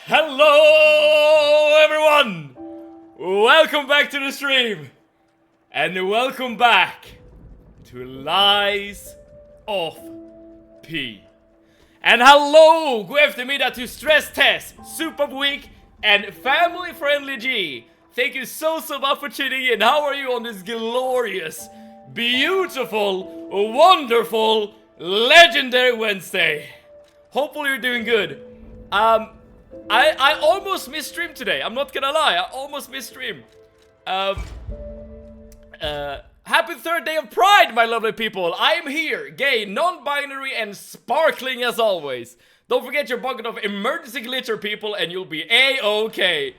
Hello everyone! Welcome back to the stream! And welcome back to Lies of P. And hello! God eftermiddag to Stress Test, Super Week and Family Friendly G. Thank you so much for tuning in. How are you on this glorious, beautiful, wonderful, legendary Wednesday? Hopefully you're doing good. I almost missed stream today. I'm not gonna lie, I almost missed stream. Happy third day of Pride, my lovely people. I am here, gay, non-binary, and sparkling as always. Don't forget your bucket of emergency glitter, people, and you'll be a-okay.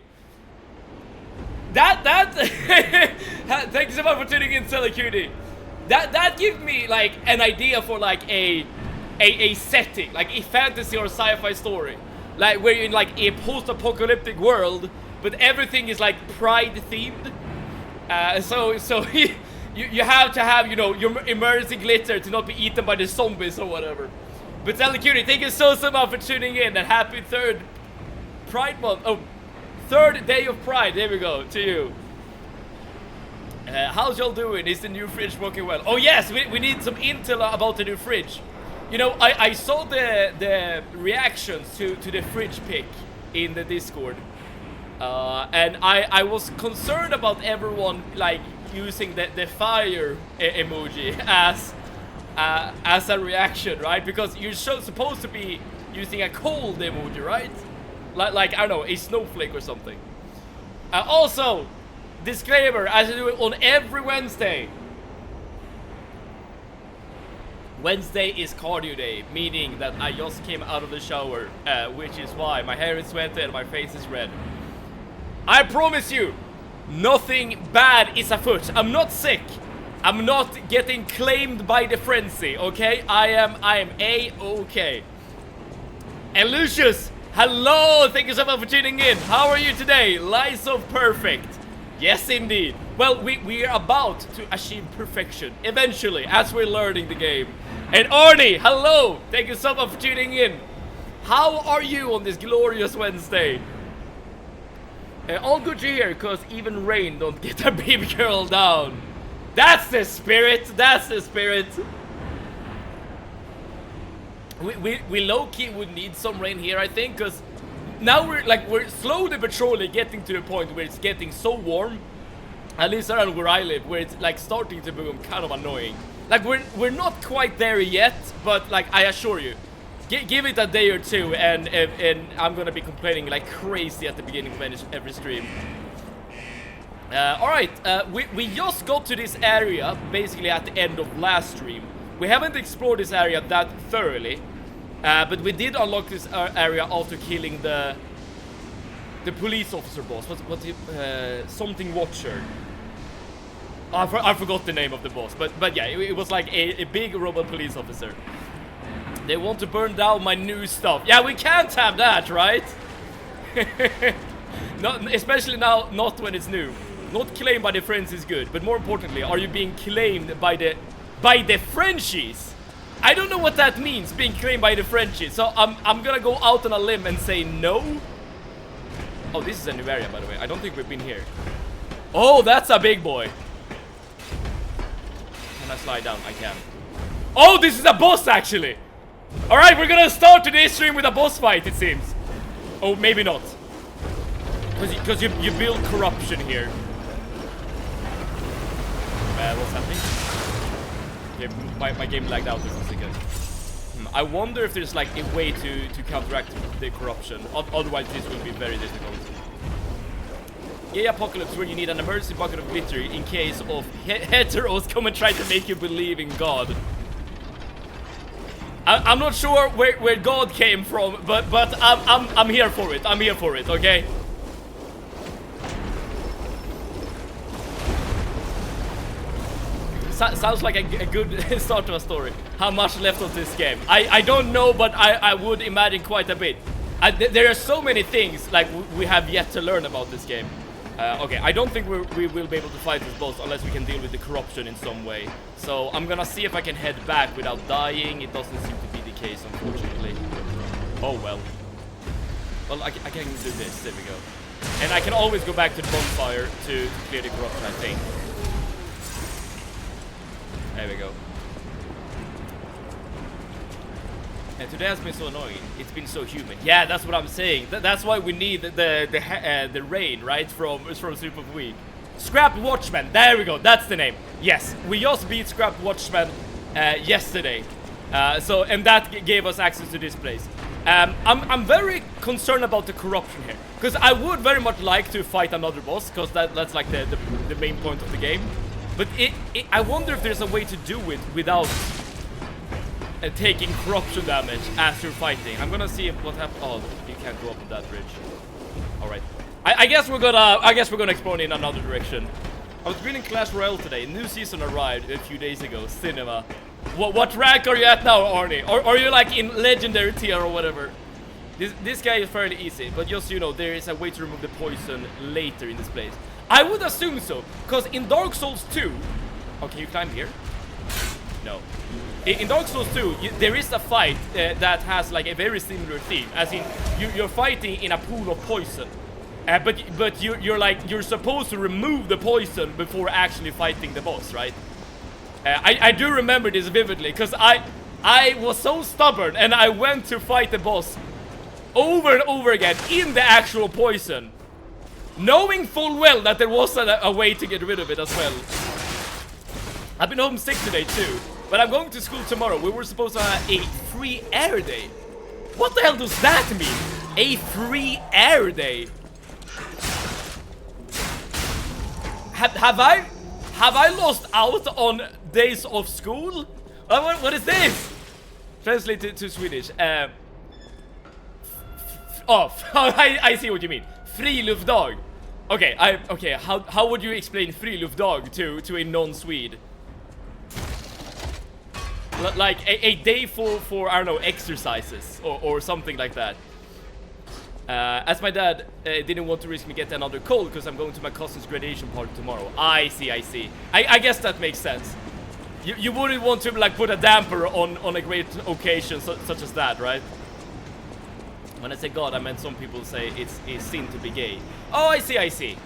Thank you so much for tuning in, Sally Cutie. That gives me like an idea for like a setting, like a fantasy or sci-fi story. Like where you're in like a post-apocalyptic world, but everything is like Pride themed. So you have to have, you know, your emergency glitter to not be eaten by the zombies or whatever. But Sally Cutie, thank you so much for tuning in, and happy third Pride month. Oh, third day of Pride. There we go to you. How's y'all doing? Is the new fridge working well? Oh yes, we need some intel about the new fridge. You know, I saw the reactions to the fridge pic in the Discord, and I was concerned about everyone like using the fire emoji as a reaction, right? Because you're supposed to be using a cold emoji, right? Like I don't know, a snowflake or something. Also, disclaimer, as I do it on every Wednesday. Wednesday is cardio day, meaning that I just came out of the shower, which is why my hair is sweaty and my face is red. I promise you, nothing bad is afoot. I'm not sick. I'm not getting claimed by the frenzy, okay? I am a-okay. And Lucius, hello! Thank you so much for tuning in. How are you today? Lies of perfect. Yes, indeed. Well, we are about to achieve perfection, eventually, as we're learning the game. And Arnie, hello! Thank you so much for tuning in. How are you on this glorious Wednesday? All good to hear, because even rain don't get a baby girl down. That's the spirit, that's the spirit. We low-key would need some rain here, I think, because now we're slowly but surely getting to the point where it's getting so warm, at least around where I live, where it's like starting to become kind of annoying. Like we're not quite there yet, but like I assure you, Give it a day or two, and I'm gonna be complaining like crazy at the beginning of every stream. Alright, we just got to this area basically at the end of last stream. We haven't explored this area that thoroughly, but we did unlock this area after killing the police officer boss. What's something Watcher. I forgot the name of the boss, but yeah, it was like a big robot police officer. They want to burn down my new stuff. Yeah, we can't have that, right? Not, especially now, not when it's new. Not claimed by the friends is good, but more importantly, are you being claimed by the Frenchies? I don't know what that means, being claimed by the Frenchies. So I'm gonna go out on a limb and say no. Oh, this is a new area, by the way. I don't think we've been here. Oh, that's a big boy. Can I slide down? I can. Oh, this is a boss, actually. Alright, we're gonna start today's stream with a boss fight, it seems. Oh, maybe not. Because you build corruption here. What's happening? Okay, my game lagged out for a second. I wonder if there's like a way to counteract the corruption. Otherwise, this will be very difficult. Gay apocalypse where you need an emergency bucket of glitter in case of heteros come and try to make you believe in God. I'm not sure where God came from, but I'm here for it. I'm here for it, okay? Sounds like a good start to a story. How much left of this game? I don't know, but I would imagine quite a bit. There are so many things like we have yet to learn about this game. Okay, I don't think we will be able to fight this boss unless we can deal with the corruption in some way. So I'm gonna see if I can head back without dying. It doesn't seem to be the case, unfortunately. Oh well. Well, I can do this. There we go. And I can always go back to the bonfire to clear the corruption, I think. There we go. And today has been so annoying. It's been so humid. Yeah, that's what I'm saying. That's why we need the rain, right? From Super Week. Scrap Watchman. There we go. That's the name. Yes, we just beat Scrap Watchman yesterday. And that gave us access to this place. I'm very concerned about the corruption here, because I would very much like to fight another boss, because that's like the main point of the game. But I wonder if there's a way to do it without taking corruption damage as you're fighting. I'm gonna see what happens. Oh, you can't go up on that bridge. All right. I guess we're gonna explore in another direction. I was reading Clash Royale today. New season arrived a few days ago. Cinema. What rank are you at now, Arnie? Or are you like in legendary tier or whatever? This guy is fairly easy, but just so you know, there is a way to remove the poison later in this place. I would assume so, because in Dark Souls 2... Oh, can you climb here? No. In Dark Souls 2, there is a fight that has like a very similar theme. As in, you're fighting in a pool of poison. But you're supposed to remove the poison before actually fighting the boss, right? I do remember this vividly, because I was so stubborn and I went to fight the boss over and over again in the actual poison, knowing full well that there was a way to get rid of it as well. I've been homesick today too, but I'm going to school tomorrow. We were supposed to have a free air day. What the hell does that mean? A free air day? Have I lost out on days of school? What is this? Translate to Swedish. I see what you mean. Friluftdag. Okay, how would you explain Friluftdag to a non-Swede? Like a day for I don't know, exercises or something like that. As my dad didn't want to risk me getting another cold because I'm going to my cousin's graduation party tomorrow. I see. I guess that makes sense. You wouldn't want to like put a damper on a great occasion such as that, right? When I say God, I meant some people say it's a sin to be gay. Oh, I see.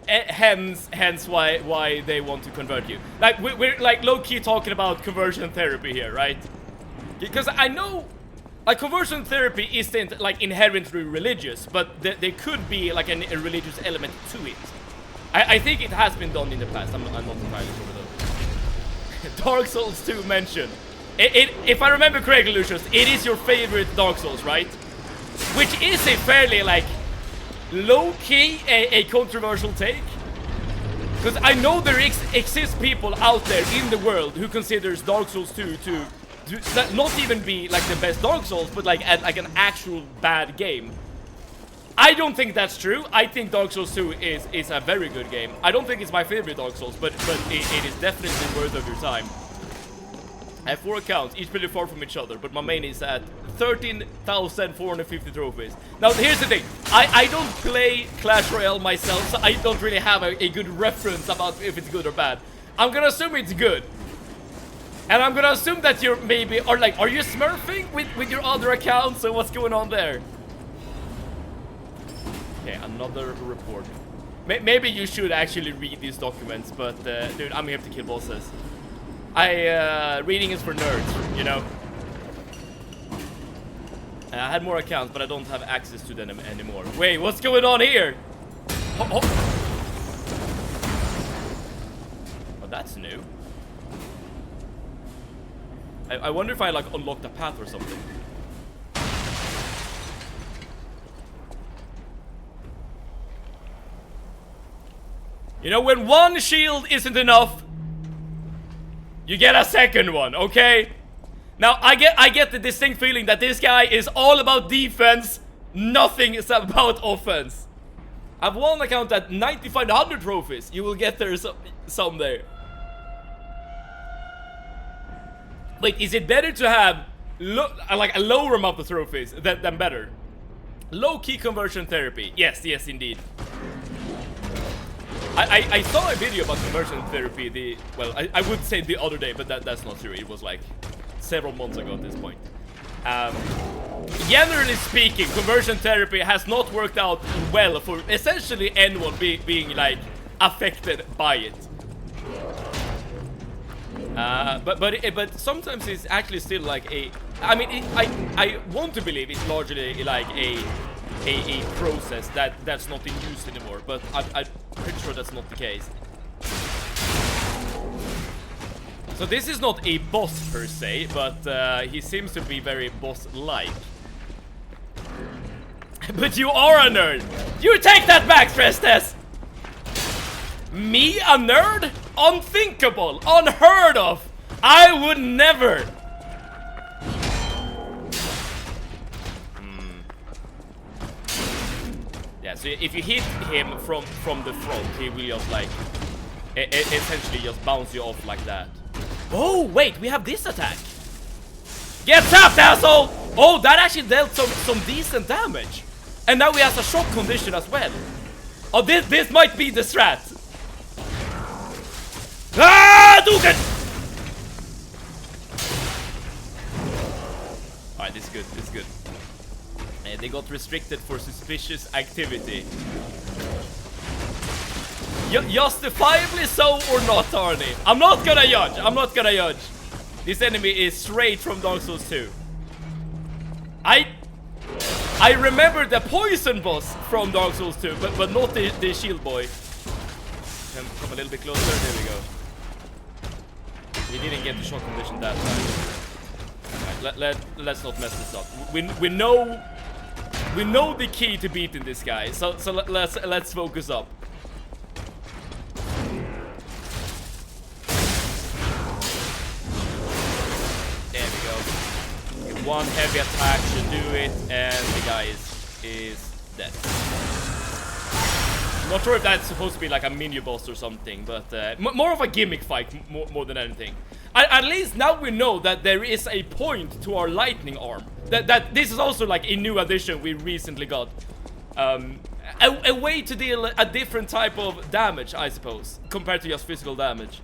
Hence why they want to convert you. Like we're like low-key talking about conversion therapy here, right? Because I know like conversion therapy isn't like inherently religious, but there could be like a religious element to it. I think it has been done in the past. I'm not entirely sure though. Dark Souls 2 mentioned. If I remember correctly, Lucius, it is your favorite Dark Souls, right? Which is a fairly, like, low-key, a controversial take. Because I know there exist people out there in the world who considers Dark Souls 2 to not even be, like, the best Dark Souls, but, like an actual bad game. I don't think that's true. I think Dark Souls 2 is a very good game. I don't think it's my favorite Dark Souls, but it is definitely worth of your time. I have 4 accounts, each pretty far from each other, but my main is at 13,450 trophies. Now, here's the thing. I don't play Clash Royale myself, so I don't really have a good reference about if it's good or bad. I'm gonna assume it's good. And I'm gonna assume that you're maybe, or like, are you smurfing with your other accounts, or what's going on there? Okay, another report. Maybe you should actually read these documents, but dude, I'm here to kill bosses. Reading is for nerds, you know. I had more accounts, but I don't have access to them anymore. Wait, what's going on here? Oh, that's new. I wonder if I like unlocked a path or something. You know, when one shield isn't enough, you get a second one, okay? Now, I get the distinct feeling that this guy is all about defense, nothing is about offense. I've one account at 9,500 trophies. You will get there someday. Wait, is it better to have like a lower amount of trophies than better? Low-key conversion therapy. Yes, indeed. I saw a video about conversion therapy well, I would say the other day, but that's not true. It was like several months ago at this point. Generally speaking, conversion therapy has not worked out well for essentially anyone being like affected by it. But sometimes it's actually still like I mean, I want to believe it's largely like a process that's not in use anymore, but I'm pretty sure that's not the case. So this is not a boss per se, but he seems to be very boss-like. But you are a nerd! You take that back, stress test! Me, a nerd? Unthinkable! Unheard of! I would never! Yeah, so if you hit him from the front, he will just like essentially just bounce you off like that. Oh, wait, we have this attack. Get tapped, asshole! Oh, that actually dealt some decent damage. And now he has a shock condition as well. Oh, this might be the strat. Ah, Dugan! Alright, this is good, this is good. They got restricted for suspicious activity. Justifiably so or not, Arnie? I'm not gonna judge. I'm not gonna judge. This enemy is straight from Dark Souls 2. I remember the poison boss from Dark Souls 2, but not the shield boy. Come a little bit closer. There we go. We didn't get the shock condition that time. Right, let's not mess this up. We know the key to beating this guy. So let's focus up. There we go. One heavy attack should do it, and the guy is dead. Not sure if that's supposed to be like a mini boss or something, but more of a gimmick fight more than anything. At least now we know that there is a point to our lightning arm. That this is also like a new addition we recently got. A way to deal a different type of damage, I suppose, compared to just physical damage.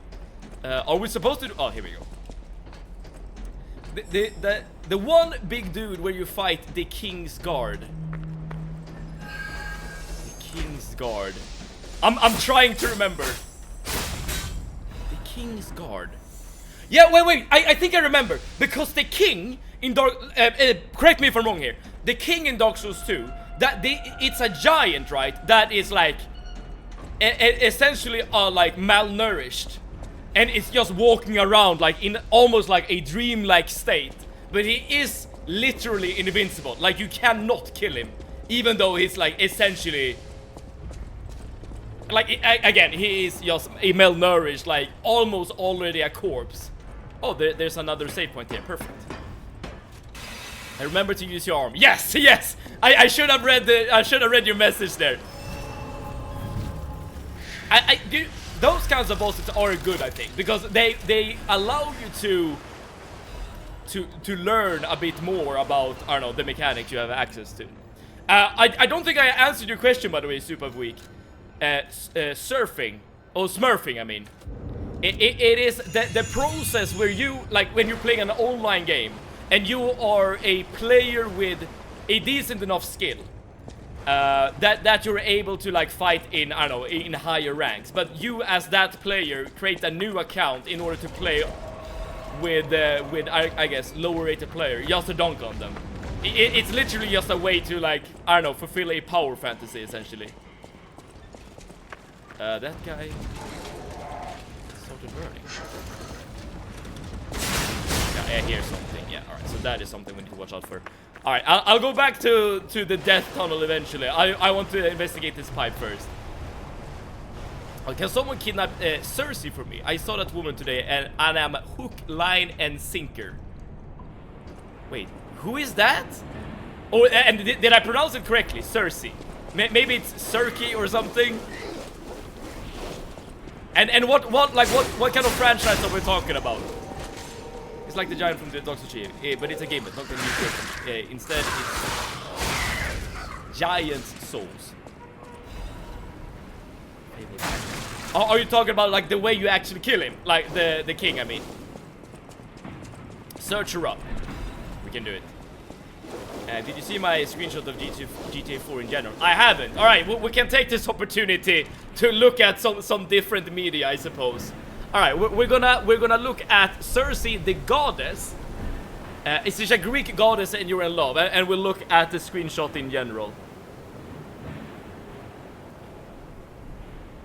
Are we supposed to do? Oh, here we go. The one big dude where you fight the King's Guard. The King's Guard. I'm trying to remember. The King's Guard. Yeah, wait. I think I remember, because the king in correct me if I'm wrong here. The king in Dark Souls 2, it's a giant, right? That is like essentially like malnourished, and it's just walking around like in almost like a dream-like state. But he is literally invincible. Like, you cannot kill him, even though he's like essentially like again, he is just a malnourished, like almost already a corpse. Oh, there's another save point here. Perfect. And remember to use your arm. Yes, yes. I should have read your message there. I do. Those kinds of bosses are good, I think, because they allow you to learn a bit more about, I don't know, the mechanics you have access to. I don't think I answered your question, by the way, Super Weak. Surfing, or smurfing, I mean. It is the process where you, like, when you're playing an online game and you are a player with a decent enough skill, that you're able to like fight in, I don't know, in higher ranks. But you as that player create a new account in order to play with I guess lower rated player, just to dunk on them. It's literally just a way to, like, I don't know, fulfill a power fantasy essentially. That guy started burning. Yeah, I hear something. Yeah, alright, so that is something we need to watch out for. Alright, I'll go back to the death tunnel eventually. I want to investigate this pipe first. Can someone kidnap Cersei for me? I saw that woman today and I am hook, line, and sinker. Wait, who is that? Oh, and did I pronounce it correctly? Cersei. Maybe it's Cirque or something. And what kind of franchise are we talking about? It's like the giant from the Doctor Chief, but it's a game, but not the new version. Instead, it's Giant Souls. Are you talking about like the way you actually kill him, like the king? I mean, search her up. We can do it. Did you see my screenshot of GTA 4 in general? I haven't. All right, we can take this opportunity to look at some different media, I suppose. All right, we're gonna look at Cersei, the goddess. Is she a Greek goddess and you're in love? And we'll look at the screenshot in general.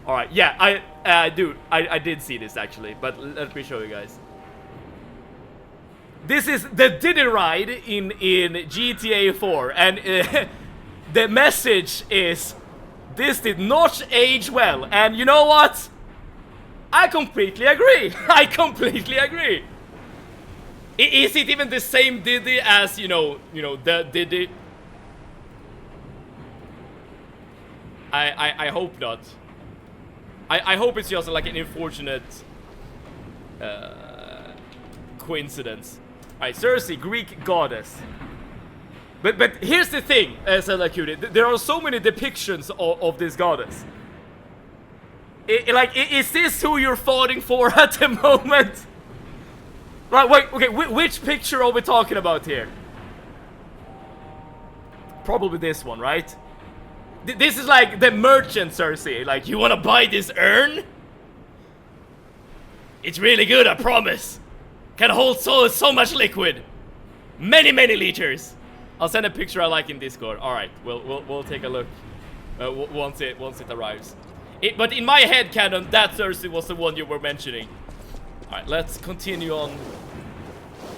All right, yeah, I did see this actually, but let me show you guys. This is the Diddy ride in GTA 4, and the message is, this did not age well, and you know what? I completely agree. I completely agree. Is it even the same Diddy as, you know the Diddy? I hope not. I hope it's just like an unfortunate coincidence. Alright, Cersei, Greek goddess. But here's the thing, Cutie. There are so many depictions of this goddess. Is this who you're fighting for at the moment? Right, wait, okay, which picture are we talking about here? Probably this one, right? This is like the merchant Cersei. Like, you wanna buy this urn? It's really good, I promise. Can hold so much liquid. Many liters. I'll send a picture I like in Discord. All right, we'll take a look once it arrives. But in my head canon, that Cersei was the one you were mentioning. All right, let's continue on.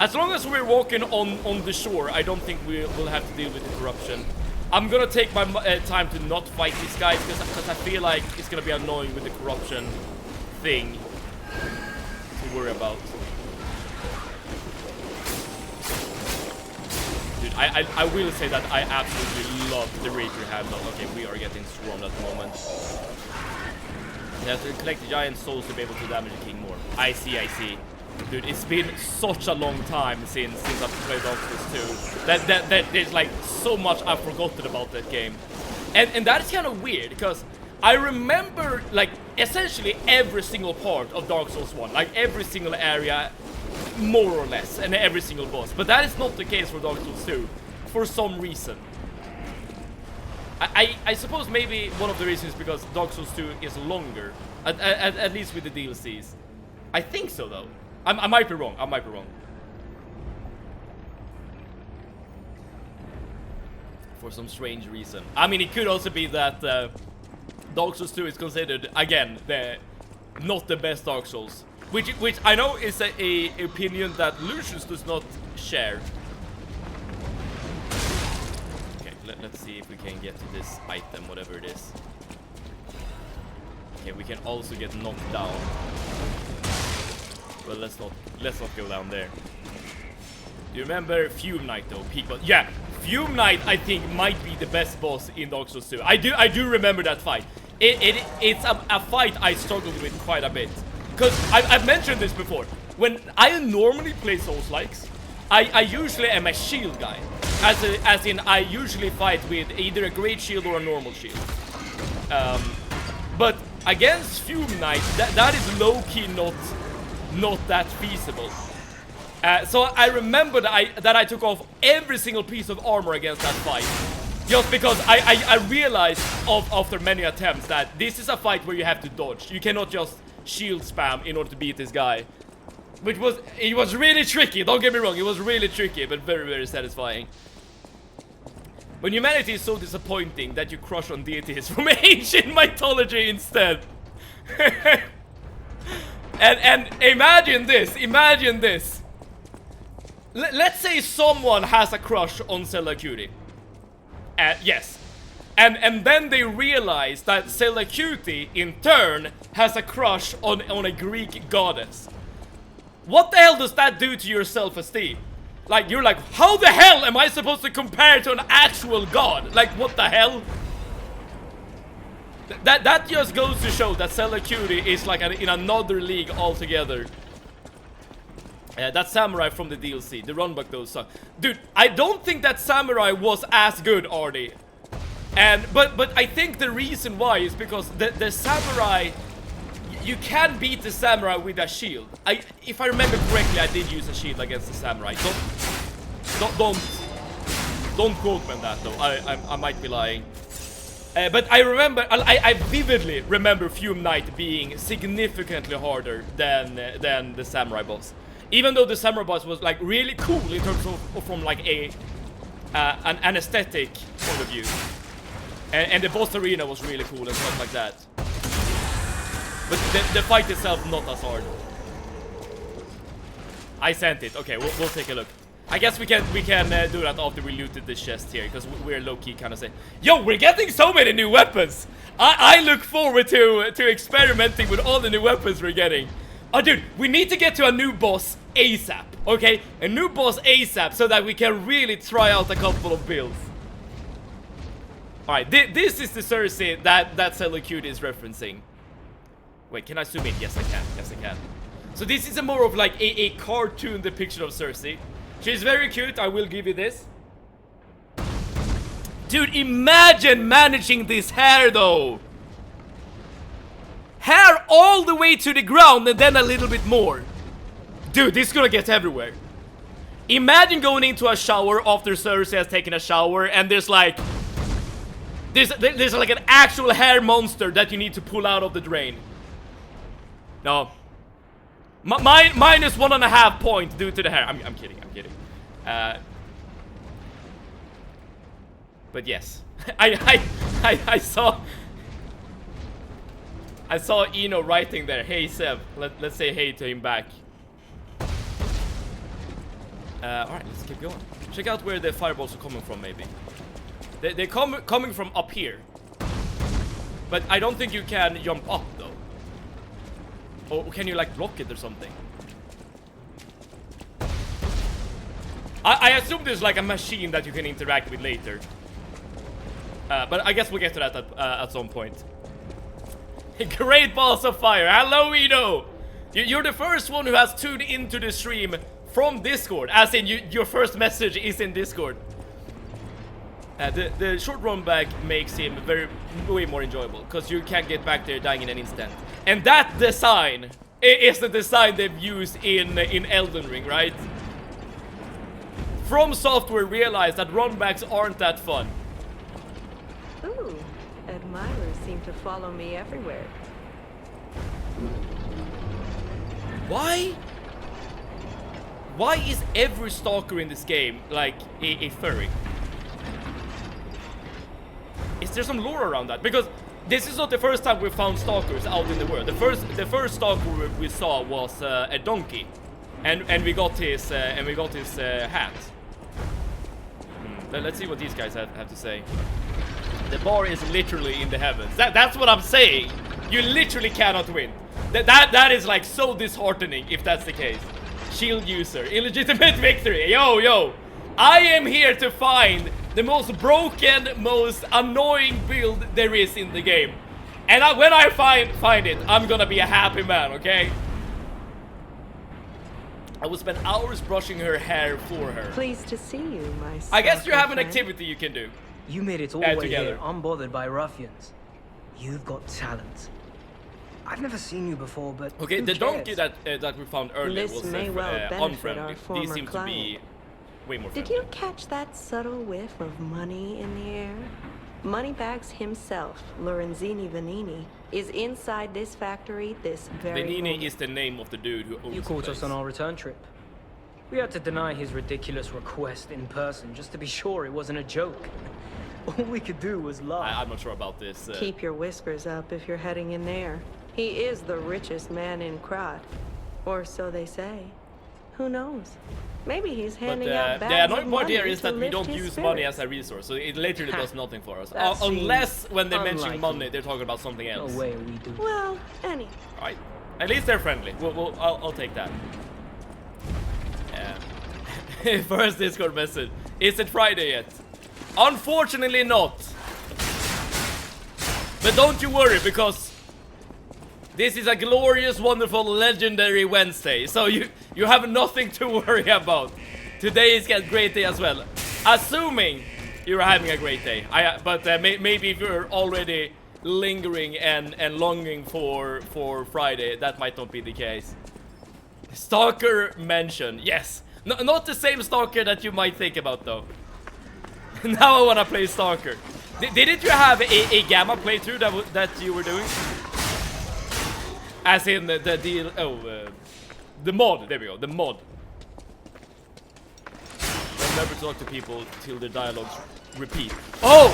As long as we're walking on the shore, I don't think we'll have to deal with the corruption. I'm gonna take my time to not fight these guys because I feel like it's gonna be annoying with the corruption thing to worry about. Dude, I will say that I absolutely love the Reaper handle. Okay, we are getting swarmed at the moment. You have to collect the giant souls to be able to damage the king more. I see. Dude, it's been such a long time since I've played Dark Souls 2 that there's like so much I've forgotten about that game. And that is kind of weird because I remember like essentially every single part of Dark Souls 1, like every single area more or less, and every single boss. But that is not the case for Dark Souls 2 for some reason. I suppose maybe one of the reasons is because Dark Souls 2 is longer, at least with the DLCs. I think so though. I might be wrong. For some strange reason. I mean, it could also be that Dark Souls 2 is considered, again, not the best Dark Souls. which I know is a opinion that Lucius does not share. Okay, let's see if we can get to this item, whatever it is. Okay, we can also get knocked down. Well, let's not go down there. Do you remember Fume Knight though, people? Yeah, Fume Knight I think might be the best boss in Dark Souls 2. I do remember that fight. It's a fight I struggled with quite a bit. Because I've mentioned this before. When I normally play Souls-likes, I usually am a shield guy. As in I usually fight with either a great shield or a normal shield. But against Fume Knight, that is low-key not that feasible. So I remember that I took off every single piece of armor against that fight. Just because I realized after many attempts that this is a fight where you have to dodge. You cannot just shield spam in order to beat this guy. It was really tricky, don't get me wrong, it was really tricky, but very, very satisfying. When humanity is so disappointing that you crush on deities from ancient mythology instead. and imagine this. Let's say someone has a crush on Selacuti. Yes. And then they realize that Selacuti, in turn, has a crush on a Greek goddess. What the hell does that do to your self-esteem? Like, you're like, how the hell am I supposed to compare to an actual god? Like, what the hell? That just goes to show that Selacuti is like in another league altogether. That samurai from the DLC, the runback though suck. Dude, I don't think that samurai was as good, Artie. But I think the reason why is because the samurai, you can beat the samurai with a shield. If I remember correctly, I did use a shield against the samurai. Don't quote me on that though. I might be lying. But I remember, I vividly remember Fume Knight being significantly harder than the samurai boss. Even though the samurai boss was like really cool in terms of from like an aesthetic point of view, and the boss arena was really cool and stuff like that. But the fight itself not as hard. I sent it. Okay, we'll take a look. I guess we can do that after we looted this chest here, because we're low-key kind of saying, yo, we're getting so many new weapons. I look forward to experimenting with all the new weapons we're getting. Oh, dude, we need to get to a new boss ASAP, okay? A new boss ASAP so that we can really try out a couple of builds. Alright, this is the Cersei that Selacuti is referencing. Wait, can I zoom in? Yes, I can. Yes, I can. So this is a more of like a cartoon depiction of Cersei. She's very cute, I will give you this. Dude, imagine managing this hair though. Hair all the way to the ground and then a little bit more. Dude, this is gonna get everywhere. Imagine going into a shower after Cersei has taken a shower and there's like an actual hair monster that you need to pull out of the drain. No. Minus 1.5 points due to the hair. I'm kidding, I'm kidding. But yes. I saw Eno writing there, hey Seb, let's say hey to him back. Alright, let's keep going. Check out where the fireballs are coming from, maybe. They're coming from up here. But I don't think you can jump up, though. Or can you, like, block it or something? I assume there's, like, a machine that you can interact with later. But I guess we'll get to that at some point. Great balls of fire. Hello, Eno! You're the first one who has tuned into the stream from Discord. As in, your first message is in Discord. The short run back makes him way more enjoyable, because you can get back there dying in an instant. And that design is the design they've used in Elden Ring, right? From Software realized that run backs aren't that fun. Ooh, admirers seem to follow me everywhere. Why? Why is every stalker in this game like a furry? Is there some lore around that? Because This is not the first time we found stalkers out in the world. The first stalker we saw was a donkey, and we got his hat. Let's see what these guys have to say. The bar is literally in the heavens. That's what I'm saying. You literally cannot win. That is like so disheartening if that's the case. Shield user, illegitimate victory. Yo, I am here to find the most broken, most annoying build there is in the game. And when I find it, I'm gonna be a happy man, okay? I will spend hours brushing her hair for her. Pleased to see you, my I guess you have an friend. activity you can do. You made it all the way together. here, unbothered by ruffians. You've got talent. I've never seen you before, but Okay, who the donkey cares? that we found earlier This was may well benefit unfriendly. our These former seem to be way more Did friendly. you catch that subtle whiff of money in the air? Moneybags himself, Lorenzini Vanini, is inside this factory this very Benini moment. is the name of the dude who owns You the caught place. us on our return trip. We had to deny his ridiculous request in person just to be sure it wasn't a joke. All we could do was laugh. I'm not sure about this. Keep your whiskers up if you're heading in there. He is the richest man in Krat. Or so they say. Who knows? Maybe he's But handing out bags the of annoying part money here is to that we lift don't his use money spirits. as a resource, so it literally does nothing for us. That Unless when they mention unlikely. money, they're talking about something No else. way we do. Well, any. Right? At least they're friendly. I'll take that. First Discord message. Is it Friday yet? Unfortunately not. But don't you worry, because this is a glorious, wonderful, legendary Wednesday. So you have nothing to worry about. Today is a great day as well. Assuming you're having a great day. But maybe if you're already lingering and longing for Friday, that might not be the case. Stalker mentioned. Yes. No, not the same Stalker that you might think about, though. Now I want to play Stalker. Didn't you have a Gamma playthrough that you were doing? As in the deal. The mod. There we go. The mod. Never talk to people till their dialogues repeat. Oh!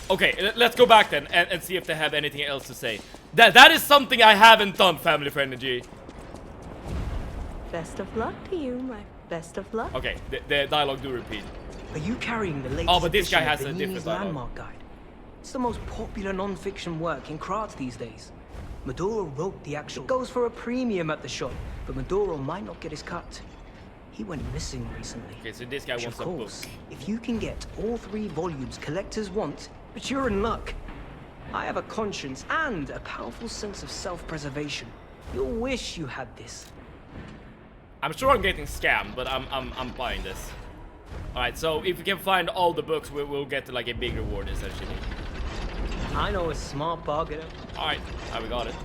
Okay, let's go back then and see if they have anything else to say. That is something I haven't done, family friend G. Best of luck to you, my best of luck. Okay, the dialogue do repeat. Are you carrying the latest Oh, but this guy edition of has a different Benini's dialogue. landmark guide? It's the most popular non-fiction work in Krat these days. Maduro wrote the actual. It goes for a premium at the shop, but Maduro might not get his cut. He went missing recently. Okay, so this guy Which, wants of a book. course, if you can get all 3 volumes collectors want, but you're in luck. I have a conscience and a powerful sense of self-preservation. You'll wish you had this. I'm sure I'm getting scammed, but I'm buying this. Alright, so if we can find all the books, we'll get like a big reward essentially. I know a smart bargainer. Alright, we got it.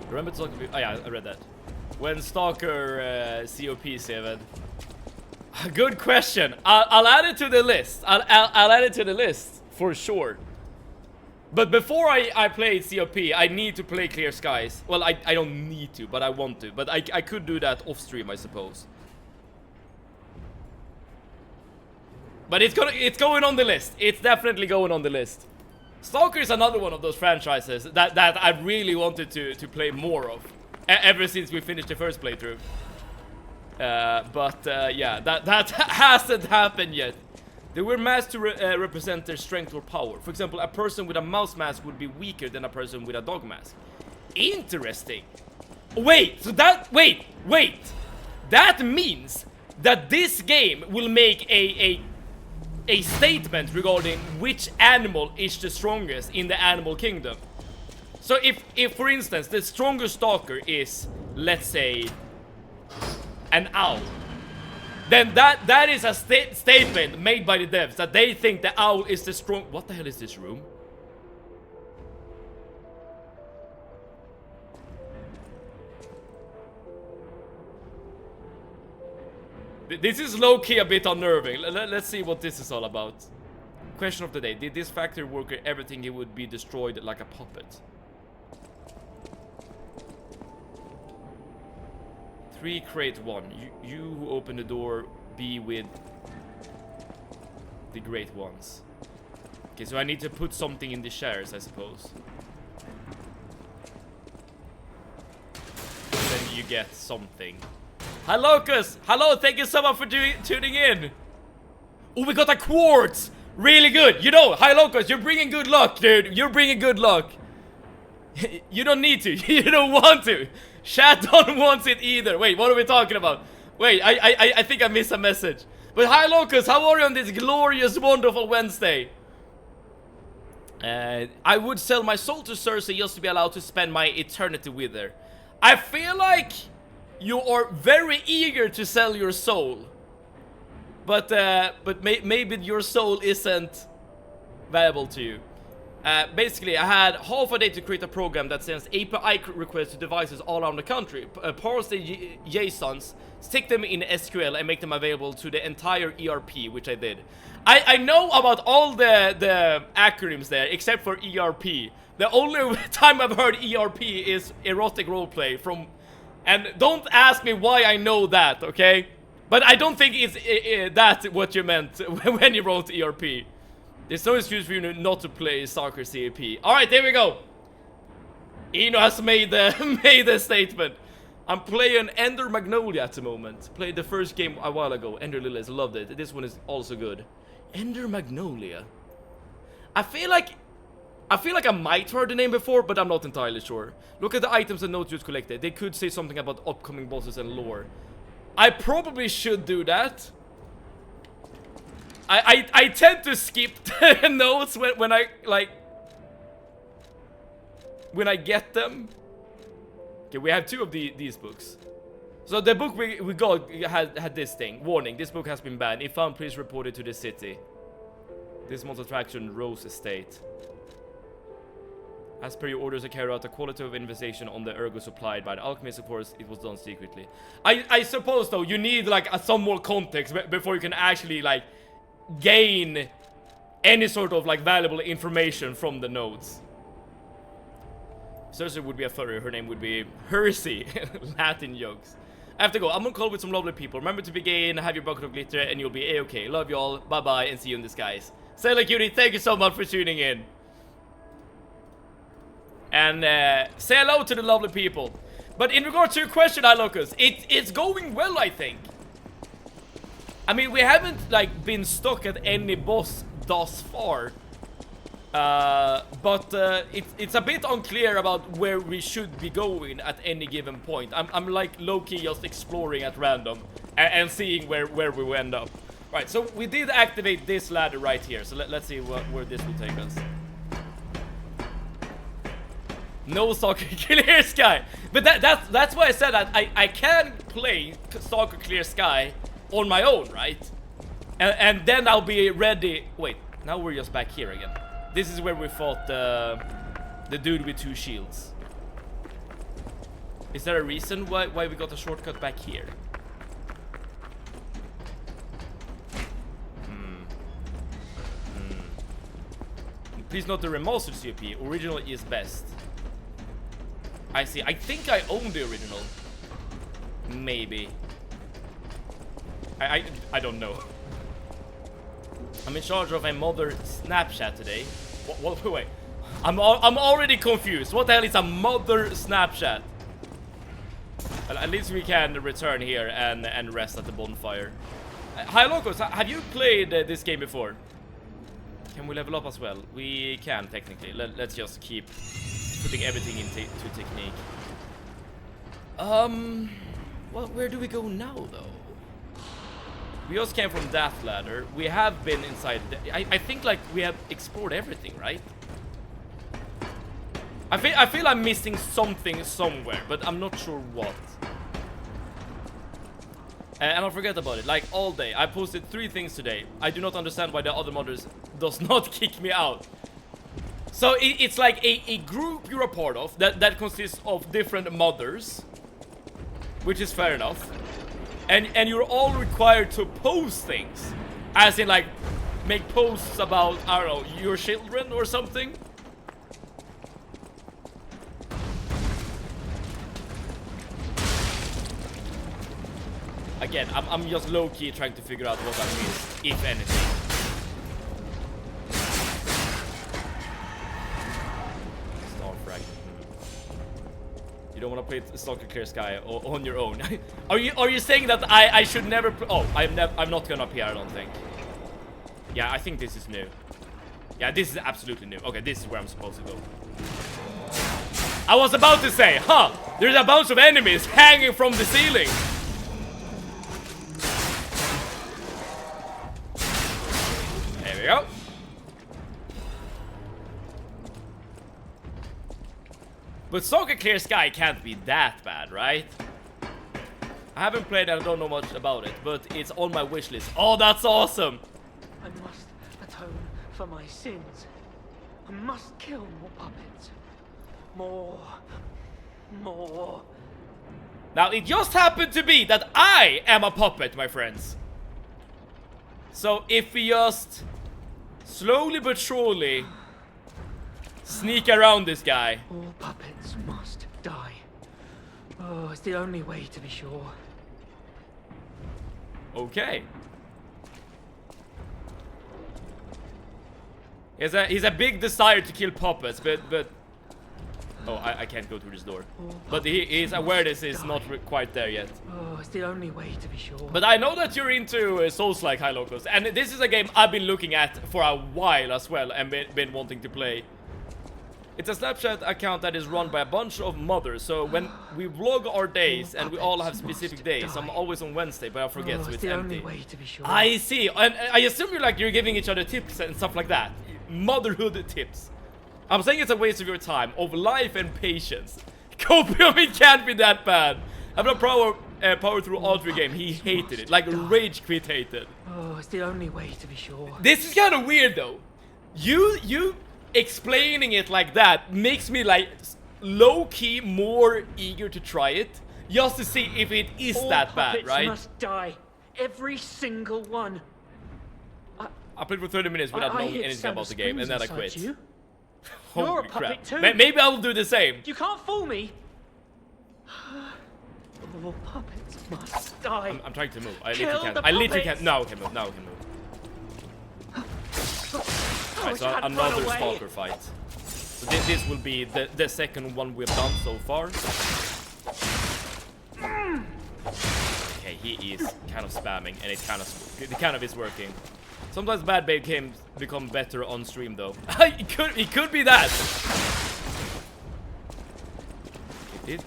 Remember to talk to me. Oh yeah, I read that. When Stalker COP7. Good question. I'll add it to the list. I'll add it to the list for sure. But before I play COP, I need to play Clear Skies. Well, I don't need to, but I want to. But I could do that off stream, I suppose. But it's going on the list. It's definitely going on the list. Stalker is another one of those franchises that I really wanted to play more of. Ever since we finished the first playthrough. Yeah, that hasn't happened yet. They were masked to represent their strength or power. For example, a person with a mouse mask would be weaker than a person with a dog mask. Interesting. Wait, so that... Wait! That means that this game will make a statement regarding which animal is the strongest in the animal kingdom. So if for instance, the strongest stalker is, let's say, an owl, then that is a statement made by the devs that they think the owl is the strong... What the hell is this room? This is low-key a bit unnerving. Let's see what this is all about. Question of the day. Did this factory worker ever think he would be destroyed like a puppet? 3 crate 1. You who open the door, be with the great ones. Okay, so I need to put something in the shares, I suppose. Then you get something. Hi, Locus! Hello, thank you so much for tuning in! Oh, we got a quartz! Really good! You know, hi, Locus, you're bringing good luck, dude! You're bringing good luck! You don't need to. You don't want to. Chat don't want it either. Wait, what are we talking about? Wait, I think I missed a message. But hi, Locus, how are you on this glorious, wonderful Wednesday? I would sell my soul to Cersei just to be allowed to spend my eternity with her. I feel like you are very eager to sell your soul. But maybe your soul isn't valuable to you. Basically, I had half a day to create a program that sends API requests to devices all around the country, parse the JSONs, stick them in SQL, and make them available to the entire ERP, which I did. I know about all the acronyms there, except for ERP. The only time I've heard ERP is erotic roleplay from... And don't ask me why I know that, okay? But I don't think it's that's what you meant when you wrote ERP. There's no excuse for you not to play soccer CAP. Alright, there we go. Eno has made the statement. I'm playing Ender Magnolia at the moment. Played the first game a while ago. Ender Lilies, loved it. This one is also good. Ender Magnolia. I feel like I might heard the name before, but I'm not entirely sure. Look at the items and notes you collected. They could say something about upcoming bosses and lore. I probably should do that. I tend to skip the notes when I get them. Okay, we have two of these books. So the book we got had this thing. Warning, this book has been banned. If found, please report it to the city. This month's attraction, Rose Estate. As per your orders, I carry out a qualitative investigation on the ergo supplied by the alchemist. Of course, it was done secretly. I suppose though you need like some more context before you can actually like gain any sort of like valuable information from the notes. Cersei would be a furry. Her name would be Hersey. Latin jokes. I have to go. I'm on call with some lovely people. Remember to begin, have your bucket of glitter, and you'll be a-okay. Love you all. Bye-bye, and see you in the skies. Sailor Cutie, thank you so much for tuning in. And say hello to the lovely people. But in regards to your question, Ilocus, it's going well, I think. I mean, we haven't like been stuck at any boss thus far. But it's a bit unclear about where we should be going at any given point. I'm like low-key just exploring at random and seeing where we will end up. Right, so we did activate this ladder right here. So let's see where this will take us. No Stalker Clear Sky. But that's why I said that I can play Stalker Clear Sky on my own, right? And then I'll be ready. Wait, now we're just back here again. This is where we fought the dude with 2 shields. Is there a reason why we got a shortcut back here? Please note the remastered CP. Original is best. I see. I think I own the original. Maybe. I don't know. I'm in charge of a mother Snapchat today. Wait. I'm already confused. What the hell is a mother Snapchat? Well, at least we can return here and rest at the bonfire. Hi Locos, have you played this game before? Can we level up as well? We can technically. Let's just keep putting everything into technique. Well, where do we go now though? We just came from that ladder. We have been inside. I think like we have explored everything, right? I feel I'm missing something somewhere, but I'm not sure what. And I'll forget about it. Like all day, I posted 3 things today. I do not understand why the other modders does not kick me out. So it's like a group you're a part of that consists of different modders, which is fair enough. And you're all required to post things, as in like make posts about, I don't know, your children or something. Again, I'm just low-key trying to figure out what I missed, if anything. You don't want to play Stalker Clear Sky on your own. Are you saying that I should never? Oh, I'm not gonna appear. I don't think. Yeah, I think this is new. Yeah, this is absolutely new. Okay, this is where I'm supposed to go. I was about to say, huh? There's a bunch of enemies hanging from the ceiling. There we go. But Stalker Clear Sky can't be that bad, right? I haven't played and I don't know much about it, but it's on my wish list. Oh, that's awesome! I must atone for my sins. I must kill more puppets. More. Now, it just happened to be that I am a puppet, my friends. So, if we just slowly but surely sneak around this guy. All puppets must die. Oh, it's the only way to be sure. Okay. He's a big desire to kill puppets, but oh, I can't go through this door. But his awareness is not quite there yet. Oh, it's the only way to be sure. But I know that you're into Souls-like, High Locals, and this is a game I've been looking at for a while as well and been wanting to play. It's a Snapchat account that is run by a bunch of mothers, so when we vlog our days, and we all have specific days, I'm always on Wednesday, but I forget, so it's the empty. only way to be sure. I see, and I assume you're giving each other tips and stuff like that. Motherhood tips. I'm saying it's a waste of your time, of life and patience. Copium, it can't be that bad. I've not power through all through game. He hated it, like rage quit hated. Oh, it's the only way to be sure. This is kind of weird though. You explaining it like that makes me like low-key more eager to try it, just to see if it is that bad, right? All puppets must die. Every single one. I played for 30 minutes without knowing anything about the game, and then I quit. You're Holy a puppet crap. too. Maybe I will do the same. You can't fool me. All puppets must die. I'm trying to move. I Kill literally can't. the I literally puppets. can't. Now I can move. Now I can move. Alright, so another stalker fight. So this will be the second one we've done so far. Okay, he is kind of spamming, and it kind of is working. Sometimes bad babe games become better on stream, though. it could be that.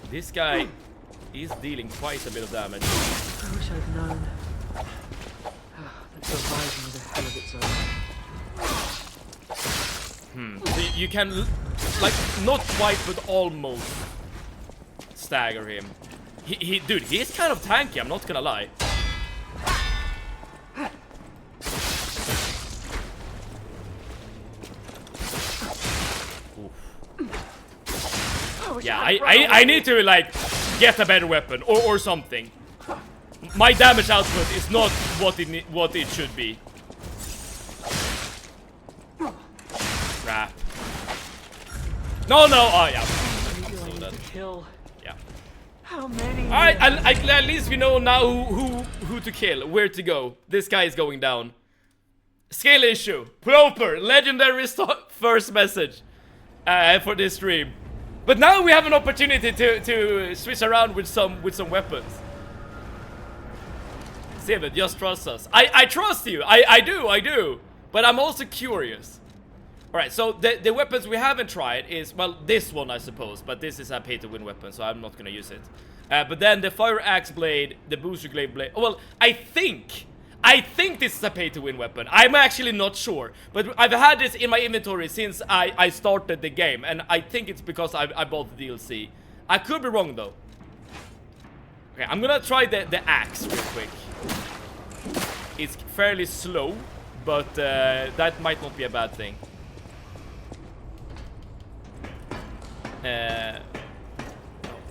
This guy is dealing quite a bit of damage. I wish I'd known. That surviving is a hell of its own. So you can, like, not quite, but almost stagger him. Dude, he's kind of tanky, I'm not gonna lie. Yeah, I need to, like, get a better weapon or something. My damage output is not what it should be. Crap. No, oh yeah. So that, yeah. How many? Alright, at least we know now who to kill, where to go. This guy is going down. Skill issue. Proper. Legendary first message for this stream. But now we have an opportunity to switch around with some weapons. Seven, just trust us. I trust you. I do. But I'm also curious. Alright, so the weapons we haven't tried is, well, this one I suppose, but this is a pay-to-win weapon, so I'm not gonna use it. But then the Fire Axe Blade, the Booster Blade, well, I think this is a pay-to-win weapon. I'm actually not sure, but I've had this in my inventory since I started the game, and I think it's because I bought the DLC. I could be wrong, though. Okay, I'm gonna try the axe real quick. It's fairly slow, but that might not be a bad thing. Oh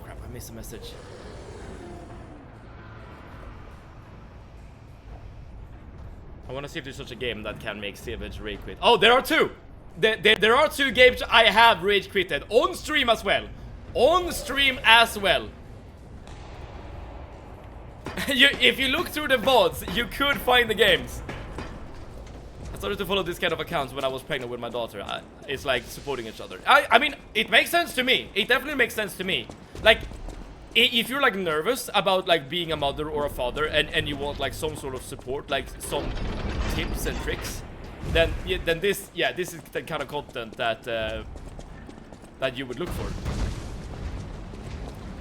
crap, I missed a message. I want to see if there's such a game that can make Savage rage quit. Oh, there are two! There are two games I have rage quitted. On stream as well. On stream as well. If you look through the VODs, you could find the games. started to follow this kind of accounts when I was pregnant with my daughter. It's like supporting each other. I mean, it makes sense to me. It definitely makes sense to me. Like, if you're like nervous about like being a mother or a father and you want like some sort of support, like some tips and tricks, then this is the kind of content that that you would look for.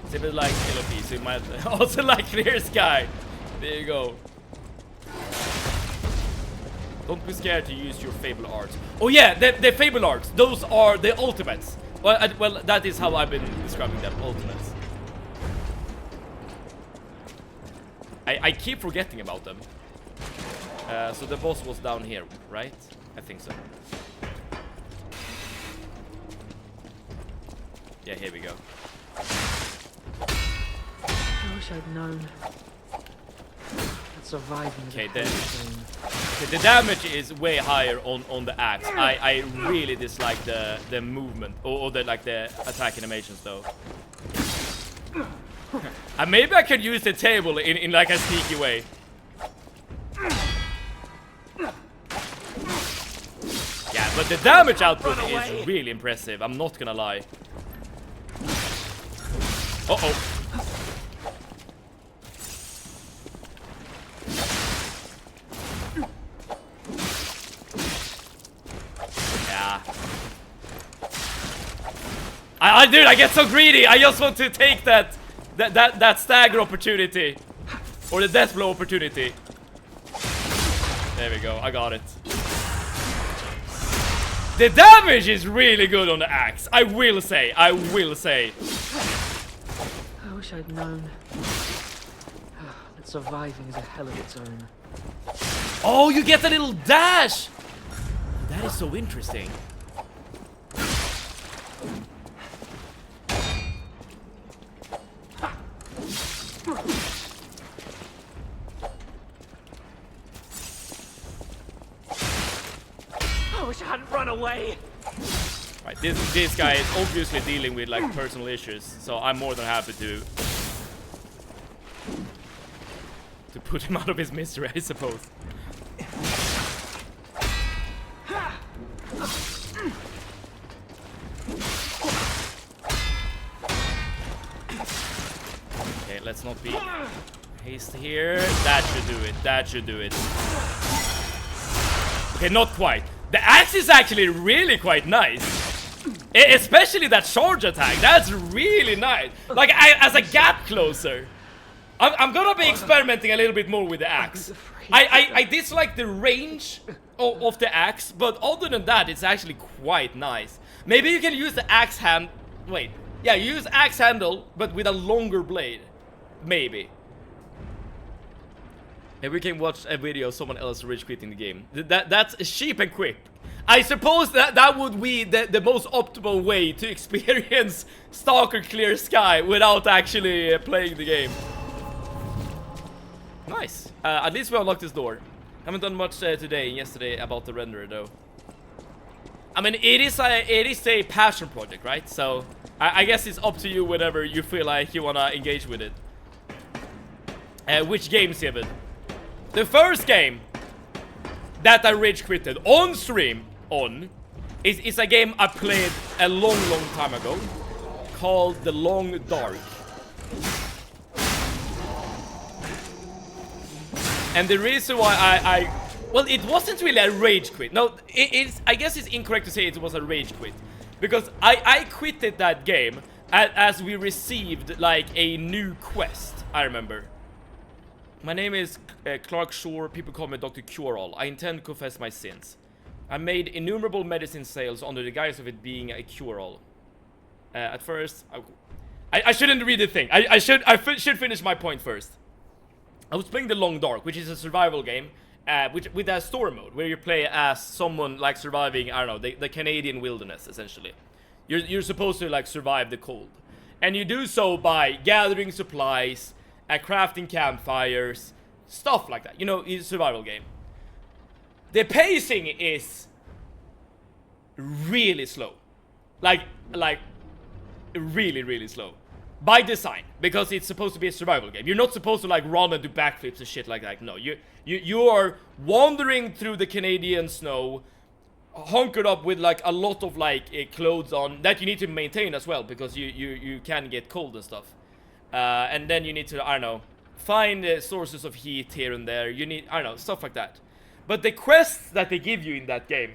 It's a bit like LOP, so you might also like Clear Sky. There you go. Don't be scared to use your Fable arts. Oh yeah, the Fable arts. Those are the ultimates. Well, that is how I've been describing them. Ultimates. I keep forgetting about them. So the boss was down here, right? I think so. Yeah, here we go. I wish I'd known. Surviving. Okay, the damage is way higher on the axe. I really dislike the movement or the like the attack animations though. And maybe I could use the table in like a sneaky way. Yeah, but the damage output is really impressive. I'm not gonna lie. Uh-oh. Dude, I get so greedy. I just want to take that stagger opportunity, or the death blow opportunity. There we go. I got it. The damage is really good on the axe. I will say. I wish I'd known. That surviving is a hell of its own. Oh, you get a little dash. That is so interesting. I wish I hadn't run away. Right, this guy is obviously dealing with like personal issues, so I'm more than happy to put him out of his misery, I suppose. Okay, let's not be hasty here. That should do it. That should do it. Okay, not quite. The axe is actually really quite nice. Especially that charge attack. That's really nice. Like, as a gap closer. I'm gonna be experimenting a little bit more with the axe. I dislike the range of the axe, but other than that, it's actually quite nice. Maybe you can use the axe hand. Wait. Yeah, use axe handle, but with a longer blade. Maybe. Maybe we can watch a video of someone else rage quitting the game. That's cheap and quick. I suppose that would be the most optimal way to experience Stalker Clear Sky without actually playing the game. Nice. At least we unlocked this door. Haven't done much today and yesterday about the renderer though. I mean, it is a passion project, right? So I guess it's up to you whenever you feel like you wanna engage with it. Which game, Sibin? The first game that I rage quitted on stream is a game I played a long time ago called The Long Dark. And the reason why well, it wasn't really a rage quit. No, I guess it's incorrect to say it was a rage quit. Because I quitted that game as we received like a new quest, I remember. My name is Clark Shore. People call me Dr. Cure-All. I intend to confess my sins. I made innumerable medicine sales under the guise of it being a cure-all. At first, I shouldn't read the thing. I should finish my point first. I was playing The Long Dark, which is a survival game, with a story mode where you play as someone like surviving, I don't know, the Canadian wilderness essentially. You're supposed to like survive the cold, and you do so by gathering supplies, crafting campfires, stuff like that. You know, it's a survival game. The pacing is really slow, like really slow. by design, because it's supposed to be a survival game. You're not supposed to like run and do backflips and shit like that. No, you are wandering through the Canadian snow, hunkered up with like a lot of like clothes on that you need to maintain as well, because you can get cold and stuff. And then you need to, I don't know, find sources of heat here and there. You need, I don't know, stuff like that. But the quests that they give you in that game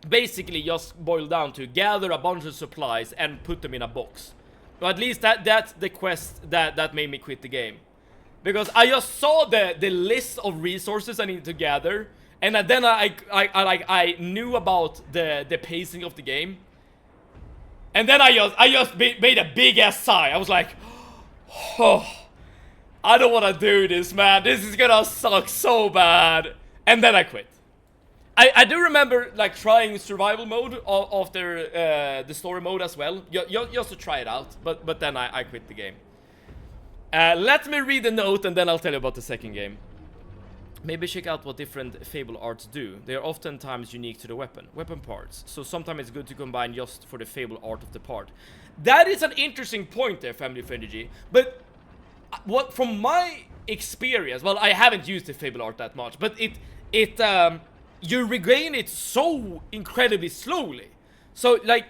basically just boil down to gather a bunch of supplies and put them in a box. Or at least that's the quest that made me quit the game. Because I just saw the list of resources I needed to gather, and then I knew about the pacing of the game. And then I just made a big ass sigh. I was like, oh, I don't want to do this, man. This is gonna suck so bad. And then I quit. I do remember like trying survival mode after the story mode as well, just to try it out. But then I quit the game. Let me read the note and then I'll tell you about the second game. Maybe check out what different Fable arts do. They are oftentimes unique to the weapon parts. So sometimes it's good to combine just for the Fable art of the part. That is an interesting point there, Family Friendly. But what from my experience, well, I haven't used the Fable art that much, but you regain it so incredibly slowly. So like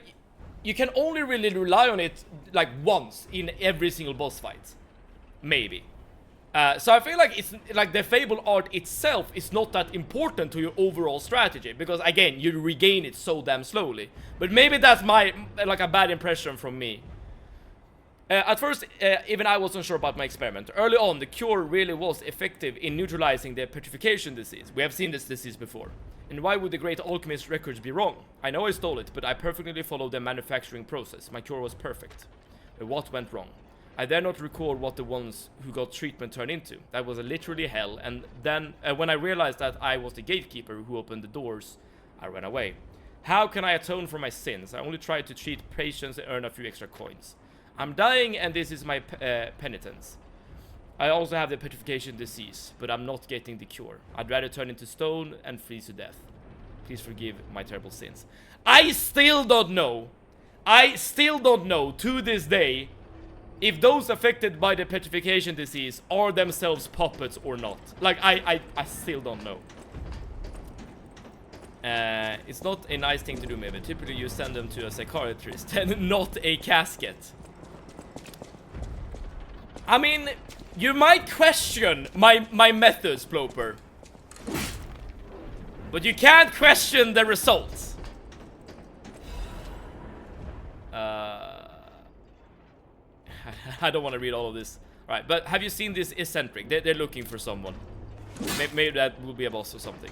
you can only really rely on it like once in every single boss fight, maybe. So I feel like it's like the Fable art itself is not that important to your overall strategy, because again you regain it so damn slowly. But maybe that's my like a bad impression from me. At first, even I wasn't sure about my experiment. Early on, the cure really was effective in neutralizing the petrification disease. We have seen this disease before. And why would the great alchemist records be wrong? I know I stole it, but I perfectly followed the manufacturing process. My cure was perfect. But what went wrong? I dare not recall what the ones who got treatment turned into. That was literally hell, and then when I realized that I was the gatekeeper who opened the doors, I ran away. How can I atone for my sins? I only tried to treat patients and earn a few extra coins. I'm dying and this is my penitence. I also have the petrification disease, but I'm not getting the cure. I'd rather turn into stone and freeze to death. Please forgive my terrible sins. I still don't know to this day if those affected by the petrification disease are themselves puppets or not. Like, I still don't know. It's not a nice thing to do, maybe. Typically you send them to a psychiatrist and not a casket. I mean, you might question my methods, Ploper. But you can't question the results. I don't want to read all of this. Alright, but have you seen this eccentric? They're looking for someone. Maybe that will be a boss or something.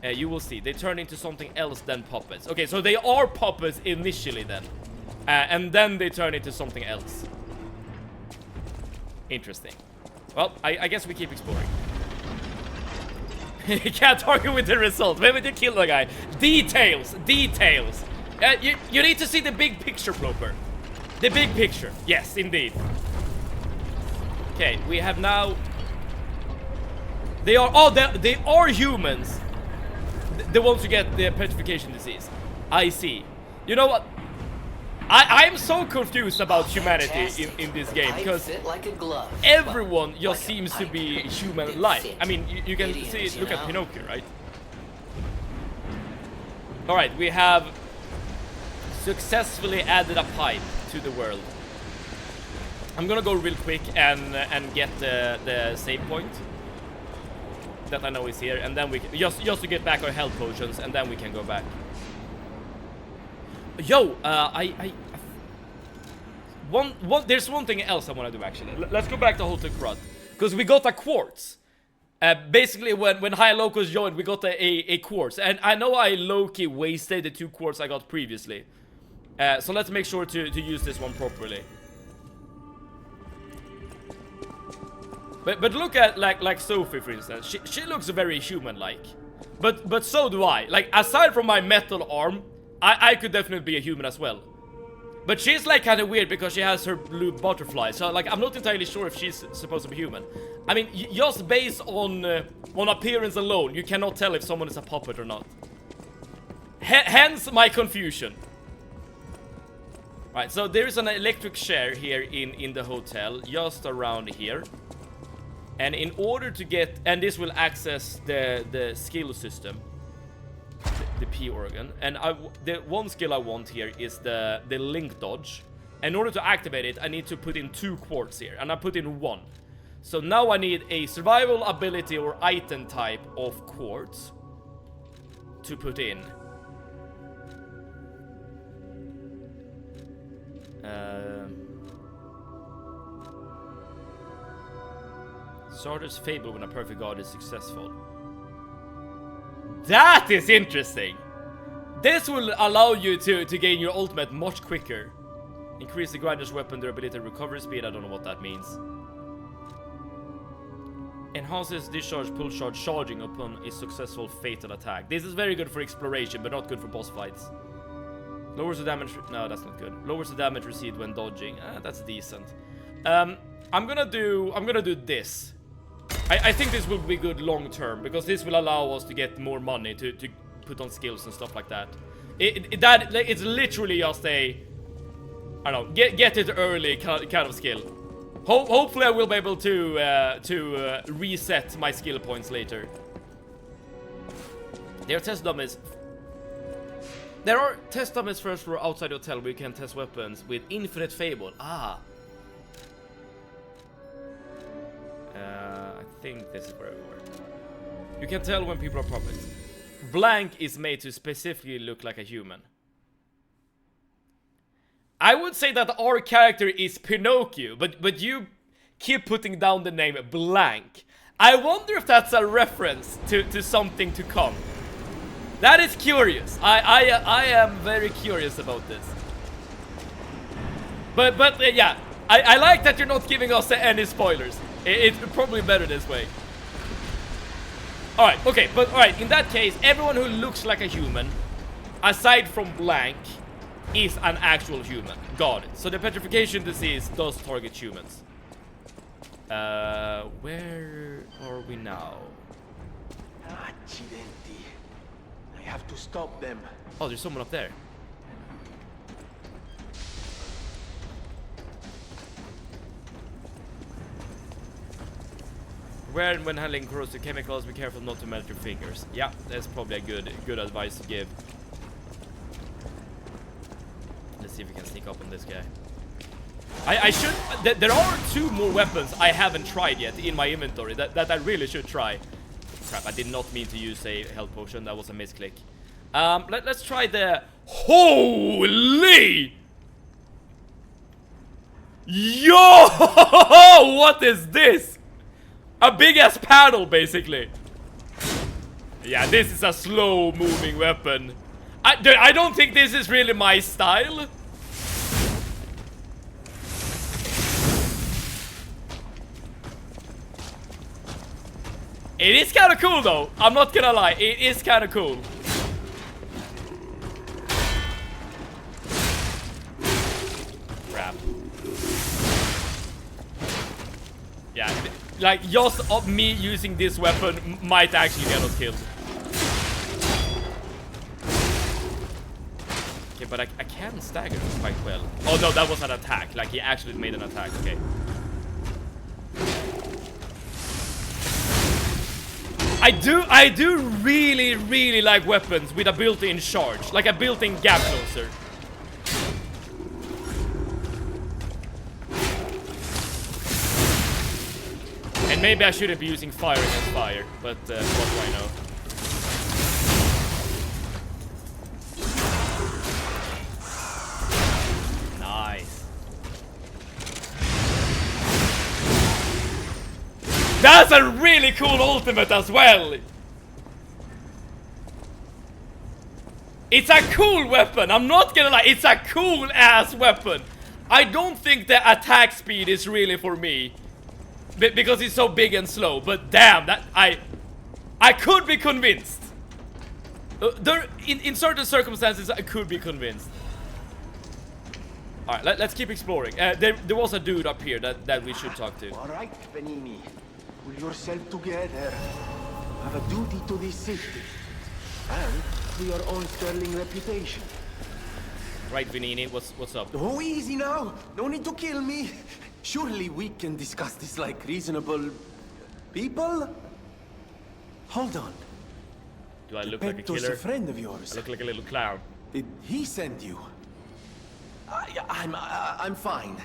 You will see. They turn into something else than puppets. Okay, so they are puppets initially then. And then they turn into something else. Interesting. Well, I guess we keep exploring. You can't argue with the result. Maybe they kill the guy. Details. Details. You need to see the big picture, Ploper. The big picture. Yes, indeed. Okay, we have now... They are humans. The ones who get the petrification disease. I see. You know what? I'm so confused about humanity in this game, because like a glove, everyone just seems to be human-like. I mean, you can see it, look at Pinocchio, right? Alright, we have successfully added a pipe to the world. I'm gonna go real quick and get the save point that I know is here, and then we can, just to get back our health potions, and then we can go back. Yo, there's one thing else I want to do actually. Let's go back to Hotel Crud, because we got a quartz. Basically, when High Locals joined, we got a quartz, and I know I low-key wasted the 2 quartz I got previously. So let's make sure to use this one properly. But look at like Sophie, for instance. She looks very human-like, but so do I. Like, aside from my metal arm, I could definitely be a human as well. But she's like kind of weird because she has her blue butterfly. So like, I'm not entirely sure if she's supposed to be human. I mean, just based on appearance alone, you cannot tell if someone is a puppet or not. Hence my confusion. Right, so there is an electric chair here in the hotel, just around here. And in order to get, and this will access the skill system, the P organ. And the one skill I want here is the link dodge. In order to activate it, I need to put in 2 quartz here, and I put in 1. So now I need a survival ability or item type of quartz to put in. Sartor's Fable when a perfect god is successful. That is interesting! This will allow you to gain your ultimate much quicker. Increase the grinder's weapon durability and recovery speed. I don't know what that means. Enhances discharge pull charge charging upon a successful fatal attack. This is very good for exploration, but not good for boss fights. Lowers the damage. No, that's not good. Lowers the damage received when dodging. That's decent. I'm gonna do this. I think this will be good long term because this will allow us to get more money to put on skills and stuff like that. It's literally just a, I don't know, get it early kind of skill. Hopefully I will be able to reset my skill points later. There are test dummies. There are test dummies first for outside the hotel where you can test weapons with infinite fable. I think this is where we were. You can tell when people are puppets. Blank is made to specifically look like a human. I would say that our character is Pinocchio, but you keep putting down the name Blank. I wonder if that's a reference to something to come. That is curious. I am very curious about this. But yeah, I like that you're not giving us any spoilers. It's probably better this way. Alright, okay, but alright, in that case, everyone who looks like a human, aside from Blank, is an actual human. Got it. So the petrification disease does target humans. Where are we now? Accidenti. I have to stop them. Oh, there's someone up there. Where and when handling corrosive chemicals, be careful not to melt your fingers. Yeah, that's probably a good advice to give. Let's see if we can sneak up on this guy. I should. There are 2 more weapons I haven't tried yet in my inventory that I really should try. Crap, I did not mean to use a health potion. That was a misclick. Let's try the. Holy! Yo! What is this? A big ass paddle, basically. Yeah, this is a slow moving weapon. I don't think this is really my style. It is kind of cool though. I'm not gonna lie, it is kind of cool. Crap. Yeah, like just of me using this weapon might actually get us killed. Okay, but I can stagger this quite well. Oh no, that was an attack. Like he actually made an attack. Okay. I do really like weapons with a built-in charge, like a built-in gap closer. And maybe I shouldn't be using fire against fire, but what do I know? Nice. That's a really cool ultimate as well. It's a cool weapon. I'm not gonna lie. It's a cool ass weapon. I don't think the attack speed is really for me because it's so big and slow. But damn, that I could be convinced. In certain circumstances, I could be convinced. All right, let's keep exploring. There was a dude up here that we should talk to. All right, Benini. Pull yourself together. You have a duty to this city. And to your own sterling reputation. Right, Vanini, what's up? Oh, easy now. No need to kill me. Surely we can discuss this like reasonable people? Hold on. Do I look like a Petto's killer? a friend of yours. I look like a little clown. Did he send you? I'm fine.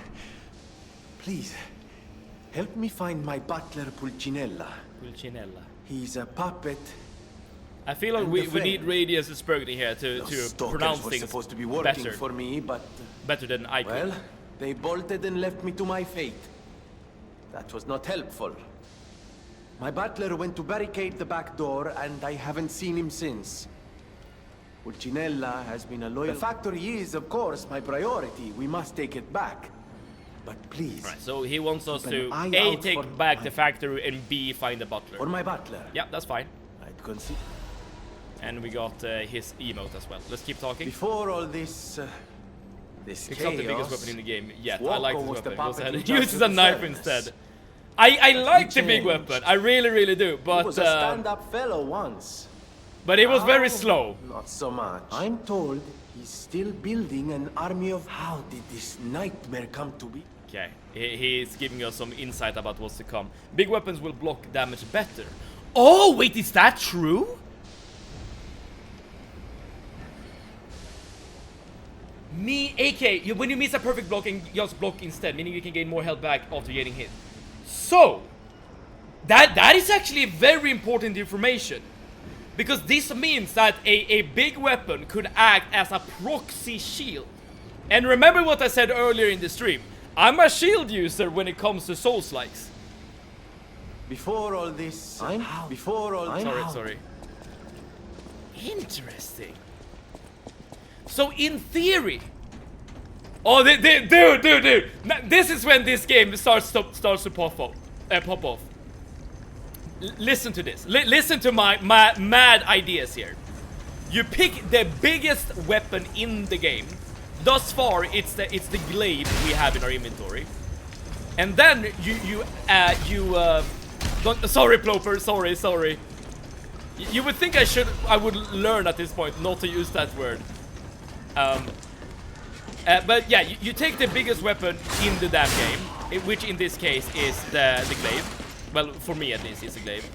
Please, help me find my butler Pulcinella. Pulcinella. He's a puppet. I feel like we need Radius and Spurgeon here to pronounce were things supposed to be working better. for me, but Better than I could. well, they bolted and left me to my fate. That was not helpful. My butler went to barricade the back door, and I haven't seen him since. Pulcinella has been a loyal... The factory is, of course, my priority. We must take it back. But please... Right, so he wants us keep to an eye A, out take for back my- the factory, and B, find the butler. For my butler. Yeah, that's fine. I'd consider... And we got his emote as well. Let's keep talking. Before all this... this It's chaos... not the biggest weapon in the game yet. I Walko like this was the weapon. puppet who He uses justified a knife fairness. instead. I like the big changed. weapon. I really do. He But was a stand-up fellow once. but it was very Now, slow. Not so much. I'm told he's still building an army of... How did this nightmare come to be? Okay, he's giving us some insight about what's to come. Big weapons will block damage better. Oh wait, is that true? When you miss a perfect block and just block instead, meaning you can gain more health back after getting hit. So, that is actually very important information. Because this means that a big weapon could act as a proxy shield. And remember what I said earlier in the stream. I'm a shield user when it comes to Souls-likes. Before all this... Sorry. Interesting. So in theory... Oh, dude! This is when this game starts to pop off. Listen to this. Listen to my mad ideas here. You pick the biggest weapon in the game. Thus far, it's the glaive we have in our inventory. And then sorry, Ploper. Sorry. You would think I would learn at this point not to use that word. But yeah, you take the biggest weapon in the damn game, which in this case is the glaive. Well, for me at least, it's a glaive.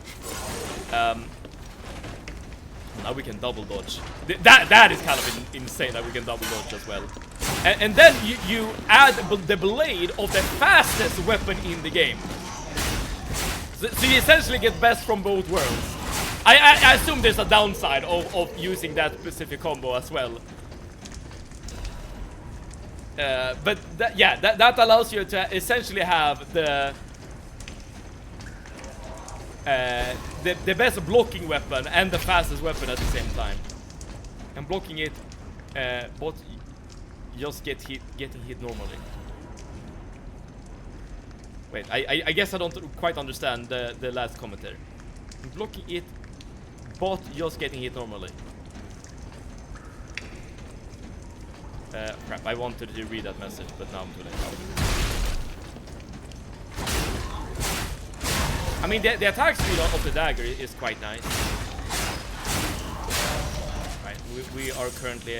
Now we can double dodge. That is kind of insane that we can double dodge as well. And then you add the blade of the fastest weapon in the game. So you essentially get best from both worlds. I assume there's a downside of using that specific combo as well. But that allows you to essentially have the best blocking weapon and the fastest weapon at the same time. And blocking it, but just getting hit normally. Wait, I guess I don't quite understand the last comment there. Blocking it, but just getting hit normally. Crap, I wanted to read that message, but now I'm too late. I mean, the attack speed of the dagger is quite nice. Right, we are currently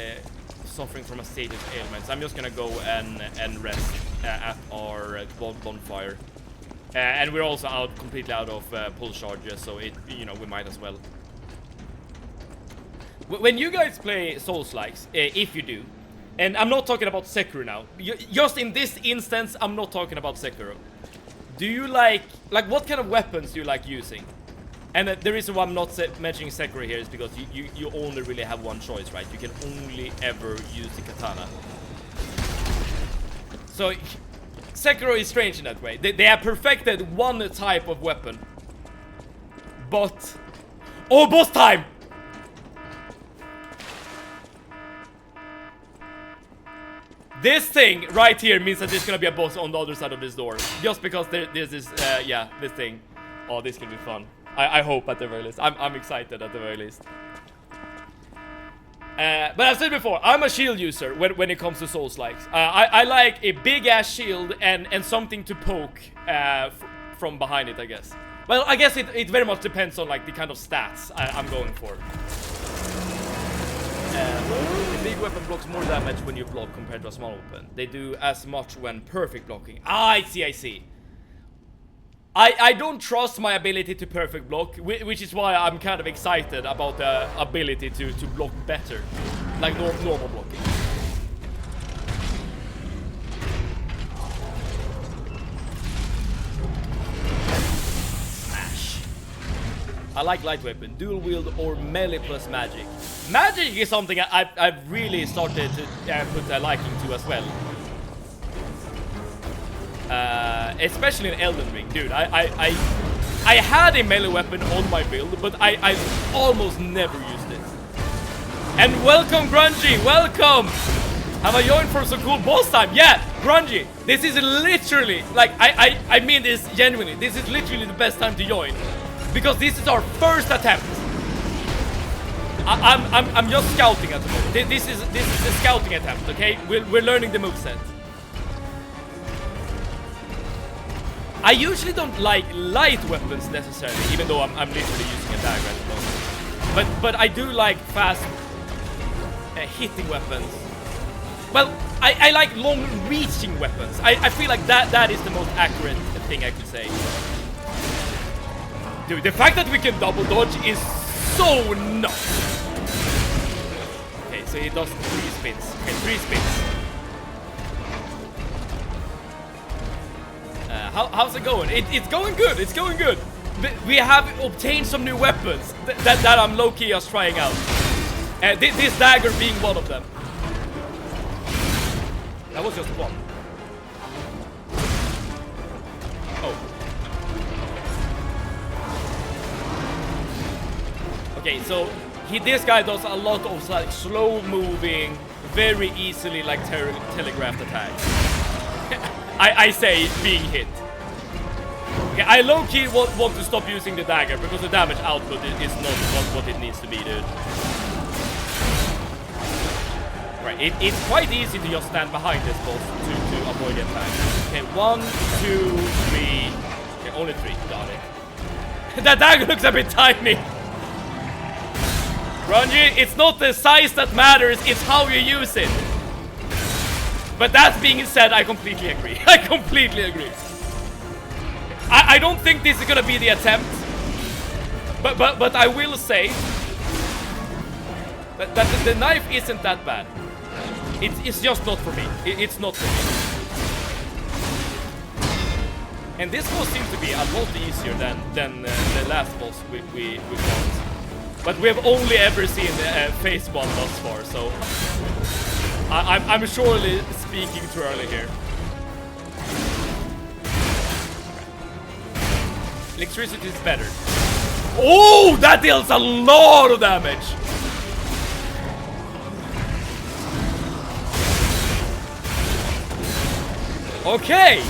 suffering from a state of ailments. I'm just gonna go and rest at our bonfire. And we're also completely out of pull charges, so we might as well. When you guys play Souls-likes, if you do, and I'm not talking about Sekiro now. Just in this instance, I'm not talking about Sekiro. Do you like what kind of weapons do you like using? And the reason why I'm not mentioning Sekiro here is because you only really have one choice, right? You can only ever use the katana. So Sekiro is strange in that way. They have perfected one type of weapon. But... Oh, boss time! This thing right here means that there's gonna be a boss on the other side of this door. Just because there's this, this thing. Oh, this can be fun. I hope at the very least. I'm excited at the very least. But I've said before, I'm a shield user when it comes to Souls-likes. I like a big-ass shield and something to poke from behind it, I guess. Well, I guess it very much depends on like the kind of stats I'm going for. a big weapon blocks more damage when you block compared to a small weapon. They do as much when perfect blocking. Ah, I see. I don't trust my ability to perfect block, which is why I'm kind of excited about the ability to block better. Like normal blocking. Smash. I like light weapon, dual wield or melee plus magic. Magic is something I've really started to put a liking to as well. Especially in Elden Ring, dude. I had a melee weapon on my build, but I almost never used it. And welcome, Grungy, welcome! Have I joined for some cool boss time? Yeah, Grungy, this is literally, like, I mean this genuinely, this is literally the best time to join. Because this is our first attempt. I'm just scouting at the moment. This is a scouting attempt, okay? We're learning the moveset. I usually don't like light weapons necessarily, even though I'm literally using a dagger at the moment. But I do like fast hitting weapons. Well, I like long-reaching weapons. I feel like that is the most accurate thing I could say. Dude, the fact that we can double dodge is so nuts. Okay, so he does 3 spins. Okay, 3 spins. How's it going? It's going good. It's going good. We have obtained some new weapons that I'm low-key just trying out. This dagger being one of them. That was just one. Oh. Okay, so this guy does a lot of like slow-moving, very easily like telegraphed attacks. I say being hit. Okay, I low-key want to stop using the dagger because the damage output is not what it needs to be, dude. Right, it's quite easy to just stand behind this boss to avoid the attack. Okay, 1, 2, 3. Okay, only 3. Got it. That dagger looks a bit tiny. Grungy, it's not the size that matters, it's how you use it. But that being said, I completely agree. I completely agree. I don't think this is gonna be the attempt. But I will say that the knife isn't that bad. It's just not for me. It's not for me. And this boss seems to be a lot easier than the last boss we fought. But we have only ever seen phase 1 thus far, so I'm surely speaking too early here. Electricity is better. Oh, that deals a lot of damage. Okay.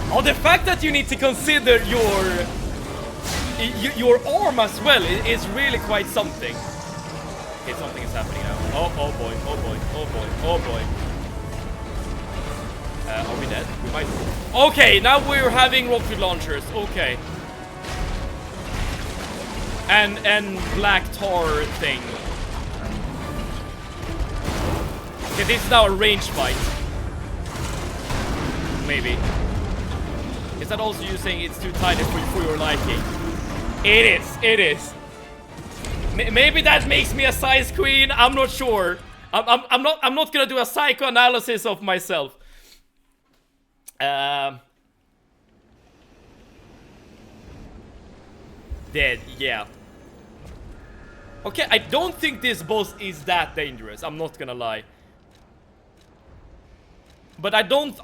Oh, the fact that you need to consider your arm as well is really quite something. Okay, something is happening now. Oh boy, oh boy, oh boy, oh boy. Are we dead? We might. Okay, now we're having rocket launchers. Okay. And black tar thing. Okay, this is now a range fight. Maybe. Is that also you saying it's too tiny for your liking? It is. Maybe that makes me a size queen. I'm not sure. I'm not gonna do a psychoanalysis of myself. Dead, yeah. Okay, I don't think this boss is that dangerous. I'm not gonna lie. But I don't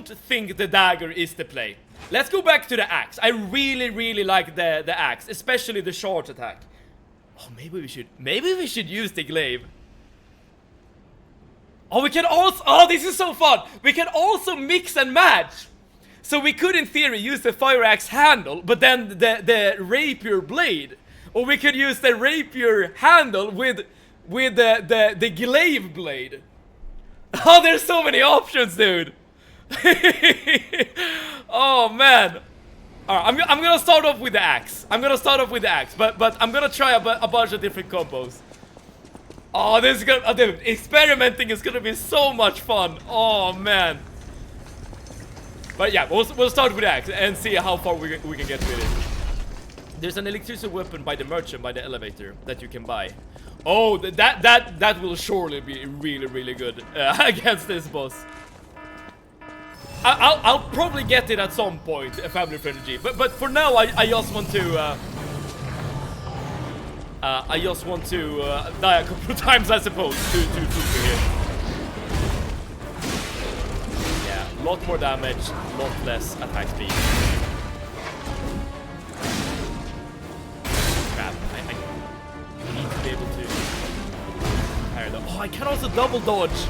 think the dagger is the play. Let's go back to the axe. I really like the axe, especially the short attack. Oh, maybe we should use the glaive. Oh, we can also, oh, this is so fun. We can also mix and match. So we could in theory use the fire axe handle, but then the rapier blade. Or we could use the rapier handle with the glaive blade. Oh, there's so many options, dude. Oh, man. Alright, I'm gonna start off with the axe. But I'm gonna try a bunch of different combos. Oh, this is gonna... dude, experimenting is gonna be so much fun. Oh, man. But yeah, we'll start with the axe and see how far we can get with it. There's an electricity weapon by the merchant, by the elevator, that you can buy. Oh, that will surely be really, really good against this boss. I'll probably get it at some point, a family friendly G. But for now, I just want to die a couple of times, I suppose, to here. Yeah, a lot more damage, a lot less attack speed. Crap, I need to be able to parry them. Oh, I can also double dodge.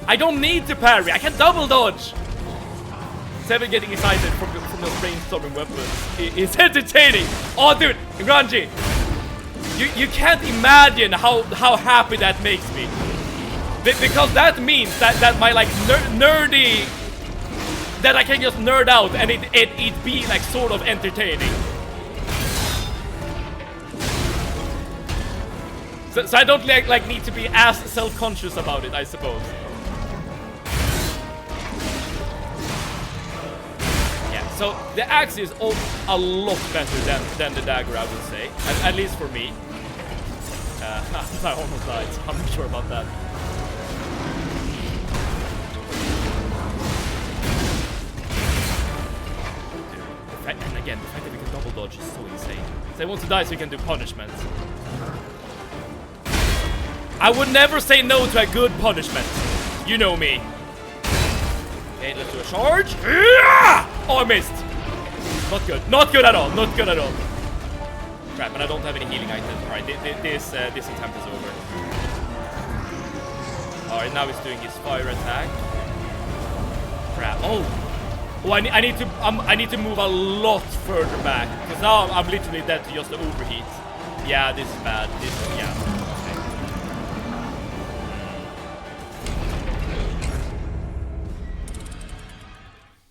I don't need to parry, I can double dodge. Seven getting excited from those brainstorming weapons. It's entertaining. Oh, dude, Grungy, you can't imagine how happy that makes me. Because that means that my like nerdy, that I can just nerd out and it be like sort of entertaining. So I don't like need to be as self-conscious about it, I suppose. So the axe is a lot better than the dagger, I would say, at least for me. I almost died, so I'm not sure about that. And again, the fact that we can double dodge is so insane. So I want to die so you can do punishment. I would never say no to a good punishment. You know me. Okay, let's do a charge. Oh, I missed. Not good. Not good at all. Not good at all. Crap, and I don't have any healing items. Alright, this attempt is over. Alright, now he's doing his fire attack. Crap. Oh, I need to move a lot further back. Because now I'm literally dead to just the overheat. Yeah, this is bad. Yeah.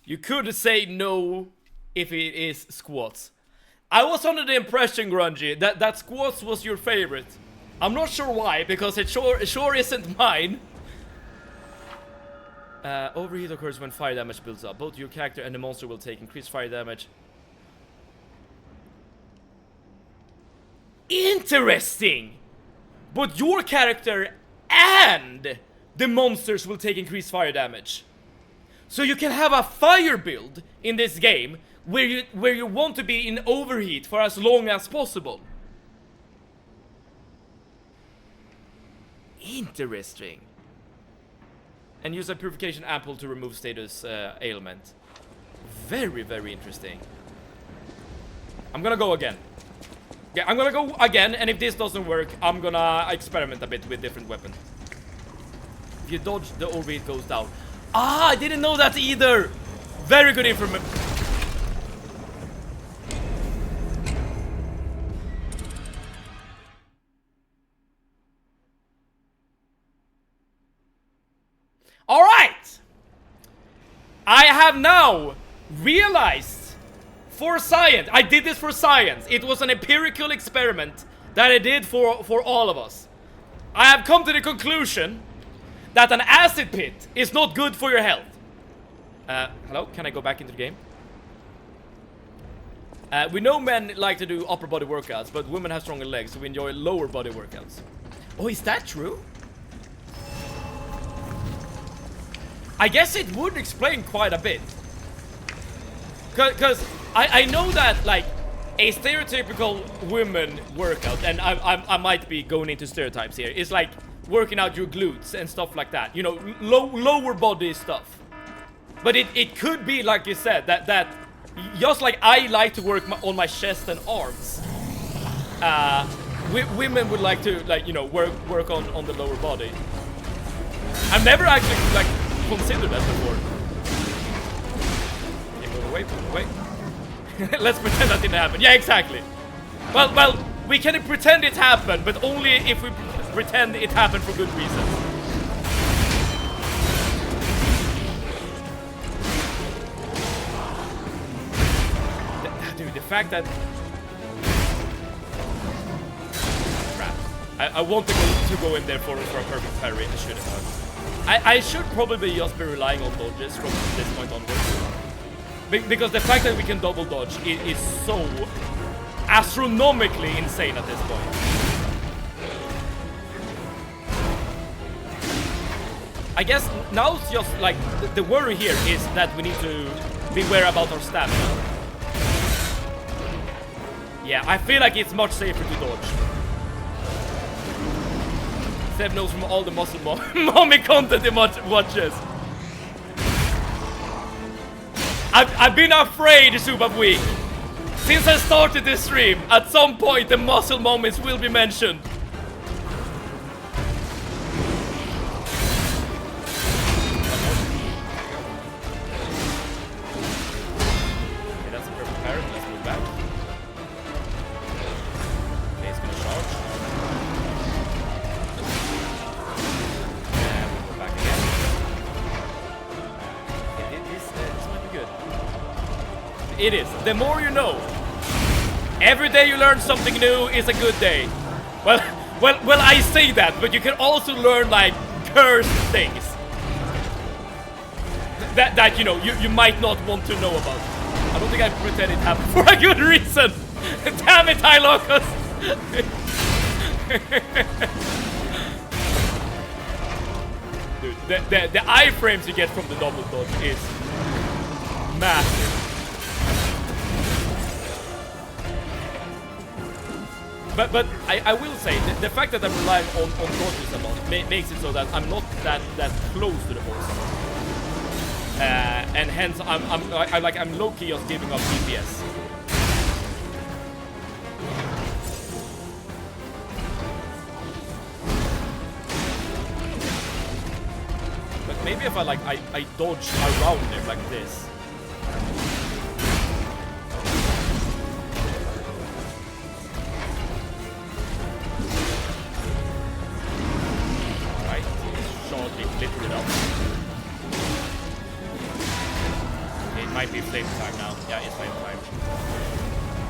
You could say no if it is squats. I was under the impression, Grungy, that squats was your favorite. I'm not sure why, because it sure isn't mine. Overheat occurs when fire damage builds up. Both your character and the monster will take increased fire damage. Interesting! But your character and the monsters will take increased fire damage. So you can have a fire build in this game where you want to be in overheat for as long as possible. Interesting. And use a purification ampoule to remove status ailment. Very, very interesting. I'm gonna go again. Yeah, I'm gonna go again, and if this doesn't work, I'm gonna experiment a bit with different weapons. If you dodge, the overheat goes down. Ah, I didn't know that either. Very good information. All right. I have now realized for science. I did this for science. It was an empirical experiment that I did for all of us. I have come to the conclusion that an acid pit is not good for your health. Hello? Can I go back into the game? We know men like to do upper body workouts, but women have stronger legs, so we enjoy lower body workouts. Oh, is that true? I guess it would explain quite a bit. Because I know that, like, a stereotypical women workout, and I might be going into stereotypes here, is like working out your glutes and stuff like that. You know, lower body stuff. But it could be, like you said, that just like I like to work on my chest and arms, women would like to, like, you know, work on the lower body. I've never actually, like, considered that before. Okay, move away. Let's pretend that didn't happen. Yeah, exactly. Well, we can pretend it happened, but only if we pretend it happened for good reasons. Dude, the fact that... Crap. I wanted to go in there for a perfect parry. I should have. I should probably just be relying on dodges from this point onwards. Because the fact that we can double dodge is so astronomically insane at this point. I guess now it's just like the worry here is that we need to beware about our stamina. Yeah, I feel like it's much safer to dodge. Seb knows from all the muscle mommy content he watches. I've been afraid, Subab Week. Since I started this stream, at some point the muscle moments will be mentioned. Okay, that's a perfect parry. Let's move back. Okay, he's gonna charge. And we'll go back again. Okay, this might be good. It is. The more you know. Every day you learn something new is a good day. Well, I say that, but you can also learn like cursed things that you know you might not want to know about. I don't think I pretend it happened for a good reason. Damn it, Hilocus. Dude, the iframes you get from the double dodge is massive. But I will say the fact that I'm relying on dodges a lot makes it so that I'm not that close to the boss, and hence I'm low-key just giving up DPS. But maybe if I dodge around him like this. Literally up. Okay, it might be flame time now. Yeah, it's flame time.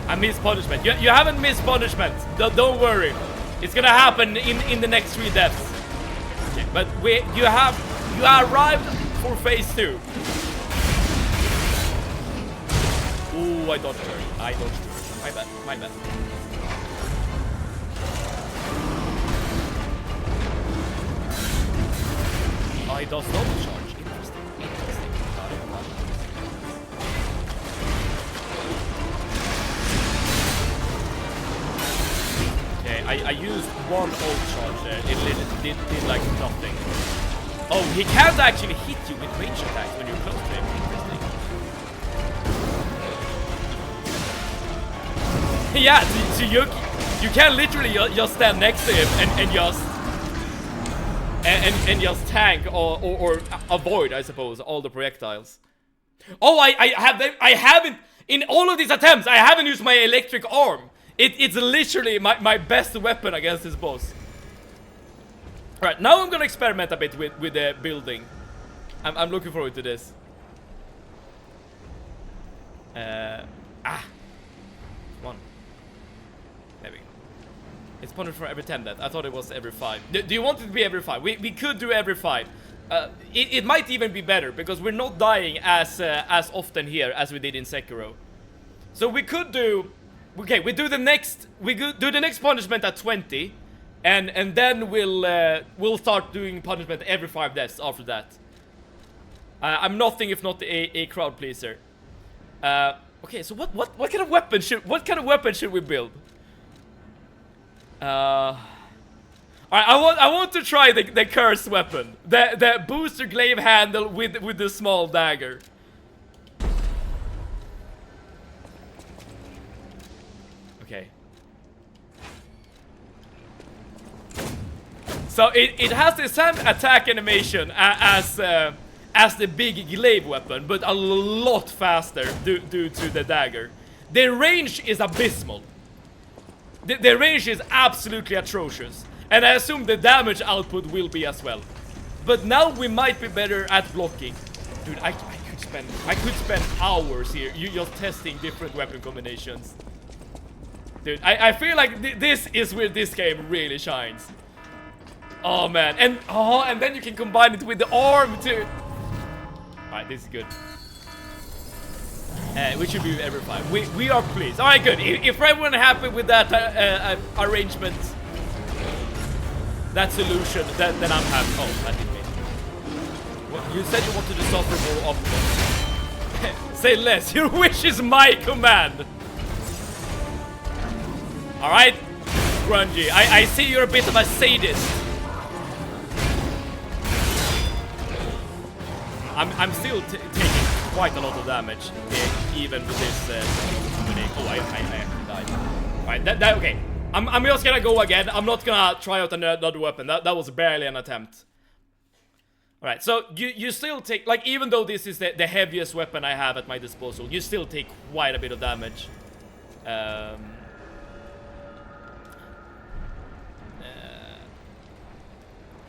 I missed punishment. You haven't missed punishment. Don't worry. It's gonna happen in the next 3 deaths. Okay, but you arrived for phase 2. Ooh, I dodged her. I dodged her. My bad. My bad. It does not charge. Interesting. Interesting. Okay, I used one old charge there. It did like nothing. Oh, he can't actually hit you with range attacks when you're close to him. Interesting. Yeah, so you can literally just stand next to him and just and just tank or avoid, I suppose, all the projectiles. Oh, I haven't in all of these attempts. I haven't used my electric arm. It's literally my best weapon against this boss. All right, now I'm gonna experiment a bit with the building. I'm looking forward to this. One. There we go. It's punished for every 10 death. I thought it was every 5. Do you want it to be every 5? We could do every 5. It might even be better because we're not dying as often here as we did in Sekiro. So we could do. Okay, we do the next punishment at 20, and then we'll start doing punishment every 5 deaths after that. I'm nothing if not a crowd pleaser. Okay, so what kind of weapon should we build? Alright, I want to try the cursed weapon, the booster glaive handle with the small dagger. Okay. So it has the same attack animation as the big glaive weapon, but a lot faster due to the dagger. The range is abysmal. The range is absolutely atrocious, and I assume the damage output will be as well. But now we might be better at blocking. Dude, I could spend hours here. You just testing different weapon combinations. Dude, I feel like this is where this game really shines. Oh man, and then you can combine it with the arm too. Alright, this is good. We should be every 5. We are pleased. Alright, good. If everyone happy with that arrangement, that solution, then I'm happy. Oh, that didn't mean. Well, you said you wanted to suffer more often. Say less. Your wish is my command. Alright, Grungy. I see you're a bit of a sadist. I'm still taking quite a lot of damage, even with this. Oh, I actually died. Alright, that okay. I'm just gonna go again. I'm not gonna try out another weapon. That was barely an attempt. Alright, so you still take, like, even though this is the heaviest weapon I have at my disposal, you still take quite a bit of damage.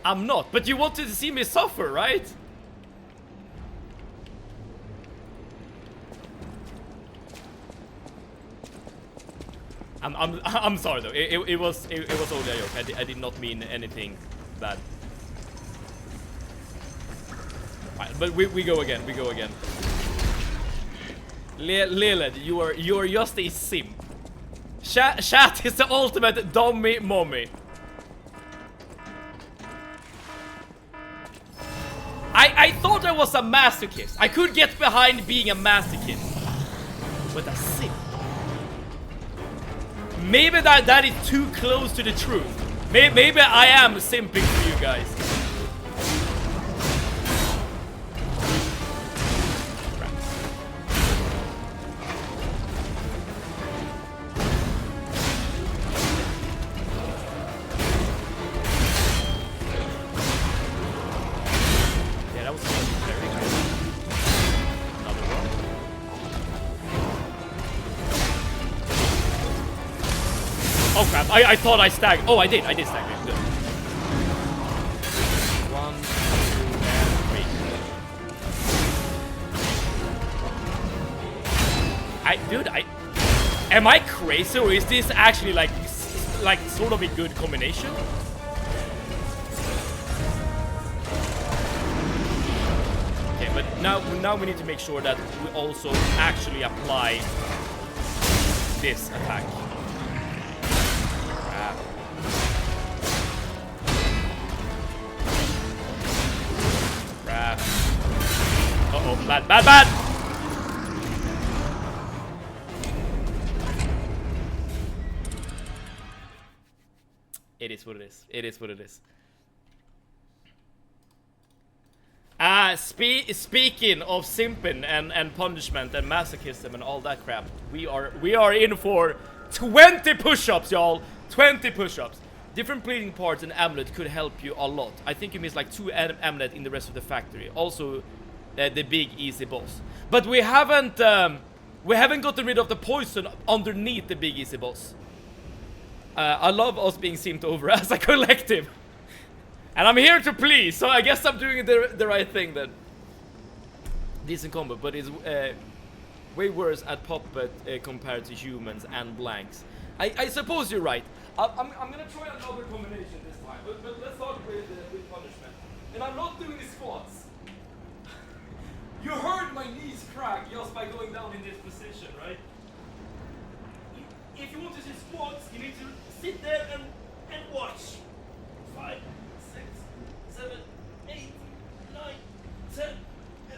I'm not, but you wanted to see me suffer, right? I'm sorry though. It was only a joke. I did not mean anything bad. Right, but we go again. We go again. Lilith, you are just a simp. Chat is the ultimate dummy mommy. I thought I was a masochist. I could get behind being a masochist, but a simp. Maybe that is too close to the truth. Maybe I am simping for you guys. Yeah, that was very good. Another one. Oh crap, I thought I staggered. Oh, I did stagger. Good. 1, 2, and 3. Dude, am I crazy, or is this actually like sort of a good combination? Okay, but now we need to make sure that we also actually apply this attack. Uh-oh, bad! It is what it is. It is what it is. Speaking of simping and punishment and masochism and all that crap, we are in for 20 push-ups, y'all. 20 push-ups. Different bleeding parts and amulet could help you a lot. I think you missed like 2 amulet in the rest of the factory. Also, the big easy boss. But we haven't gotten rid of the poison underneath the big easy boss. I love us being simped over as a collective. And I'm here to please, so I guess I'm doing the right thing then. Decent combo, but it's way worse at puppet compared to humans and blanks. I suppose you're right. I'm gonna try another combination this time, but let's start with punishment. And I'm not doing the squats. You heard my knees crack just by going down in this position, right? If you want to see squats, you need to sit there and watch. 5, 6, 7, 8, 9, 10,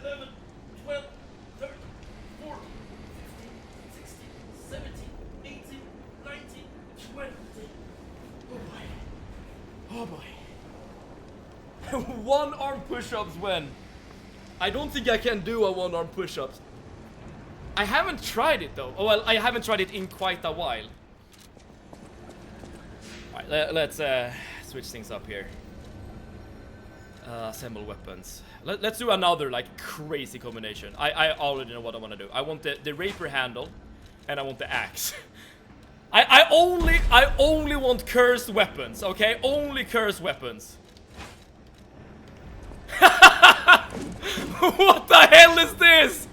11, 12, 13, 14, 15, 16, 17, 18, 19, 20. Oh boy. Oh boy. One arm push-ups when? I don't think I can do a one arm push-ups. I haven't tried it though. Oh well, I haven't tried it in quite a while. Alright, let's switch things up here. Assemble weapons. Let's do another like crazy combination. I already know what I want to do. I want the rapier handle, and I want the axe. I only want cursed weapons, okay? Only cursed weapons. What the hell is this?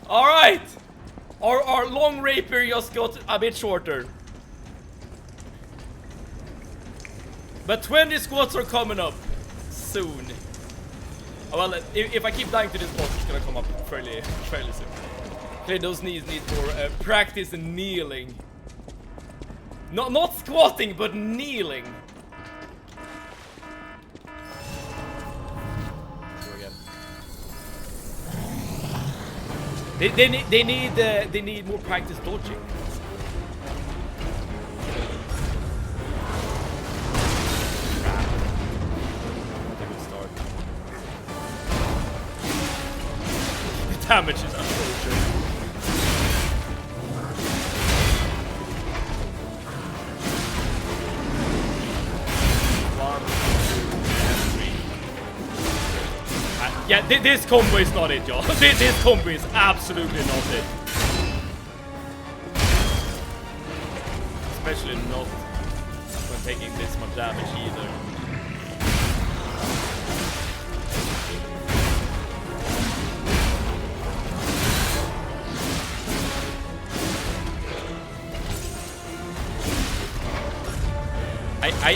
Alright. Our long rapier just got a bit shorter. But 20 squats are coming up soon. Oh, well, if I keep dying to this boss, it's gonna come up fairly soon. Okay, those knees need more practice in kneeling. Not squatting, but kneeling. They need more practice dodging. Damage is atrocious. Yeah, this combo is not it, y'all. This combo is absolutely not it. Especially not when taking this much damage either.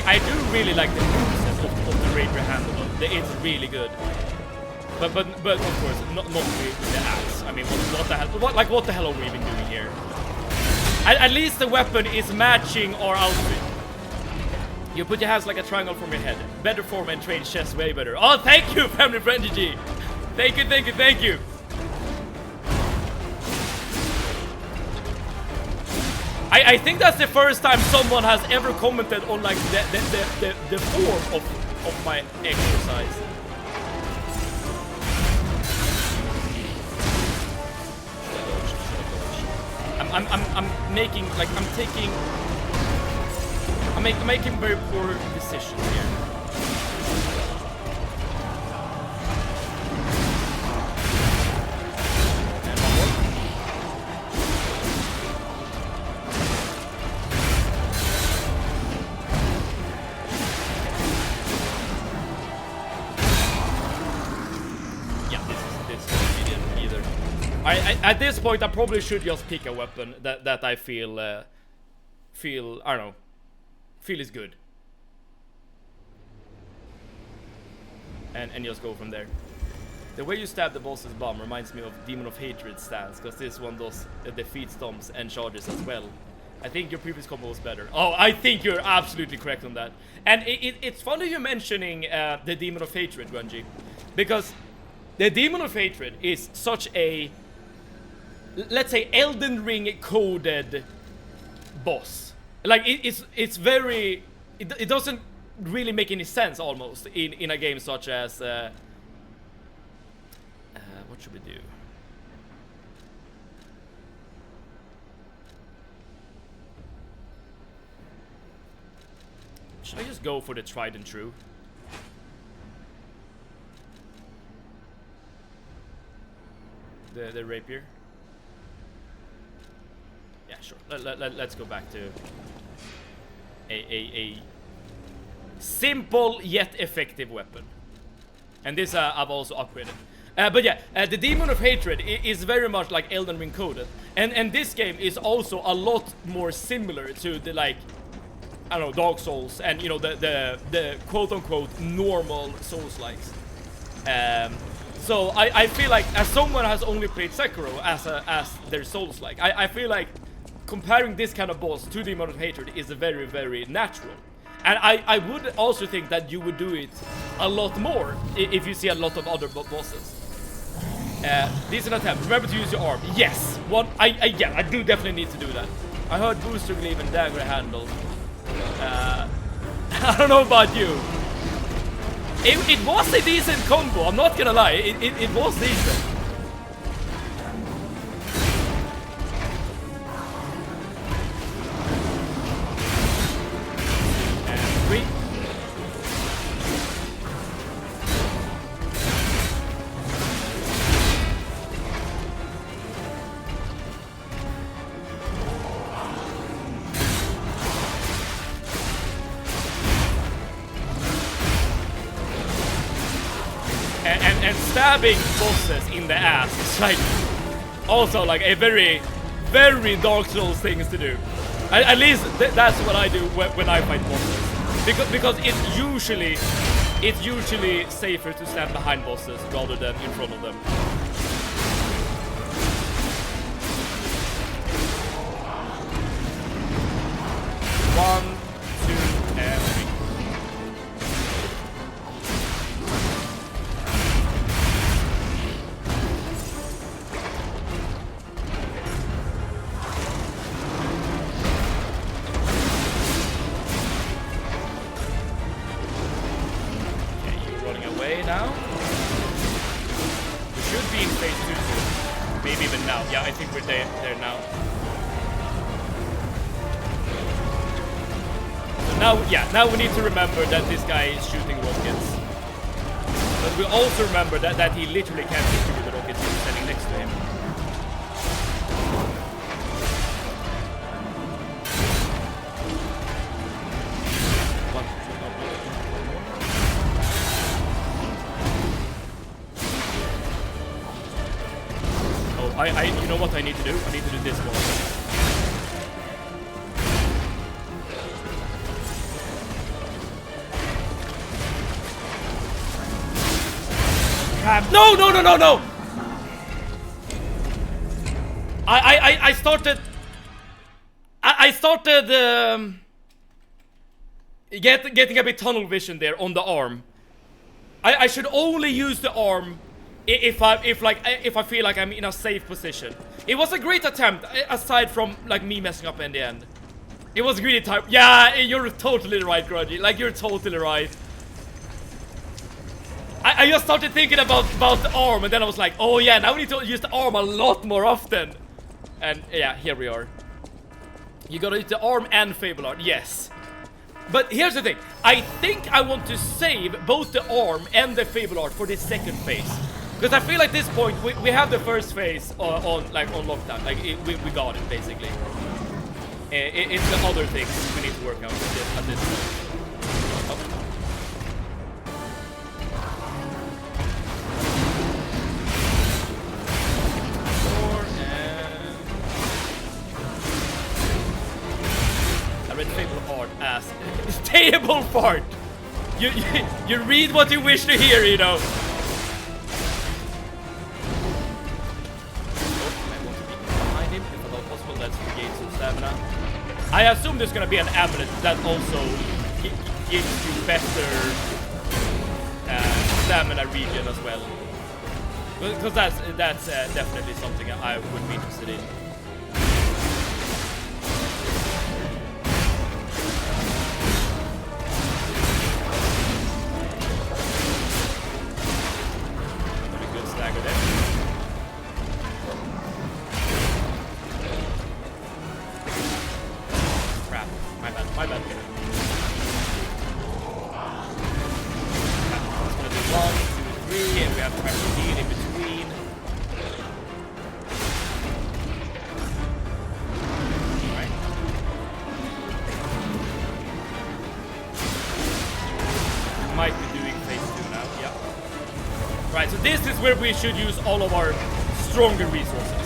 I do really like the moveset of the rapier handle. It's really good. But of course, not with the axe. I mean, what the hell? What the hell are we even doing here? At least the weapon is matching our outfit. You put your hands like a triangle from your head. Better form and train chess way better. Oh, thank you, family friend GG. Thank you. I think that's the first time someone has ever commented on like the form of my exercise. I'm making very poor decisions here. At this point, I probably should just pick a weapon that I feel I don't know, feel is good, and just go from there. The way you stab the boss's bum reminds me of Demon of Hatred stance, because this one does defeat stomps and charges as well. I think your previous combo was better. Oh, I think you're absolutely correct on that. And it's funny you mentioning the Demon of Hatred, Gunji, because the Demon of Hatred is such a, let's say, Elden Ring coded boss. Like it's very, it doesn't really make any sense almost in a game such as what should we do? Should I just go for the tried and true? The rapier? Yeah, sure. Let's go back to a simple yet effective weapon. And this I've also upgraded. But yeah, the Demon of Hatred is very much like Elden Ring coded. And this game is also a lot more similar to the, like, I don't know, Dark Souls and, you know, the quote-unquote normal Souls-likes. So I feel like, as someone has only played Sekiro as their Souls-like, I feel like comparing this kind of boss to Demon of Hatred is very, very natural. And I would also think that you would do it a lot more if you see a lot of other bosses. Decent attempt. Remember to use your arm. Yes. Yeah, I do definitely need to do that. I heard booster glaive and dagger handle. I don't know about you. It was a decent combo, I'm not gonna lie, it was decent. And 3. And stabbing bosses in the ass is like also like a very, very Dark Souls things to do. At least that's what I do when I fight bosses. Because it's usually safer to stand behind bosses rather than in front of them. One, two, and three. Now. We should be in phase 2 soon. Maybe even now. Yeah, I think we're there now. So now we need to remember that this guy is shooting rockets. But we also remember that he literally can't hit you with the rockets he's standing next to him. You know what I need to do? I need to do this one. Crap. No! I started getting a bit tunnel vision there on the arm. I should only use the arm if I feel like I'm in a safe position. It was a great attempt, aside from like me messing up in the end. It was really time. Yeah, you're totally right, Grudgy. Like you're totally right. I just started thinking about the arm, and then I was like, oh yeah, now we need to use the arm a lot more often. And yeah, here we are. You gotta use the arm and Fable Art, yes. But here's the thing. I think I want to save both the arm and the Fable Art for this second phase. Because I feel like at this point, we have the first phase on lockdown. Like, we got it, basically. It's the other things we need to work out at this point. Oh. I read Fable Art as stable fart. You read what you wish to hear, you know. I assume there's gonna be an amulet that also gives you better stamina regen as well, because that's definitely something I would be interested in. Very good stagger there. My bad. It's gonna do 1, 2, 3, and we have pressure heat in between. Alright. We might be doing phase 2 now, yeah. Right, so this is where we should use all of our stronger resources.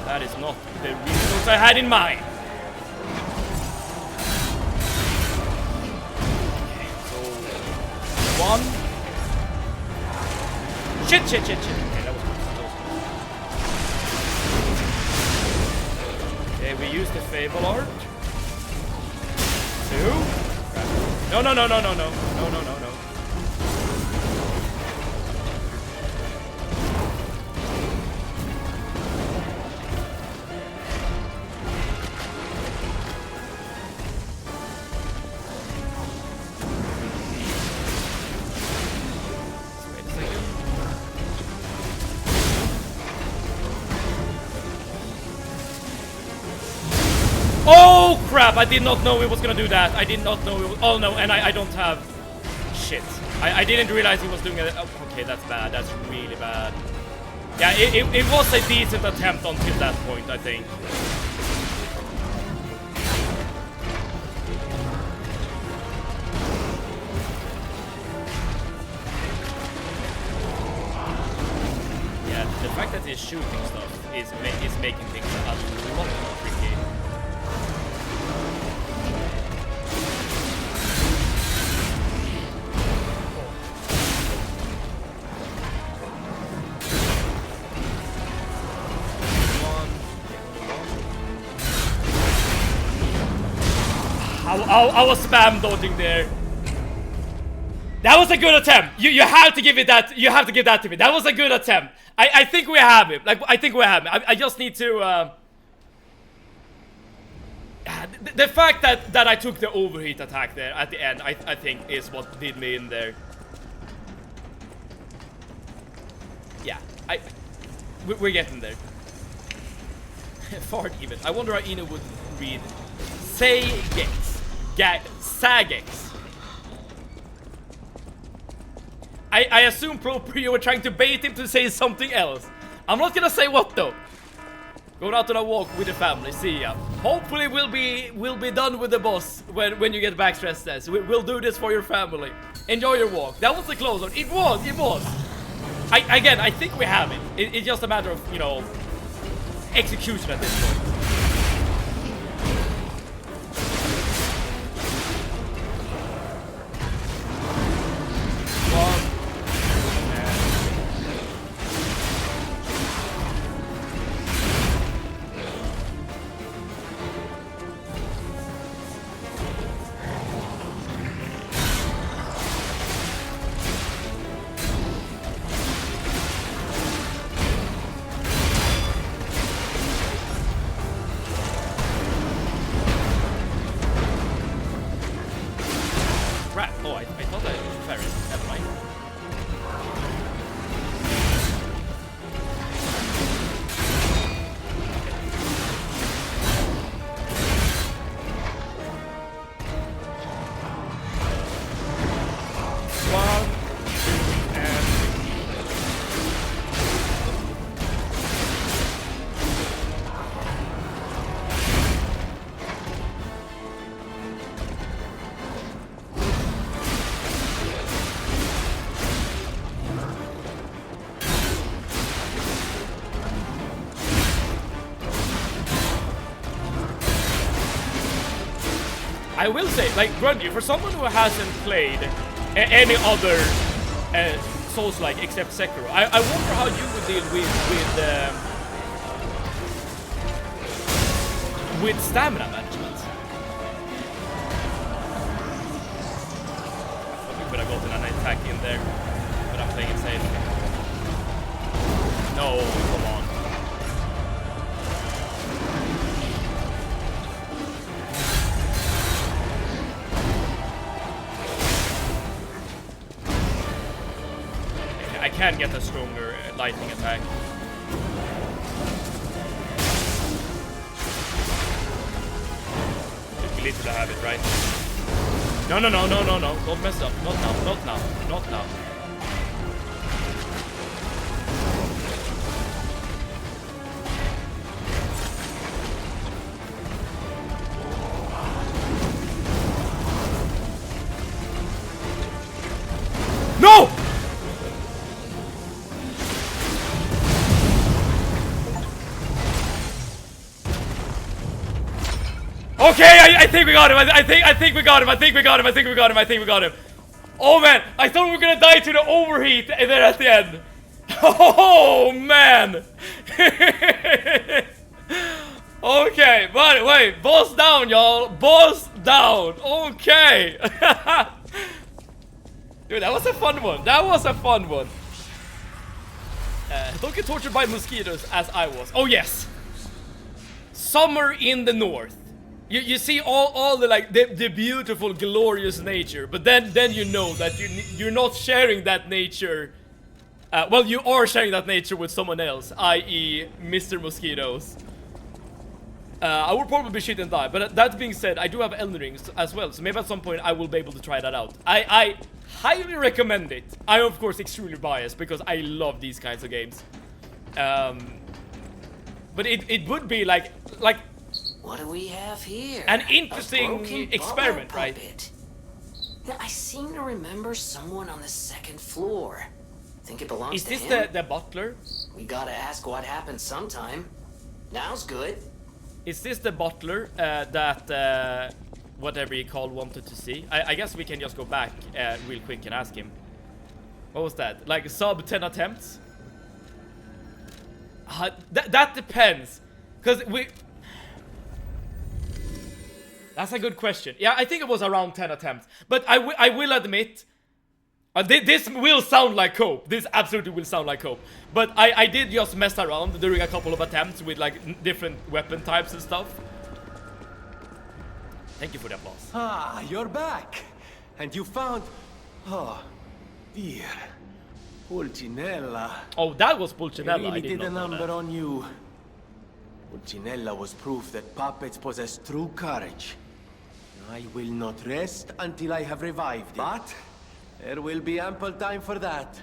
That is not the resource I had in mind. Okay, so 1. Shit. Okay, that was close. Okay, we use the Fable Art. 2. No. Oh crap, I did not know he was gonna do that. I did not know he was, oh no, and I don't have shit. I didn't realize he was doing it. Oh, okay, that's bad. That's really bad. Yeah, it was a decent attempt until that point, I think. The fact that he's shooting stuff is making things a lot more tricky. I was spam dodging there. That was a good attempt. You have to give it that. You have to give that to me. That was a good attempt. I think we have him. Like I think we have him. I just need to. The fact that I took the overheat attack there at the end, I think is what did me in there. Yeah, we're getting there. Fart even. I wonder how Ina would read. Sagex. Sagex. I assume you were trying to bait him to say something else. I'm not gonna say what though. Going out on a walk with the family. See ya. Hopefully we'll be done with the boss when you get back stress test. We'll do this for your family. Enjoy your walk. That was the close one. It was. I think we have it. It's just a matter of, you know, execution at this point. I will say, like, Grundy, for someone who hasn't played any other Souls-like except Sekiro, I wonder how you would deal with stamina management. I thought we could have gotten an attack in there, but I'm playing it safe. No, come on. I can get a stronger lightning attack. We need to have it, right? No. Don't mess up. Not now. No! Okay, I think we got him. I think we got him. Oh man, I thought we were gonna die to the overheat there at the end. Oh man. Okay, but wait, boss down, y'all. Boss down. Okay. Dude, that was a fun one. Don't get tortured by mosquitoes as I was. Oh yes. Summer in the north. You see all the like the beautiful, glorious nature, but then you know that you're not sharing that nature. Well, you are sharing that nature with someone else, i.e., Mr. Mosquitoes. I will probably shit and die, but that being said, I do have Elden Rings as well, so maybe at some point I will be able to try that out. I highly recommend it. I am of course extremely biased because I love these kinds of games. But it would be like. What do we have here? An interesting experiment, right? I seem to remember someone on the second floor. Think it belongs to him? Is this the butler? We gotta ask what happened sometime. Now's good. Is this the butler that whatever he called wanted to see? I guess we can just go back real quick and ask him. What was that? Like sub 10 attempts? That depends. Because we... That's a good question. Yeah, I think it was around 10 attempts. But I will admit... this will sound like cope. This absolutely will sound like cope. But I did just mess around during a couple of attempts with like different weapon types and stuff. Thank you for the applause. Ah, you're back. And you found... Oh, dear. Pulcinella. Oh, that was I Pulcinella. really I did did a not know number that. on you. Pulcinella was proof that puppets possess true courage. I will not rest until I have revived it. But there will be ample time for that.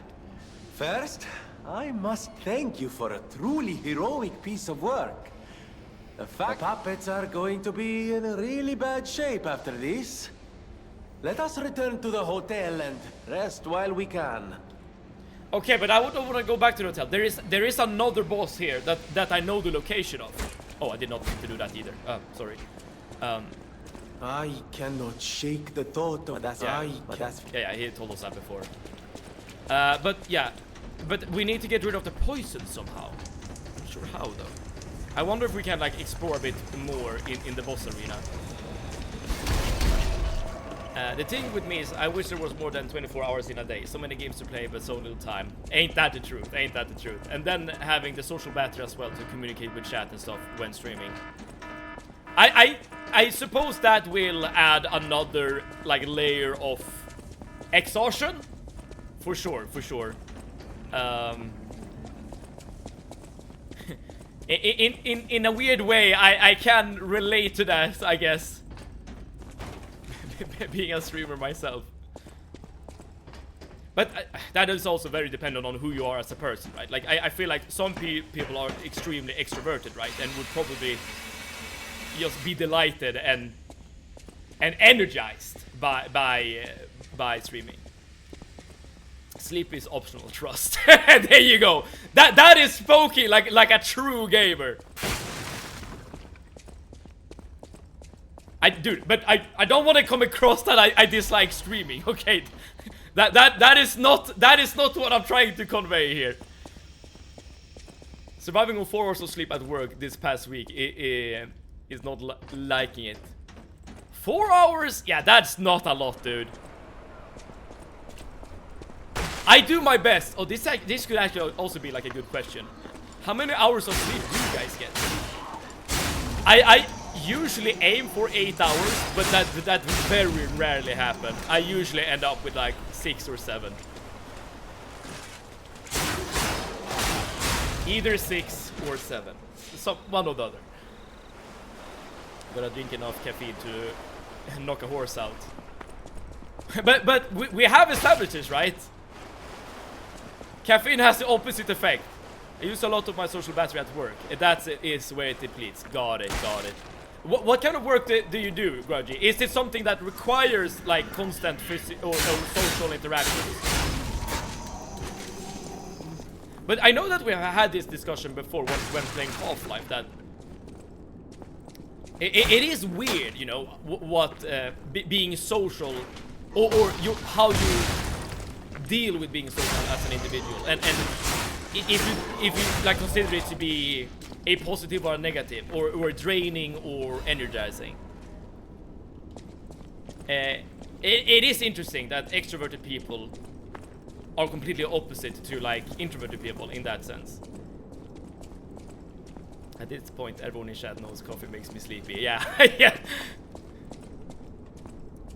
First, I must thank you for a truly heroic piece of work. The puppets are going to be in really bad shape after this. Let us return to the hotel and rest while we can. Okay, but I don't want to go back to the hotel. There is another boss here that I know the location of. Oh, I did not mean to do that either. Sorry. I cannot shake the thought of that. Yeah, he told us that before. But yeah, but we need to get rid of the poison somehow. Not sure how though. I wonder if we can like explore a bit more in the boss arena. The thing with me is I wish there was more than 24 hours in a day. So many games to play, but so little time. Ain't that the truth? Ain't that the truth? And then having the social battery as well to communicate with chat and stuff when streaming. I suppose that will add another like layer of exhaustion. For sure, for sure. In a weird way, I can relate to that, I guess. Being a streamer myself. But that is also very dependent on who you are as a person, right? Like, I feel like some people are extremely extroverted, right? And would probably just be delighted and energized by streaming. Sleep is optional, trust. There you go. That is spooky like a true gamer. Dude, but I don't want to come across that I dislike streaming. Okay, that is not what I'm trying to convey here. Surviving on 4 hours of sleep at work this past week is not liking it. 4 hours? Yeah, that's not a lot, dude. I do my best. Oh, this could actually also be like a good question. How many hours of sleep do you guys get? I usually aim for 8 hours, but that very rarely happen. I usually end up with like 6 or 7. Either 6 or 7. One or the other. Gotta drink enough caffeine to knock a horse out. But we have established this, right? Caffeine has the opposite effect. I use a lot of my social battery at work. That is where it depletes. Got it. What kind of work do you do, Grudgy? Is it something that requires like constant or social interactions? But I know that we have had this discussion before when playing Half-Life, that it is weird, you know, what being social or how you deal with being social as an individual, and if you like consider it to be a positive or a negative, or draining or energizing. It is interesting that extroverted people are completely opposite to like introverted people in that sense. At this point, everyone in chat knows coffee makes me sleepy. Yeah, yeah.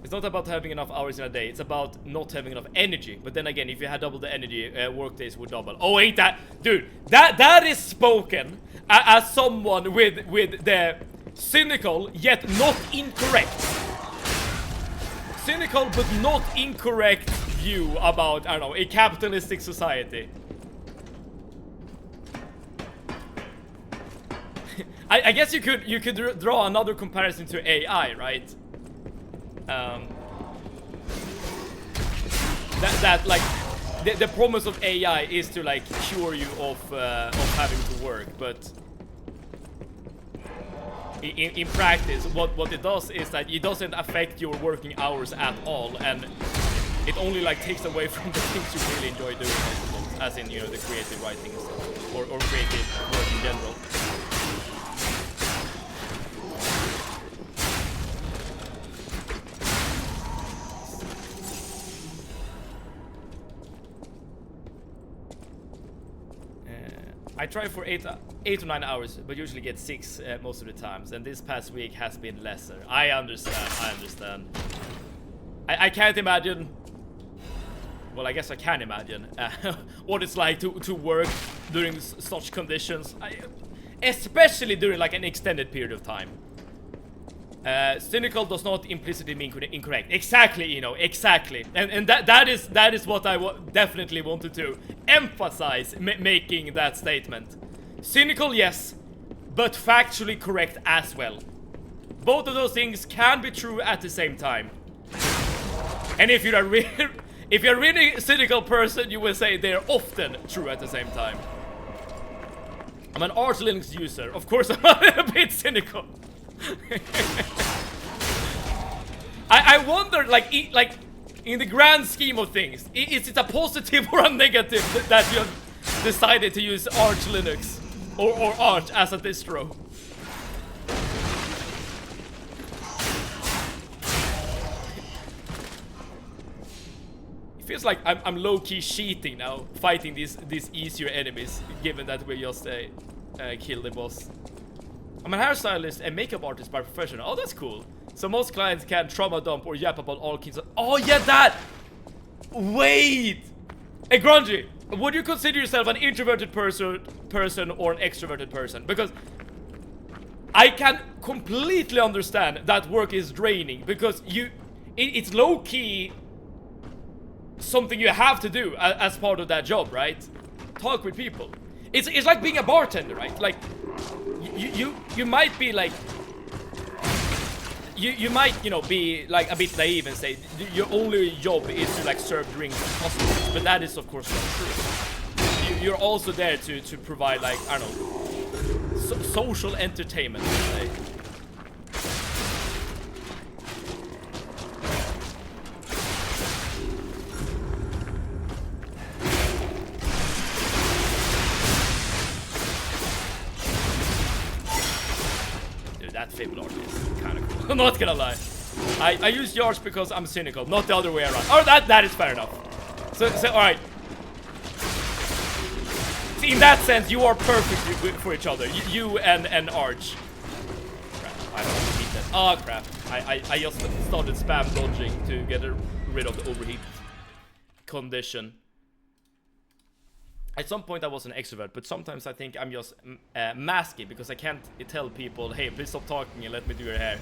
It's not about having enough hours in a day, it's about not having enough energy. But then again, if you had double the energy, work days would double. Oh, ain't that... Dude, that is spoken as someone with the cynical yet not incorrect. Cynical but not incorrect view about, I don't know, a capitalistic society. I guess you could draw another comparison to AI, right? That like the promise of AI is to like cure you of having to work, but in practice, what it does is that it doesn't affect your working hours at all, and it only like takes away from the things you really enjoy doing, I suppose, as in, you know, the creative writing and stuff, or creative work in general. I try for 8 to 9 hours, but usually get 6 most of the times, and this past week has been lesser. I understand. I can't imagine. Well, I guess I can imagine what it's like to work during such conditions, especially during like an extended period of time. Cynical does not implicitly mean incorrect. Exactly, you know, exactly. And that is what I definitely wanted to emphasize making that statement. Cynical, yes, but factually correct as well. Both of those things can be true at the same time. And if you're a really cynical person, you will say they're often true at the same time. I'm an Arch Linux user. Of course, I'm a bit cynical. I wonder, like in the grand scheme of things, is it a positive or a negative that you have decided to use Arch Linux or Arch as a distro? It feels like I'm low-key cheating now, fighting these easier enemies, given that we just killed the boss. I'm a hairstylist and makeup artist by profession. Oh, that's cool. So most clients can trauma dump or yap about all kinds of... Oh, yeah, that! Wait! Hey, Grungy, would you consider yourself an introverted person or an extroverted person? Because I can completely understand that work is draining, because it's low-key something you have to do as part of that job, right? Talk with people. It's like being a bartender, right? Like, you might be like... You might, you know, be like a bit naive and say your only job is to like serve drinks to customers, but that is of course not true. You're also there to provide, like, I don't know, social entertainment, let's say. That fable art is kind of cool. I'm not gonna lie. I use yours because I'm cynical, not the other way around. Oh, that is fair enough. So alright. In that sense, you are perfect for each other. You and Arch. Crap, I don't want to beat that. Oh crap. I just started spam dodging to get rid of the overheat condition. At some point I was an extrovert, but sometimes I think I'm just masky because I can't tell people, hey, please stop talking and let me do your hair.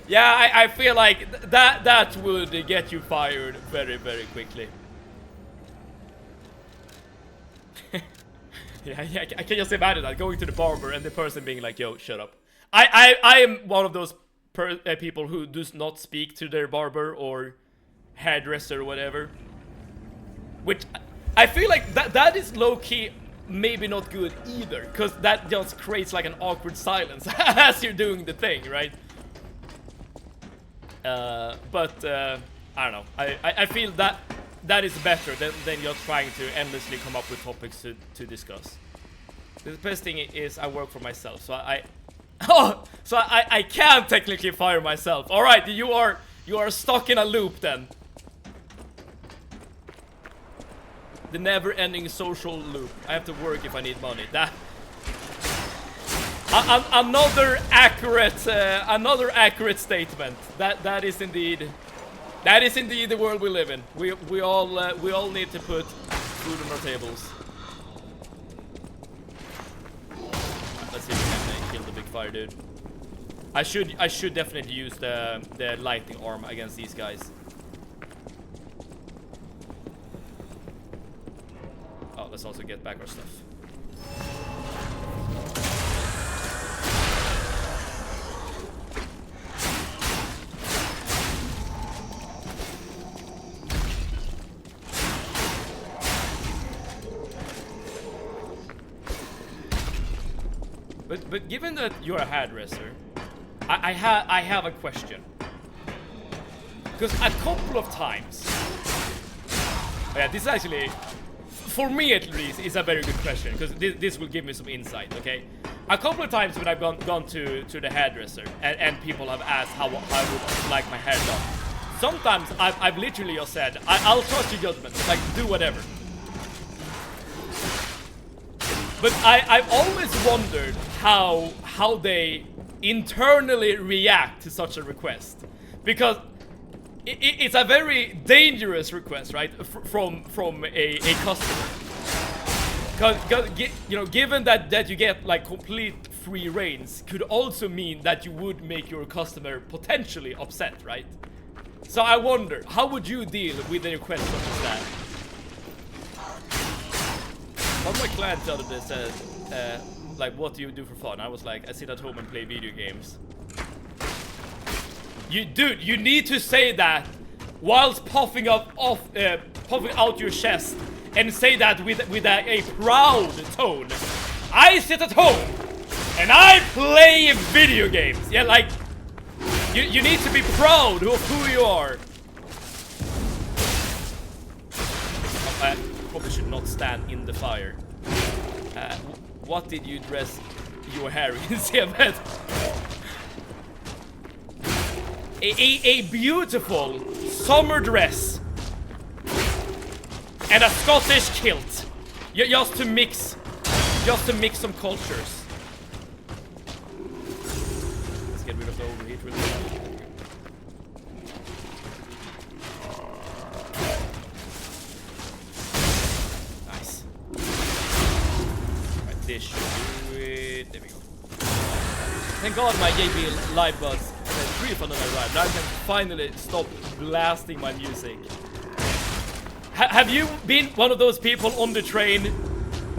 Yeah, I feel like that would get you fired very, very quickly. yeah, I can just imagine that, going to the barber and the person being like, yo, shut up. I am one of those people who does not speak to their barber or hairdresser or whatever. Which... I feel like that is low-key maybe not good either, because that just creates like an awkward silence as you're doing the thing, right? But I don't know. I feel that is better than just trying to endlessly come up with topics to discuss. The best thing is I work for myself, so I can technically fire myself. All right, you are stuck in a loop then. The never-ending social loop. I have to work if I need money. That another accurate statement. That is indeed the world we live in. We all need to put food on our tables. Let's see if we can kill the big fire dude. I should definitely use the lighting arm against these guys. Oh, let's also get back our stuff. But given that you're a hairdresser, I have a question. Because a couple of times, yeah, this is actually, for me at least, is a very good question because this will give me some insight. Okay, a couple of times when I've gone to the hairdresser and people have asked how I would like my hair done. Sometimes I've literally just said I'll trust your judgment, like do whatever. But I've always wondered how they internally react to such a request, because it's a very dangerous request, right? From a customer. Because you know, given that you get like complete free reins, could also mean that you would make your customer potentially upset, right? So I wonder, how would you deal with a request such as that? One of my clients the other day said, like, what do you do for fun? I was like, I sit at home and play video games. Dude, you need to say that whilst puffing out your chest and say that with a proud tone. I sit at home and I play video games. Yeah, like, you need to be proud of who you are. I probably should not stand in the fire. What did you dress your hair in, Sebet? A beautiful summer dress and a Scottish kilt, just to mix some cultures. Let's get rid of the overheat real quick. Nice. Right, this should do it. There we go. Thank God my JB live buds refund on my ride. Now I can finally stop blasting my music. Have you been one of those people on the train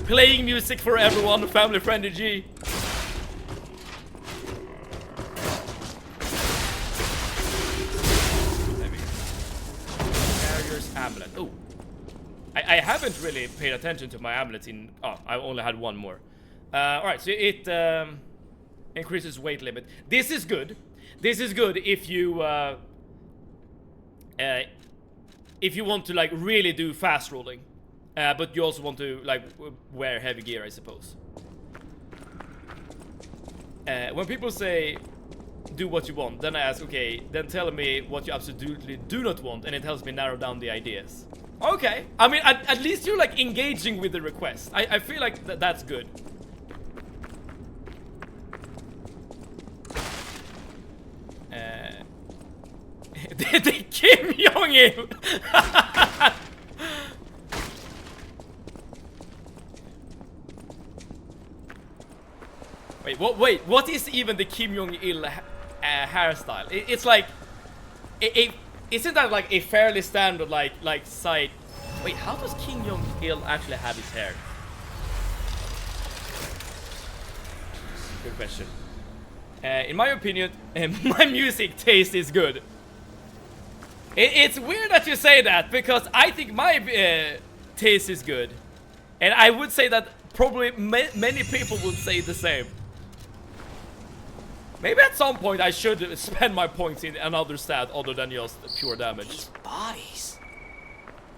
playing music for everyone, family friendly G? There we go. Carrier's amulet. Oh, I haven't really paid attention to my amulets in. Oh, I only had one more. All right, so it increases weight limit. This is good. This is good if you want to like really do fast rolling, but you also want to like wear heavy gear, I suppose. When people say do what you want, then I ask, okay, then tell me what you absolutely do not want, and it helps me narrow down the ideas. Okay, I mean at least you're like engaging with the request. I feel like that's good. The Kim Jong-il. Wait, what is even the Kim Jong-il hairstyle? It's like isn't that like a fairly standard like side? Wait, how does Kim Jong-il actually have his hair? Good question. In my opinion, my music taste is good. It's weird that you say that, because I think my taste is good. And I would say that probably many people would say the same. Maybe at some point I should spend my points in another stat other than just pure damage. These bodies,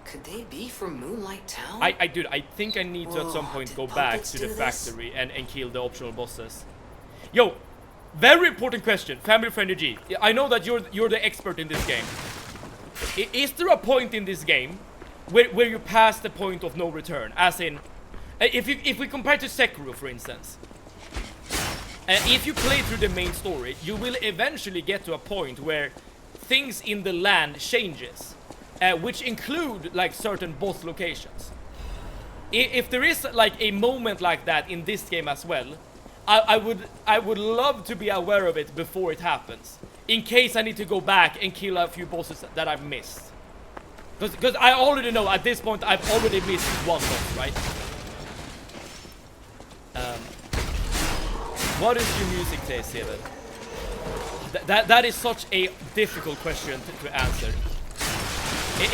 could they be from Moonlight Town? Dude, I think I need to at some point go back to the factory and kill the optional bosses. Yo, very important question, family friendly G. I know that you're the expert in this game. Is there a point in this game where you pass the point of no return? As in, if we compare to Sekiro, for instance, if you play through the main story, you will eventually get to a point where things in the land changes, which include like certain boss locations. If there is like a moment like that in this game as well, I would love to be aware of it before it happens, in case I need to go back and kill a few bosses that I've missed. Because I already know at this point I've already missed one boss, right? What is your music taste, Steven? That is such a difficult question to answer.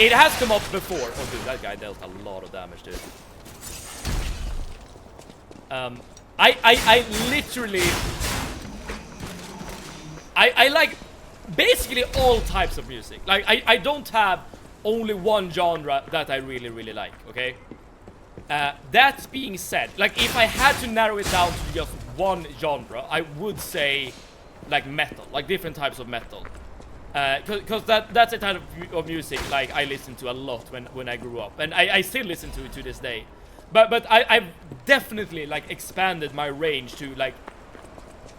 It has come up before. Oh dude, that guy dealt a lot of damage, dude. I literally... I like basically all types of music. Like, I don't have only one genre that I really like, okay? That being said, like, if I had to narrow it down to just one genre, I would say, like, metal. Like, different types of metal. Because that's a type of music, like, I listened to a lot when I grew up. And I still listen to it to this day. But I've definitely, like, expanded my range to, like,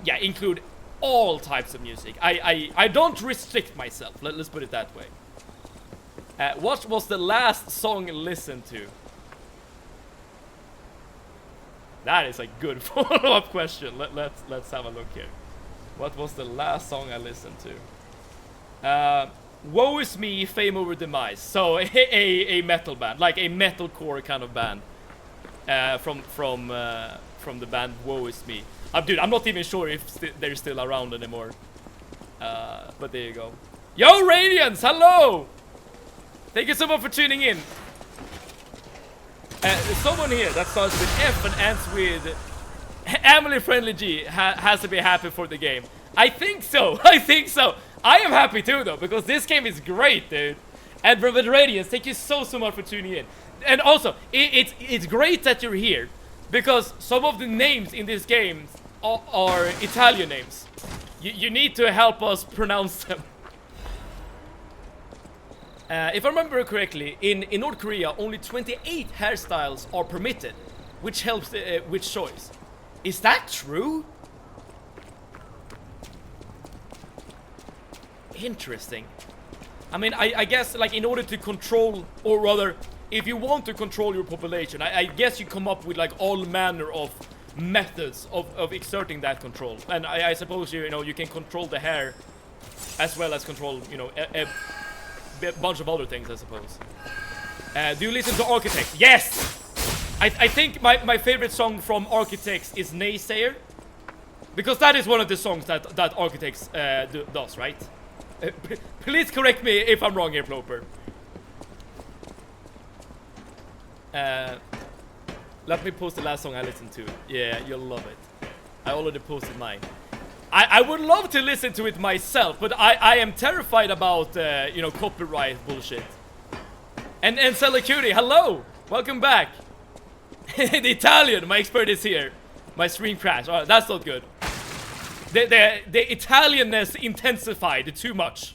yeah, include all types of music. I don't restrict myself, let's put it that way. What was the last song listened to? That is a good follow-up question. Let's have a look here. What was the last song I listened to? Woe Is Me, Fame Over Demise. So a metal band, like a metalcore kind of band, from the band Woe Is Me. Dude, I'm not even sure if they're still around anymore. But there you go. Yo, Radiance, hello! Thank you so much for tuning in. Someone here that starts with F and ends with Emily Friendly G has to be happy for the game. I think so. I think so. I am happy too, though, because this game is great, dude. And with Radiance, thank you so much for tuning in. And also, it's great that you're here, because some of the names in this game are Italian names. You need to help us pronounce them. If I remember correctly, in North Korea, only 28 hairstyles are permitted, which helps with choice. Is that true? Interesting. I mean, I guess, like, in order to control, or rather, if you want to control your population, I guess you come up with, like, all manner of methods of exerting that control. And I suppose, you know, you can control the hair as well as control, you know, a bunch of other things, I suppose. Do you listen to Architects? Yes! I think my favorite song from Architects is Naysayer, because that is one of the songs that Architects does, right? Please correct me if I'm wrong here, Ploper. Let me post the last song I listened to. Yeah, you'll love it. I already posted mine. I would love to listen to it myself, but I am terrified about, you know, copyright bullshit. And Sella Cutie, hello! Welcome back! The Italian, my expert is here. My stream crashed. Oh, that's not good. The Italianness intensified too much.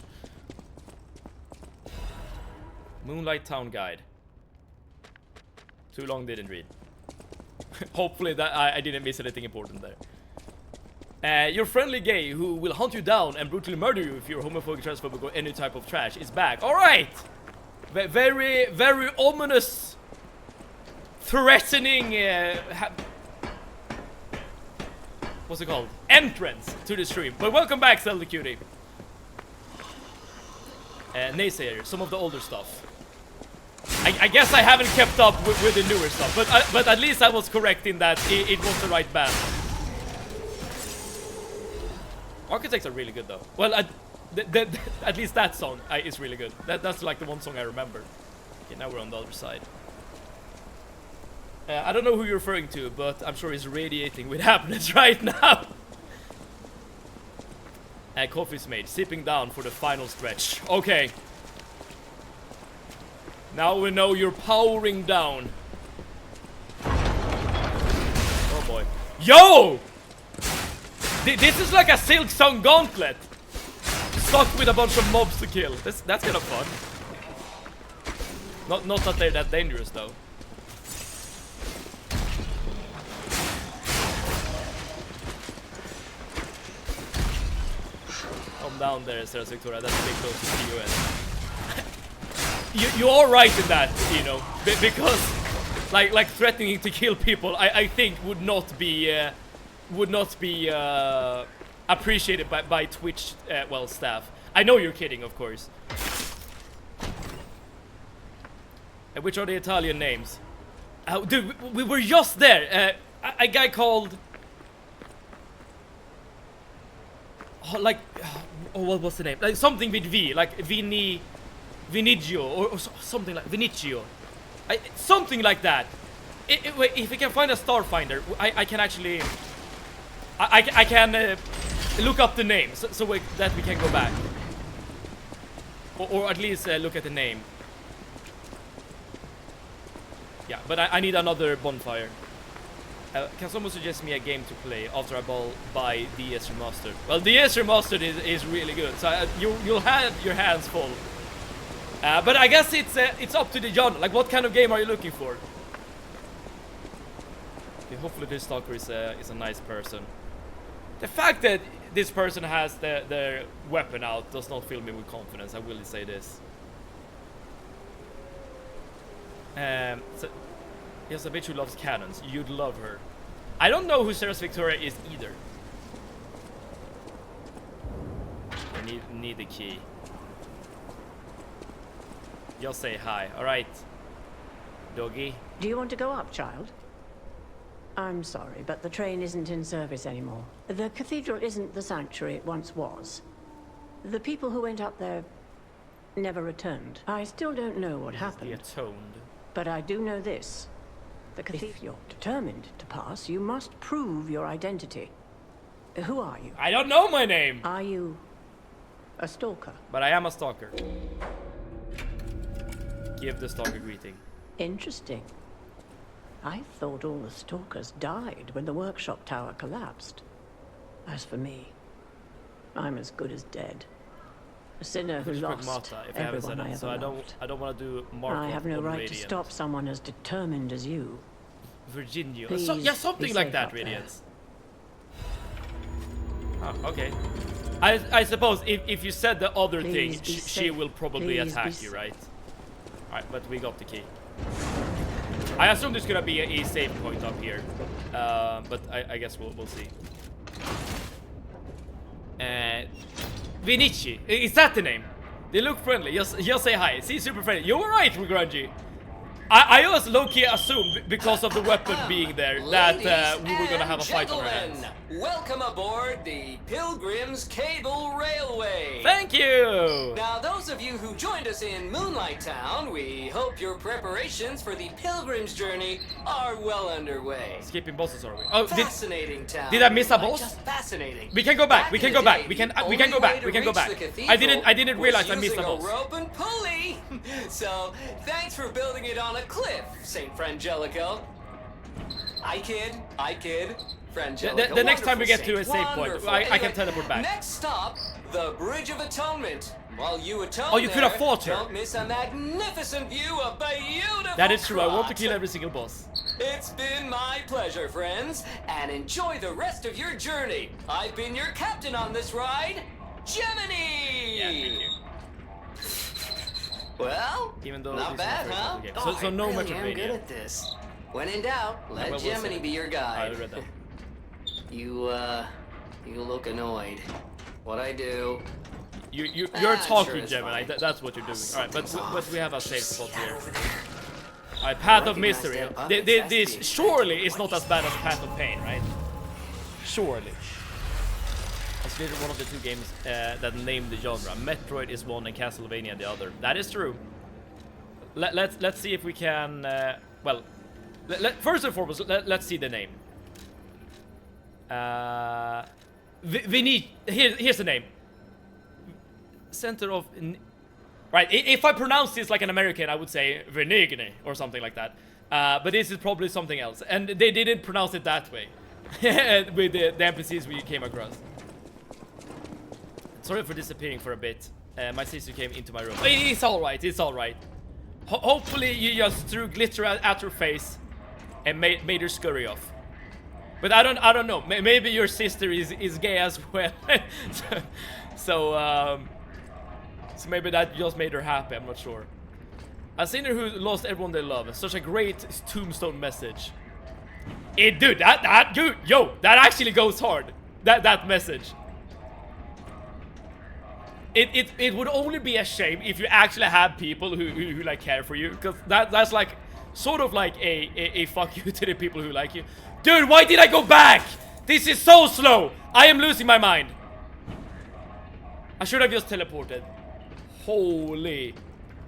Moonlight Town Guide. Too long, didn't read. Hopefully that I didn't miss anything important there. Your friendly gay who will hunt you down and brutally murder you if you're homophobic, transphobic, or any type of trash is back. Alright! Very, very ominous, threatening, what's it called? Entrance to the stream. But welcome back, Zelda Cutie. Naysayer, some of the older stuff. I guess I haven't kept up with the newer stuff, but at least I was correct in that it was the right band. Architects are really good, though. Well, at least that song is really good. That's like the one song I remember. Okay, now we're on the other side. I don't know who you're referring to, but I'm sure he's radiating with happiness right now. Coffee's made, sipping down for the final stretch. Okay. Now we know you're powering down. Oh boy. Yo! This is like a Silk Song gauntlet. Stuck with a bunch of mobs to kill. That's kind of fun. Not that they're that dangerous though. Calm down there, Sarah Victoria. That's a bit close to TUS. You are right in that, you know, because like threatening to kill people, I think would not be appreciated by Twitch well staff. I know you're kidding, of course. And which are the Italian names? Dude, we were just there. A guy called what was the name? Like something with V, like Vinigio or something like Vinicio. Something like that. Wait, if we can find a Starfinder, I can actually... I can look up the name, so that we can go back. Or at least look at the name. Yeah, but I need another bonfire. Can someone suggest me a game to play after I buy DS Remastered? Well, DS Remastered is really good, so you'll have your hands full. But I guess it's up to the genre. Like, what kind of game are you looking for? Okay, hopefully this stalker is a nice person. The fact that this person has their weapon out does not fill me with confidence. I will say this. So yes, a bitch who loves cannons. You'd love her. I don't know who Sarah's Victoria is either. I need the key. Just say hi. All right, doggy. Do you want to go up, child? I'm sorry, but the train isn't in service anymore. The cathedral isn't the sanctuary it once was. The people who went up there never returned. I still don't know what happened. Atoned. But I do know this. If you're determined to pass, you must prove your identity. Who are you? I don't know my name. Are you a stalker? But I am a stalker. Give the stalker greeting. Interesting. I thought all the stalkers died when the workshop tower collapsed. As for me, I'm as good as dead. A sinner who lost Marta, if I haven't said everyone I it, so ever loved. I don't want to do Marco. I have no right Radiant. to stop someone as determined as you. Virginia. Please Yeah, something be like safe that, up there. Radiant. Oh, okay. I suppose if you said the other Please thing, be she safe. will probably Please attack be you, right? Alright, but we got the key. I assume there's gonna be a save point up here. But I guess we'll see. Vinici. Is that the name? They look friendly. Just say hi. See, super friendly. You're right, Grungy. I just low-key assumed, because of the weapon being there, that we were gonna have a fight on our hands. Welcome aboard the Pilgrim's Cable Railway. Thank you! Now, those of you who joined us in Moonlight Town, we hope your preparations for the Pilgrim's journey are well underway. Skipping bosses, are we? Oh, Fascinating town. did I miss a boss? Just fascinating. We can go back. Back We in can the go back. day, We can the we can go only way back. to We can go reach back. the I didn't cathedral realize I was missed a using boss. rope and pulley. So, thanks for building it on a cliff, Saint Frangelico. I kid. Frangelico. The next time we get wonderful to a save point, wonderful. I can Anyway, teleport back. Next stop, the Bridge of Atonement. While you atone Oh, you could have there, fought her. Don't miss a magnificent view of beautiful That is true. I want to Krat. kill every single boss. It's been my pleasure, friends, and enjoy the rest of your journey. I've been your captain on this ride, Gemini! Yeah, thank you. Well, Even though not this is my bad, first huh? Apple game. So no I really am Metroidvania. good at this. When in doubt, let we'll Gemini see. be your I guide. read that. You look annoyed. What I do? You're Sure, talking, it's Gemini. fine. That's what you're doing. All right, but we have a safe spot See that here. over there? All right, Path of Recognize Misery. that puppet? That's This the surely is exact not as bad as Path of Pain, right? Surely. Considered one of the two games that named the genre. Metroid is one and Castlevania the other. That is true. Let's see if we can. Well, first and foremost, let's see the name. Here's the name. Center of. Right. If I pronounce this like an American, I would say Venigne or something like that. But this is probably something else, and they didn't pronounce it that way with the NPCs we came across. Sorry for disappearing for a bit. My sister came into my room. It's all right. It's all right. Hopefully you just threw glitter at her face and made her scurry off. But I don't know. Maybe your sister is gay as well. so maybe that just made her happy. I'm not sure. A sinner who lost everyone they love. Such a great tombstone message. Dude, that good. Yo, that actually goes hard. That message. It would only be a shame if you actually have people who like care for you, because that's like sort of like a fuck you to the people who like you. Dude, why did I go back? This is so slow. I am losing my mind. I should have just teleported. Holy.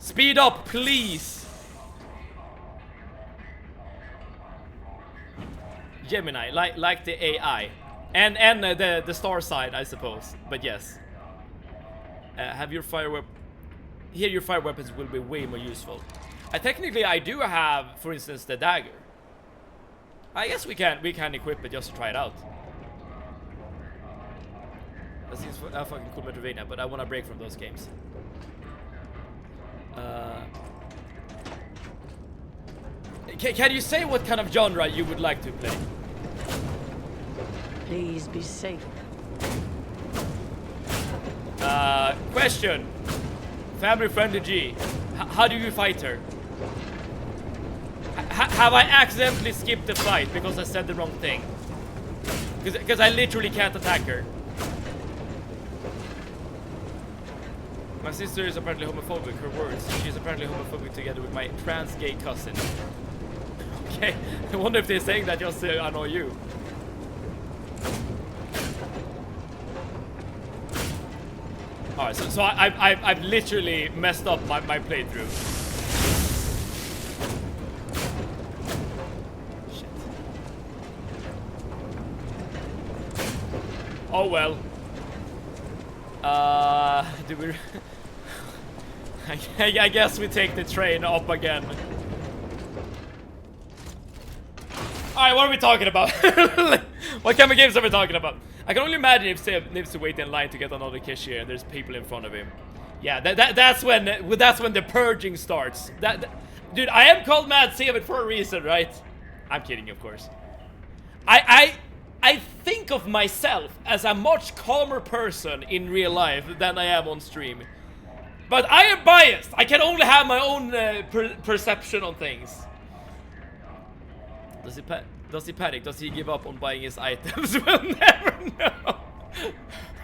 Speed up, please. Gemini, like the AI, and the star side, I suppose. But yes, have your fire weapon. Here, your fire weapons will be way more useful. Technically, I do have, for instance, the dagger. I guess we can equip it just to try it out. That seems a fucking cool Metroidvania, but I want to break from those games. Can you say what kind of genre you would like to play? Please be safe. Question. Family friendly G. How do you fight her? Have I accidentally skipped the fight because I said the wrong thing? Because I literally can't attack her. My sister is apparently homophobic, her words. She's apparently homophobic together with my trans gay cousin. Okay, I wonder if they're saying that just to annoy you. Alright, so I've literally messed up my playthrough. Shit. Oh well. Do we... I guess we take the train up again. Alright, what are we talking about? What kind of games are we talking about? I can only imagine if Seb needs to wait in line to get another cashier and there's people in front of him. Yeah, that's when the purging starts. Dude, I am called Mad Seb for a reason, right? I'm kidding, of course. I think of myself as a much calmer person in real life than I am on stream. But I am biased. I can only have my own perception on things. Does he panic? Does he give up on buying his items? We'll never know.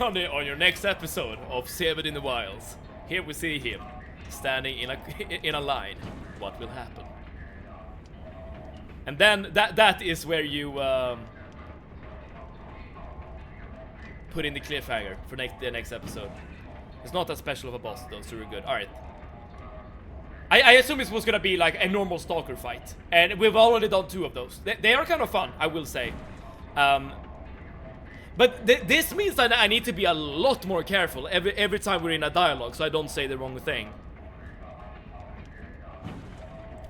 On your next episode of Severed in the Wilds, here we see him standing in a line. What will happen? And then that is where you put in the cliffhanger for the next episode. It's not that special of a boss though, so we're good. All right. I assume it was gonna be like a normal stalker fight, and we've already done 2 of those. They are kind of fun, I will say. But this means that I need to be a lot more careful every time we're in a dialogue, so I don't say the wrong thing.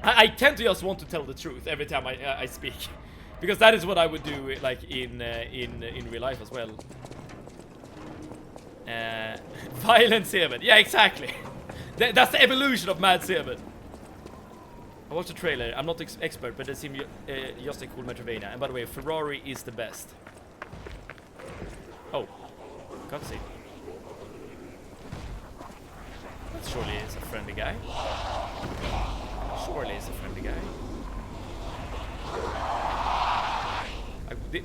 I tend to just want to tell the truth every time I speak, because that is what I would do like in real life as well. Violent Seven, yeah, exactly. That's the evolution of Mad Seven. I watched the trailer. I'm not expert, but it seems just a cool Metroidvania. And by the way, Ferrari is the best. Oh, cutscene. That surely is a friendly guy. Surely is a friendly guy.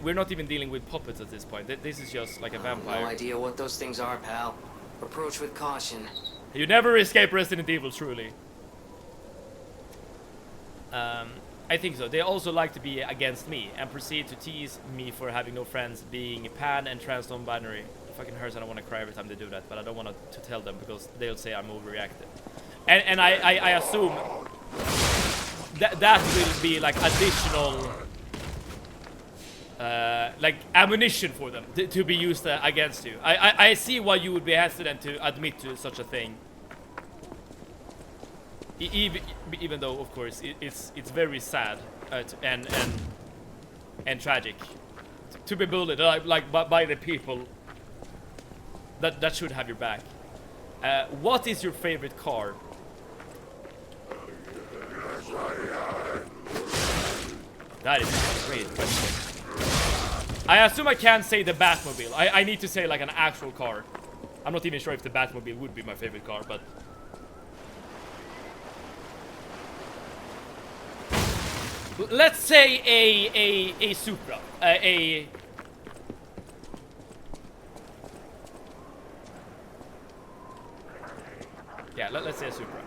We're not even dealing with puppets at this point. This is just like a vampire. No idea what those things are, pal. Approach with caution. You never escape Resident Evil, truly. I think so. They also like to be against me and proceed to tease me for having no friends, being pan and trans non-binary. It fucking hurts and I want to cry every time they do that, but I don't want to tell them because they'll say I'm overreactive. And I assume that will be like additional like ammunition for them to be used against you. I see why you would be hesitant to admit to such a thing. Even though, of course, it's very sad and tragic to be bullied like by the people that should have your back. What is your favorite car? That is a great question. I assume I can't say the Batmobile. I need to say like an actual car. I'm not even sure if the Batmobile would be my favorite car, but let's say a Supra. Yeah, let's say a Supra.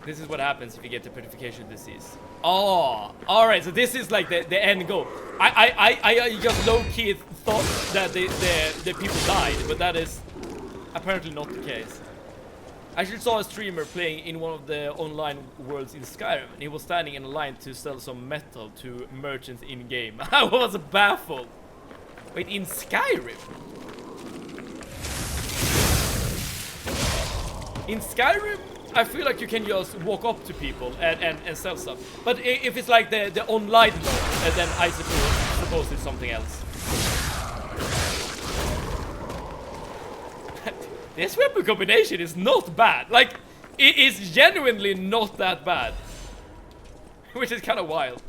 This is what happens if you get the purification disease. Oh, all right. So this is like the end goal. I just low-key thought that the people died, but that is apparently not the case. I actually saw a streamer playing in one of the online worlds in Skyrim, and he was standing in a line to sell some metal to merchants in game. I was baffled. Wait, in Skyrim? In Skyrim, I feel like you can just walk up to people and sell stuff. But if it's like the online mode, then I suppose it's something else. This weapon combination is not bad. Like, it is genuinely not that bad. Which is kind of wild.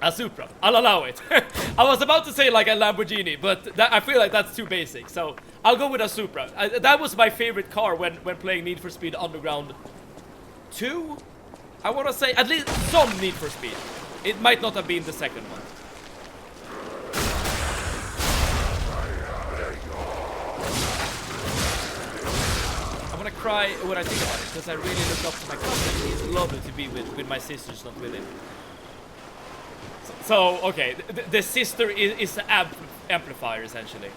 A Supra. I'll allow it. I was about to say like a Lamborghini, but I feel like that's too basic. So I'll go with a Supra. That was my favorite car when playing Need for Speed Underground 2. I want to say at least some Need for Speed. It might not have been the second one. I'm gonna cry when I think about it, because I really look up to my cousin. It's lovely to be with my sisters, not with him. So okay, the sister is the amplifier, essentially.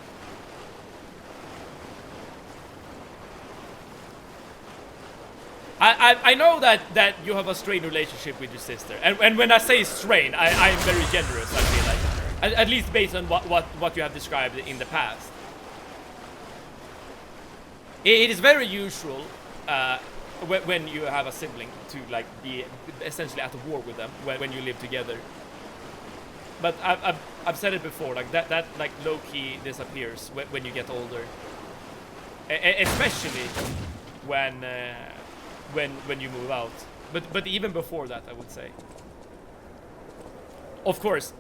I know that you have a strained relationship with your sister, and when I say strain, I'm very generous. I feel like, at least based on what you have described in the past. It is very usual when you have a sibling to like be essentially at war with them when you live together. But I've said it before, like that like low key disappears when you get older, especially when you move out. But even before that, I would say. Of course,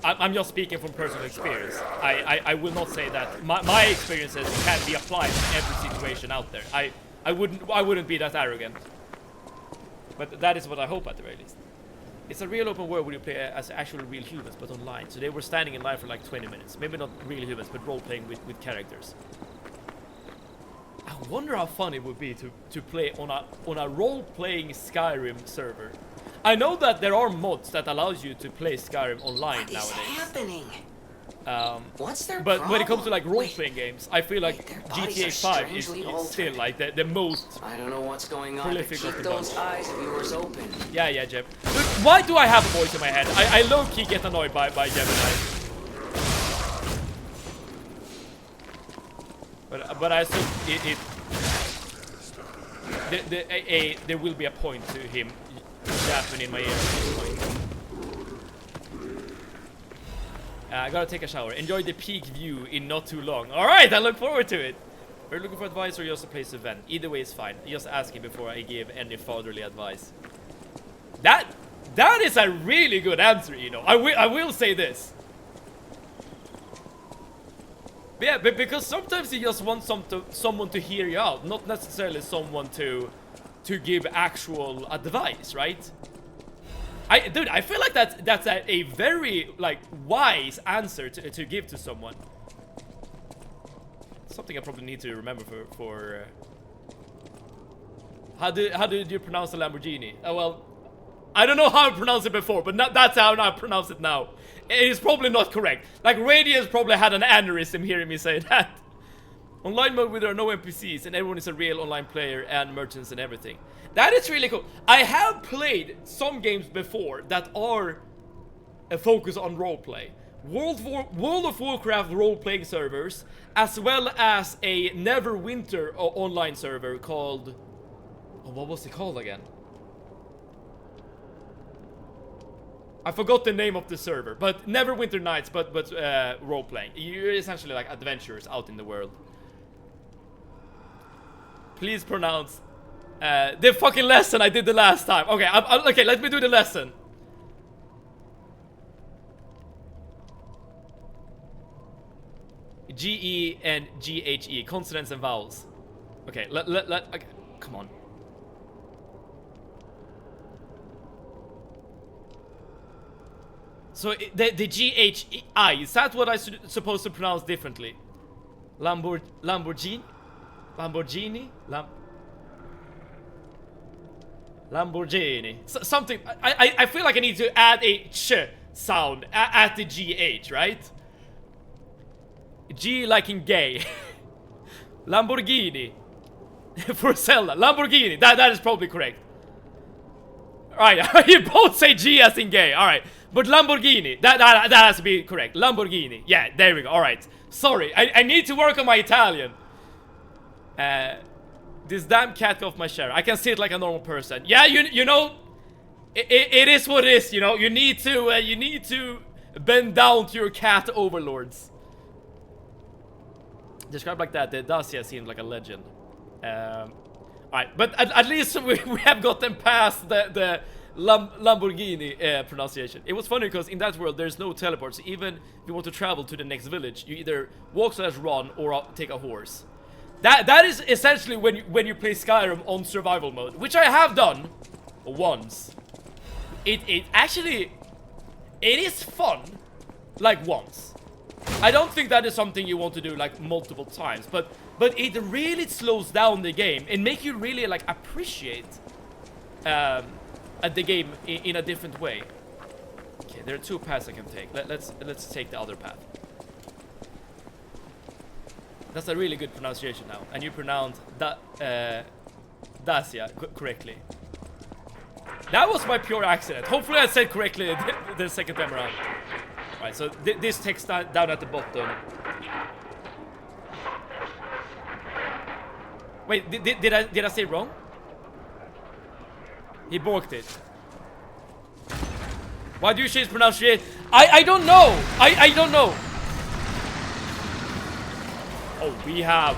I'm just speaking from personal experience. I will not say that my experiences can be applied in every situation out there. I wouldn't be that arrogant. But that is what I hope at the very least. It's a real open world where you play as actual real humans, but online. So they were standing in line for like 20 minutes. Maybe not real humans, but role-playing with characters. I wonder how fun it would be to play on a role-playing Skyrim server. I know that there are mods that allows you to play Skyrim online nowadays. What is happening? What's their But problem? when it comes to like role-playing games, I feel like their bodies are GTA 5 is strangely still altered. like the most. I don't know what's going on, but Prolific keep of the those bunch. eyes of yours open. Yeah, Jeb. Look, why do I have a voice in my head? I low-key get annoyed by Gemini. But I assume there will be a point to him yapping in my ear at this point. I gotta take a shower. Enjoy the peak view in not too long. Alright, I look forward to it. Are you looking for advice or just a place to vent? Either way is fine. Just asking before I give any fatherly advice. That is a really good answer, you know. I will say this. Yeah, but because sometimes you just want someone to hear you out, not necessarily someone to give actual advice, right? Dude, I feel like that's a very like wise answer to give to someone. Something I probably need to remember for how did you pronounce the Lamborghini? Well, I don't know how I pronounced it before, but that's how I pronounce it now. It is probably not correct. Like Radius probably had an aneurysm hearing me say that. Online mode where there are no NPCs and everyone is a real online player and merchants and everything. That is really cool. I have played some games before that are a focus on roleplay. World of Warcraft role-playing servers, as well as a Neverwinter online server called... Oh, what was it called again? I forgot the name of the server, but Neverwinter Nights, but role-playing. You're essentially like adventurers out in the world. Please pronounce the fucking lesson I did the last time. Okay, okay, let me do the lesson. G-E and G-H-E, consonants and vowels. Okay, okay, come on. So the G-H-I, is that what I'm supposed to pronounce differently? Lamborghini? Lamborghini. Something. I feel like I need to add a ch sound at the GH, right? G like in gay. Lamborghini. For Zelda. Lamborghini. That is probably correct. Alright, you both say G as in gay. Alright. But Lamborghini. That has to be correct. Lamborghini. Yeah, there we go. Alright. Sorry. I need to work on my Italian. This damn cat got off my chair. I can sit like a normal person. Yeah, you know, it is what it is. You know, you need to bend down to your cat overlords. Described like that, the Dacia seemed like a legend. Alright, but at least we have gotten past the Lamborghini pronunciation. It was funny because in that world there's no teleports. Even if you want to travel to the next village, you either walk/run or take a horse. That is essentially when you play Skyrim on survival mode, which I have done once. It actually is fun, like once. I don't think that is something you want to do like multiple times, but it really slows down the game and make you really like appreciate the game in a different way. Okay, there are two paths I can take. Let's take the other path. That's a really good pronunciation now, and you pronounced Dacia correctly. That was my pure accident. Hopefully I said correctly the second time around. Alright, so this text down at the bottom. Wait, did I say it wrong? He balked it. Why do you change pronunciation? I don't know. I don't know. Oh, we have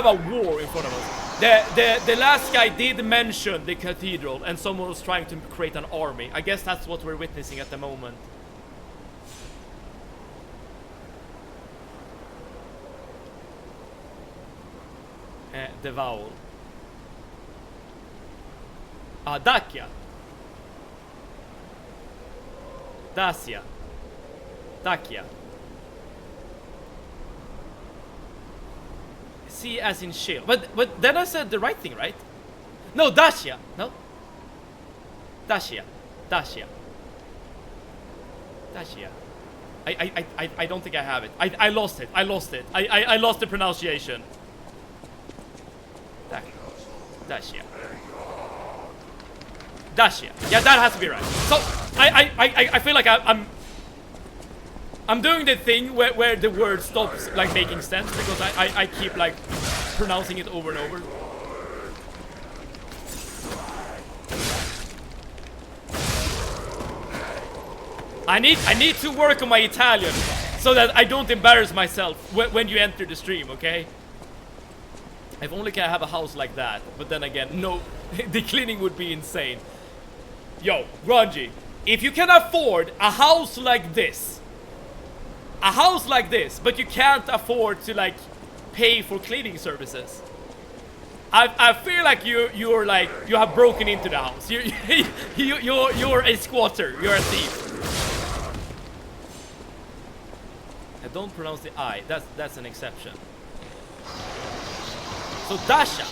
a war in front of us. The last guy did mention the cathedral, and someone was trying to create an army. I guess that's what we're witnessing at the moment. The vowel. Dacia. Dacia. Dacia. C as in chill. But then I said the right thing, right? No, Dacia. No? Dacia. Dacia. Dacia. I don't think I have it. I lost it. I lost it. I lost the pronunciation. Dacia. Dacia. Yeah, that has to be right. So I feel like I'm doing the thing where the word stops like making sense because I keep like pronouncing it over and over. I need to work on my Italian so that I don't embarrass myself when you enter the stream, okay? If only can I have a house like that, but then again, no, the cleaning would be insane. Yo, Grungy, if you can afford a house like this, but you can't afford to like pay for cleaning services, I feel like you're like you have broken into the house. You're a squatter. You're a thief. I don't pronounce the I. That's an exception. So Dasha.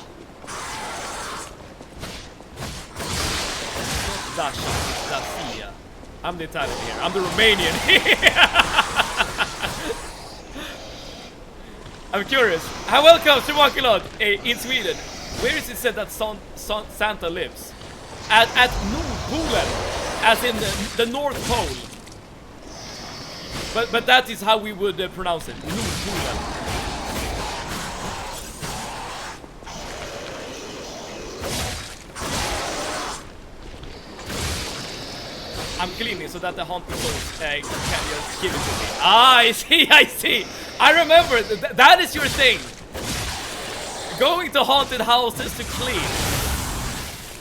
Dasha. Dacia. I'm the Italian here. I'm the Romanian here. I'm curious. Welcome to Wakelot in Sweden. Where is it said that Santa lives? At Nordpolen, as in the North Pole. But that is how we would pronounce it. Nordpolen. I'm cleaning so that the haunted souls can just give it to me. Ah, I see. I remember, that is your thing. Going to haunted houses to clean.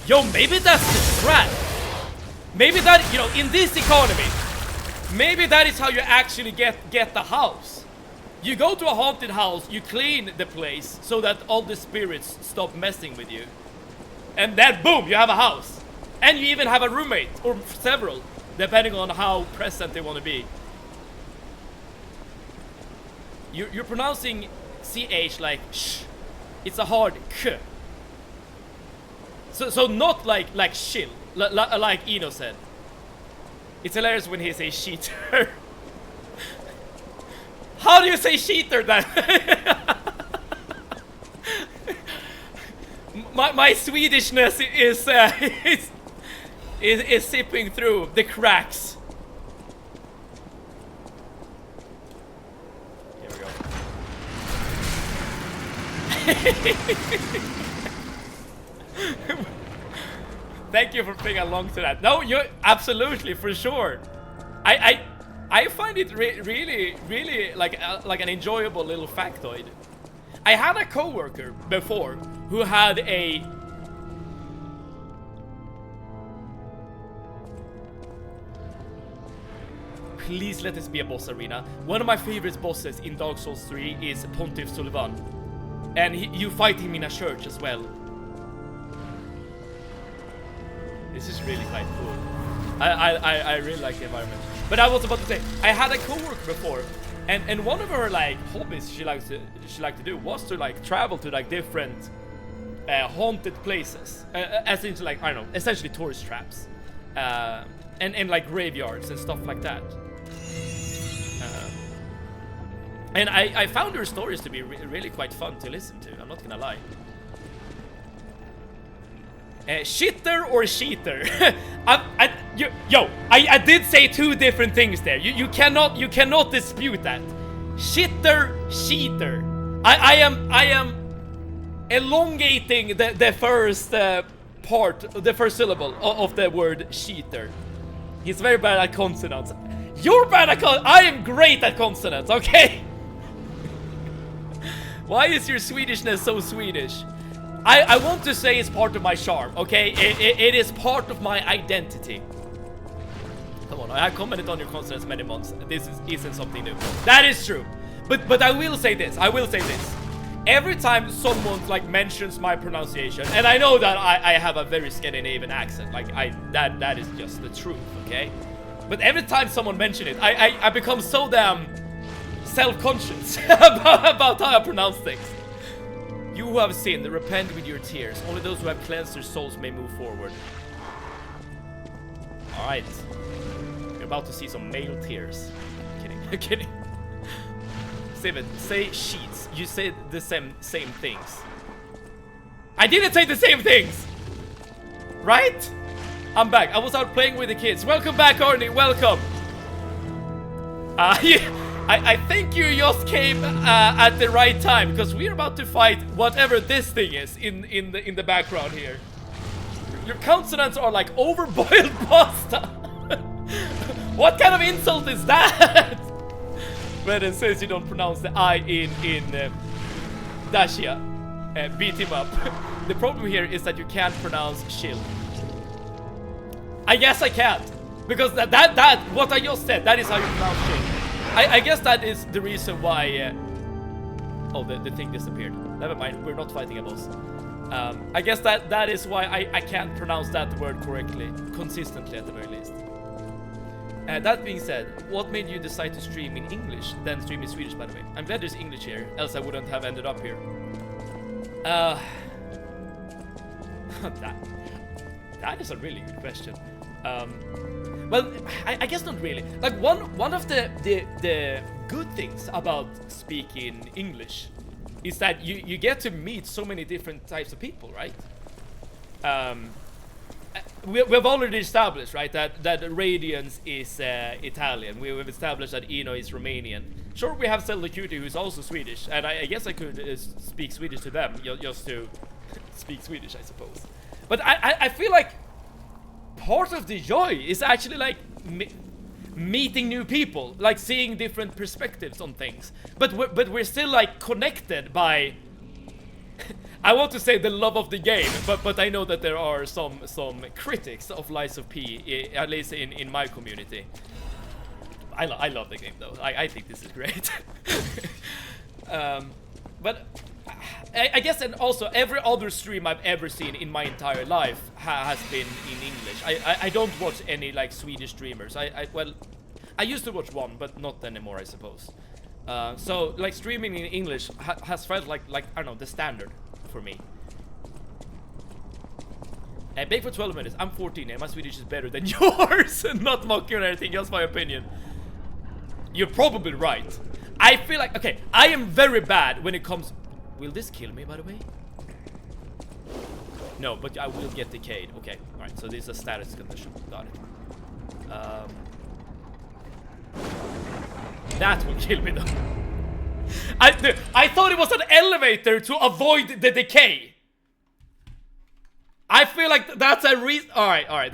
Yo, maybe that's the strat. Maybe that, you know, in this economy, maybe that is how you actually get the house. You go to a haunted house, you clean the place so that all the spirits stop messing with you. And then boom, you have a house. And you even have a roommate, or several, depending on how present they want to be. You're pronouncing CH like sh. It's a hard k. So not like chill, like Eno said. It's hilarious when he says cheater. How do you say cheater then? my Swedishness is sipping through the cracks. Here we go. Thank you for playing along to that. No, you absolutely, for sure. I find it really like an enjoyable little factoid. I had a coworker before who had a please let this be a boss arena. One of my favorite bosses in Dark Souls 3 is Pontiff Sullivan, and you fight him in a church as well. This is really quite cool. I really like the environment. But I was about to say, I had a coworker before, and one of her like hobbies she liked to do was to like travel to like different haunted places, as into like, I don't know, essentially tourist traps, and like graveyards and stuff like that. And I found her stories to be really quite fun to listen to. I'm not gonna lie. Shitter or cheater? I did say two different things there. You cannot dispute that. Shitter, cheater. I am elongating the first part, the first syllable of the word cheater. He's very bad at consonants. You're bad at I am great at consonants, okay? Why is your Swedishness so Swedish? I want to say it's part of my charm, okay? It is part of my identity. Come on, I have commented on your consonants many months. This isn't something new. That is true. But I will say this. Every time someone like mentions my pronunciation, and I know that I have a very Scandinavian accent, like that is just the truth, okay? But every time someone mentions it, I become so damn self-conscious about how I pronounce things. You who have sinned, repent with your tears. Only those who have cleansed their souls may move forward. Alright. You're about to see some male tears. I'm kidding. Steven, say sheets. You said the same things. I didn't say the same things! Right? I'm back. I was out playing with the kids. Welcome back, Arnie. Welcome. I think you just came at the right time, because we're about to fight whatever this thing is in the background here. Your consonants are like overboiled pasta. What kind of insult is that? Redden says you don't pronounce the I in Dashia. Beat him up. The problem here is that you can't pronounce chill. I guess I can't, because that what I just said, that is how you pronounce chill. I guess that is the reason why. Oh, the thing disappeared. Never mind, we're not fighting a boss. I guess that is why I can't pronounce that word correctly, consistently at the very least. That being said, what made you decide to stream in English, then stream in Swedish, by the way? I'm glad there's English here, else I wouldn't have ended up here. That is a really good question. Well, I guess not really. Like one of the good things about speaking English is that you get to meet so many different types of people, right? We've already established, right, that Radiance is Italian. We've established that Eno is Romanian. Sure, we have Zelda Cutie, who's also Swedish, and I guess I could speak Swedish to them just to speak Swedish, I suppose. But I feel like part of the joy is actually like meeting new people, like seeing different perspectives on things. But we're still like connected by I want to say the love of the game, but I know that there are some critics of Lies of P, at least in my community. I love the game though. I think this is great. But I guess, and also every other stream I've ever seen in my entire life has been in English. I don't watch any like Swedish streamers. Well, I used to watch one, but not anymore, I suppose. So like streaming in English has felt like I don't know, the standard for me. Bake for 12 minutes. I'm 14 and my Swedish is better than yours. Not mocking or anything, just my opinion. You're probably right. I feel like, okay, I am very bad when it comes. Will this kill me, by the way? No, but I will get decayed. Okay, alright, so this is a status condition. Got it. That will kill me though. I thought it was an elevator to avoid the decay. I feel like that's a reason. Alright, alright.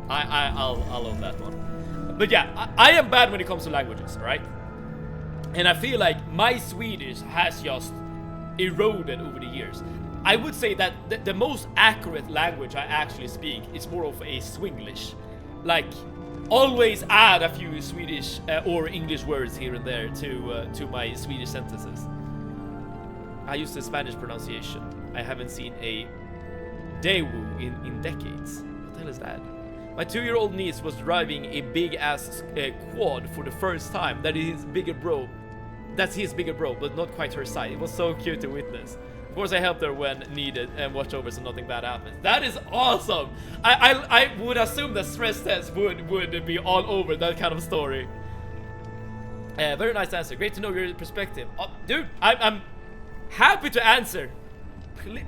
I'll own that one. But yeah, I am bad when it comes to languages, alright? And I feel like my Swedish has just eroded over the years. I would say that the most accurate language I actually speak is more of a Swinglish. Like, always add a few Swedish or English words here and there to my Swedish sentences. I use the Spanish pronunciation. I haven't seen a Daewoo in decades. What the hell is that? My 2-year-old niece was driving a big ass quad for the first time. That's his bigger bro, but not quite her size. It was so cute to witness. Of course, I helped her when needed and watched over so nothing bad happens. That is awesome. I would assume that stress tests would be all over that kind of story. Very nice answer. Great to know your perspective. Oh, dude, I'm happy to answer.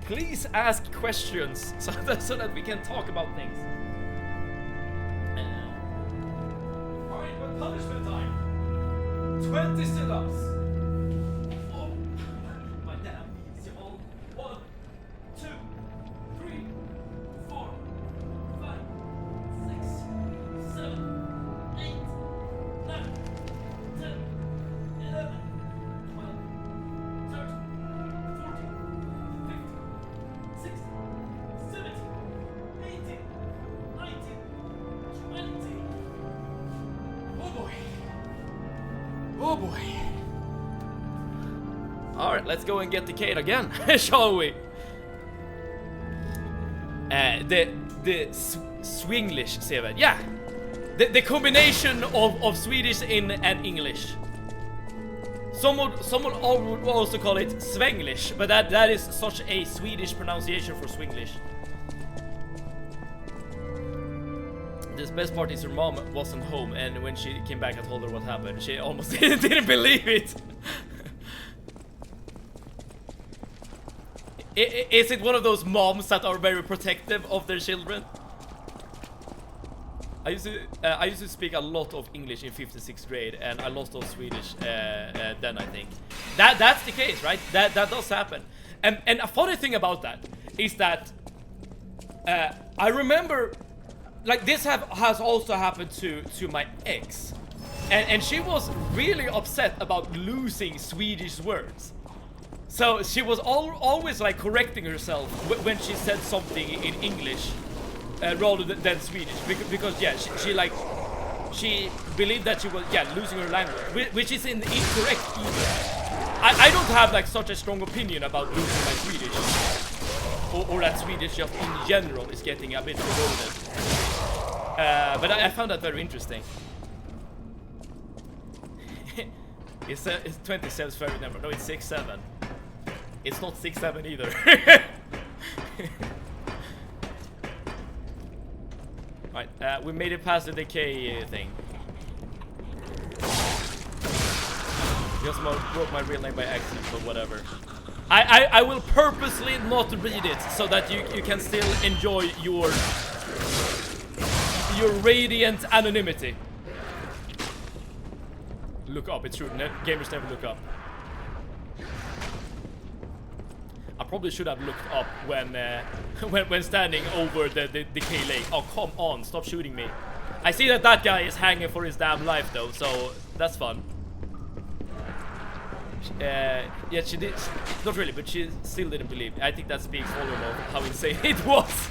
Please ask questions so that we can talk about things. Alright, but punishment time. 20 sit-ups. Oh, my damn knees, y'all. 1, 2, 3, 4, 5, 6, 7, 8, 9, 10, 11, 12, 13, 14, 15, 16, 17, 18, 19, 20. Oh boy. Oh boy. Alright, let's go and get decayed again, shall we? The Swinglish, Seven. Yeah. The combination of Swedish and English. Someone would also call it Svenglish, but that is such a Swedish pronunciation for Swinglish. The best part is her mom wasn't home, and when she came back, I told her what happened. She almost didn't believe it. Is it one of those moms that are very protective of their children? I used to speak a lot of English in 5th and 6th grade, and I lost all Swedish then, I think. That's the case, right? That does happen. And a funny thing about that is that I remember, like, this has also happened to my ex, and she was really upset about losing Swedish words. So she was always like correcting herself when she said something in English rather than Swedish, because yeah, she believed that she was losing her language, which is incorrect either. I don't have like such a strong opinion about losing my Swedish, or that Swedish just in general is getting a bit eroded. But I found that very interesting. It's 27th favorite number. No, it's 6-7. It's not 6-7 either. Right, we made it past the decay thing. Just wrote my real name by accident, but whatever. I will purposely not read it so that you can still enjoy your radiant anonymity. Look up, it's true. Gamers never look up. I probably should have looked up when standing over the decay lake. Oh, come on, stop shooting me. I see that guy is hanging for his damn life though, so that's fun. Yeah, she did, not really, but she still didn't believe. I think that speaks volume of how insane it was.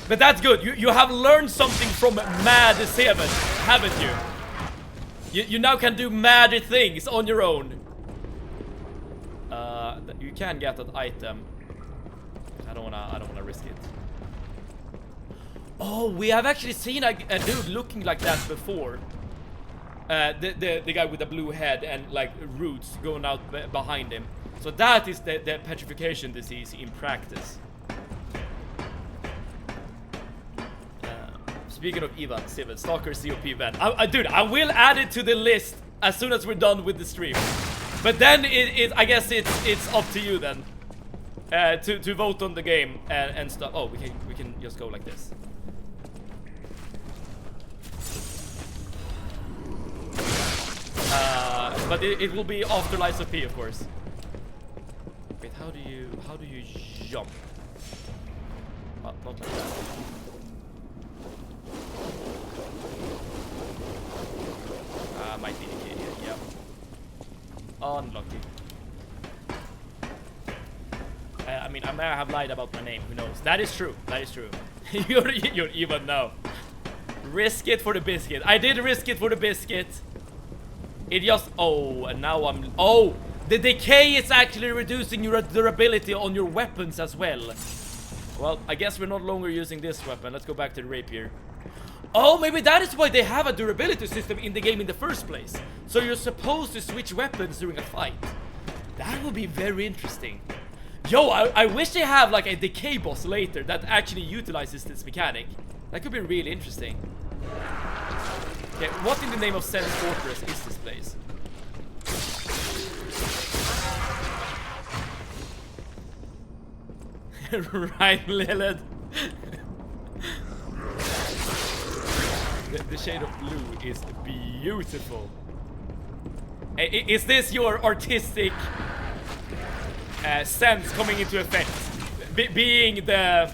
But that's good. You have learned something from Mad 7, haven't you? You now can do mad things on your own. You can get that item. I don't wanna risk it. Oh, we have actually seen a dude looking like that before. The guy with the blue head and like roots going out behind him. So that is the petrification disease in practice. Speaking of Ivan, Steven, Stalker COP event. Dude, I will add it to the list as soon as we're done with the stream. But then I guess it's up to you then. To vote on the game and stuff. Oh, we can just go like this. But it will be after Lies of P, of course. Wait, how do you jump? Not like that. Might be the kid here, yeah. Unlucky. I mean, I may have lied about my name, who knows? That is true, that is true. you're even now. Risk it for the biscuit. I did risk it for the biscuit. It just, oh, and now I'm, oh, the decay is actually reducing your durability on your weapons as well. Well, I guess we're no longer using this weapon. Let's go back to the rapier. Oh, maybe that is why they have a durability system in the game in the first place. So you're supposed to switch weapons during a fight. That would be very interesting. Yo, I wish they have like a decay boss later that actually utilizes this mechanic. That could be really interesting. Okay, what in the name of Sen's Fortress is this place? Right, Lilith. The shade of blue is beautiful. Is this your artistic sense coming into effect? Being the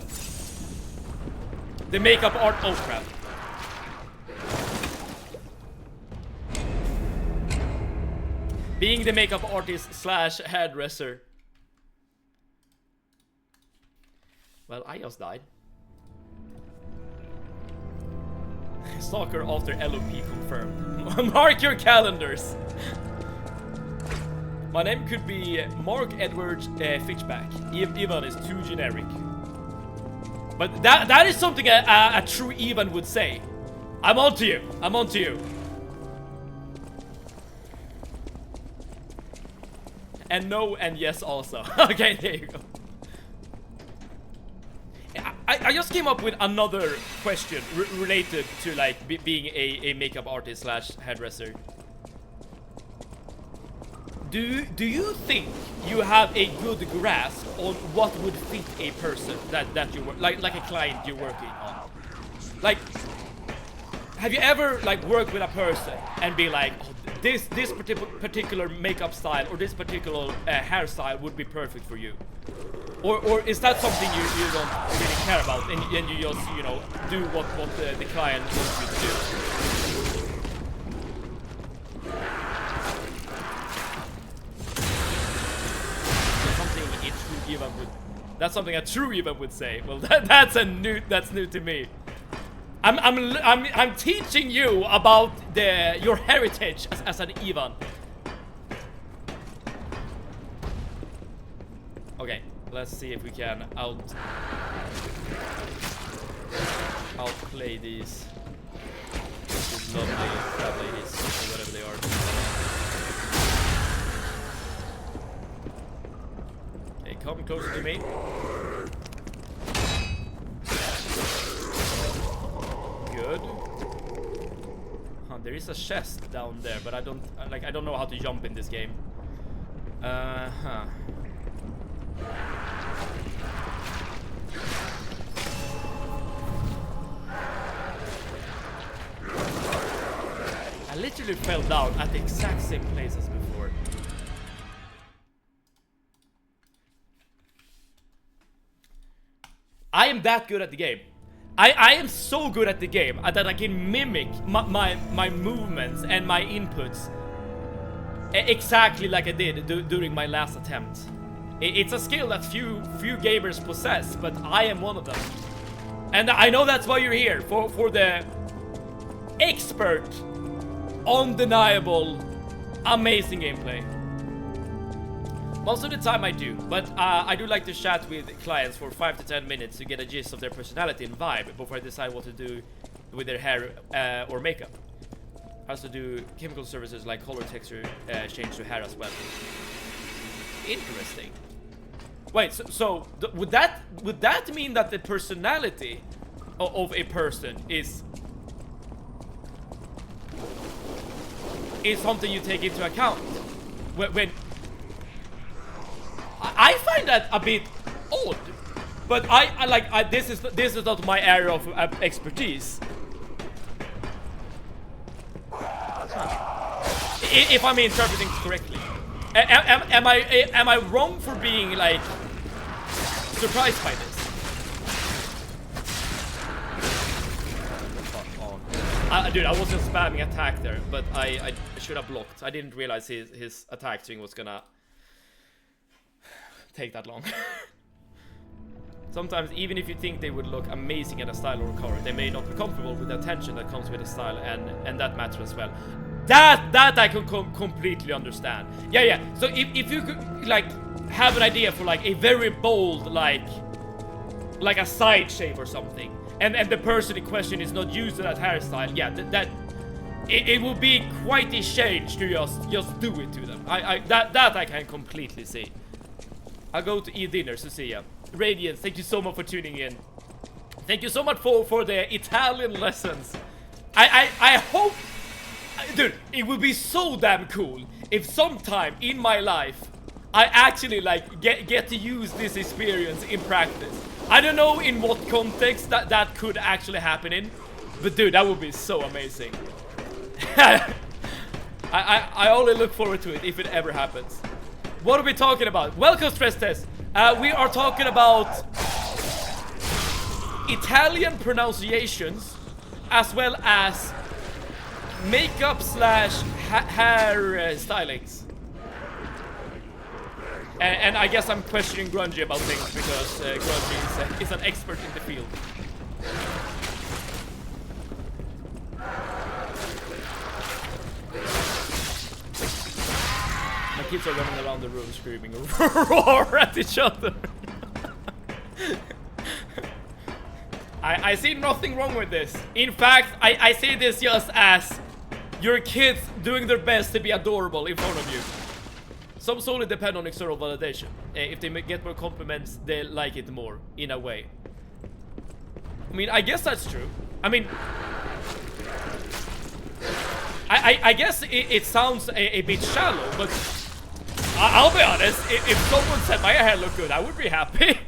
makeup art. Oh crap. Being the makeup artist slash hairdresser. Well, I just died. Stalker after LOP confirmed. Mark your calendars. My name could be Mark Edward Fitchback. Ivan is too generic. But that is something a true Ivan would say. I'm on to you. I'm on to you. And no and yes also. Okay, there you go. I just came up with another question related to like being a makeup artist slash hairdresser. Do you think you have a good grasp on what would fit a person that you work like a client you're working on? Like, have you ever like worked with a person and be like, oh, this particular makeup style or this particular hairstyle would be perfect for you? Or is that something you don't really care about and you just, you know, do what the client wants you to do? That's something a true Ivan would say. Well, that's new to me. I'm teaching you about your heritage as an Ivan. Okay. Let's see if we can outplay these lovely crab ladies or whatever they are. Okay, come closer to me. Good. Huh, there is a chest down there, but I don't know how to jump in this game. Huh. I literally fell down at the exact same place as before. I am that good at the game. I am so good at the game that I can mimic my movements and my inputs exactly like I did during my last attempt. It's a skill that few gamers possess, but I am one of them. And I know that's why you're here, for the expert, undeniable, amazing gameplay. Most of the time I do, but I do like to chat with clients for 5 to 10 minutes to get a gist of their personality and vibe before I decide what to do with their hair or makeup. I also do chemical services like color texture change to hair as well. Interesting. Wait, so would that mean that the personality of a person is something you take into account. When I find that a bit odd, but this is not my area of expertise. If I'm interpreting correctly, am I wrong for being like surprised by this? Dude, I wasn't spamming attack there, but I should have blocked. I didn't realize his attack swing was gonna take that long. Sometimes, even if you think they would look amazing in a style or a color, they may not be comfortable with the attention that comes with the style, and that matters as well. That I can completely understand. Yeah. So if you could like have an idea for like a very bold like a side shave or something, and the person in question is not used to that hairstyle, yeah, that it will be quite a change to just do it to them. That I can completely see. I'll go to eat dinner, Cecilia. Radiance, thank you so much for tuning in. Thank you so much for the Italian lessons. I hope, dude, it would be so damn cool if sometime in my life I actually like get to use this experience in practice. I don't know in what context that could actually happen in, but dude, that would be so amazing. I only look forward to it if it ever happens. What are we talking about? Welcome, Stress Test. We are talking about Italian pronunciations, as well as makeup / hair stylings. And I guess I'm questioning Grungy about things because Grungy is an expert in the field. My kids are running around the room screaming roar at each other. I see nothing wrong with this. In fact, I see this just as your kids doing their best to be adorable in front of you. Some solely depend on external validation. If they get more compliments, they like it more, in a way. I mean, I guess that's true. I mean, I guess it sounds a bit shallow, but I'll be honest, if someone said my hair looked good, I would be happy.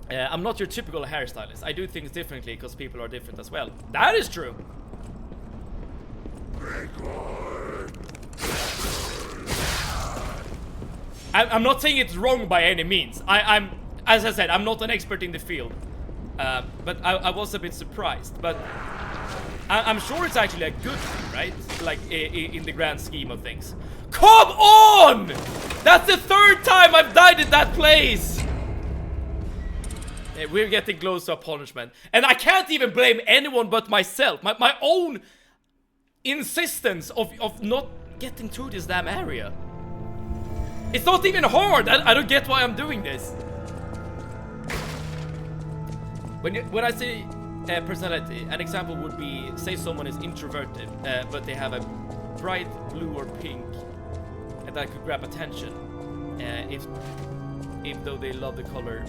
I'm not your typical hairstylist. I do things differently because people are different as well. That is true. I'm not saying it's wrong by any means. I'm, as I said, I'm not an expert in the field. But I was a bit surprised. But I'm sure it's actually a good thing, right? Like, in the grand scheme of things. Come on! That's the third time I've died in that place! We're getting close to a punishment. And I can't even blame anyone but myself. My own insistence of not getting through this damn area. It's not even hard. I don't get why I'm doing this. When I say personality, an example would be, say someone is introverted, but they have a bright blue or pink, and that could grab attention. If though they love the color,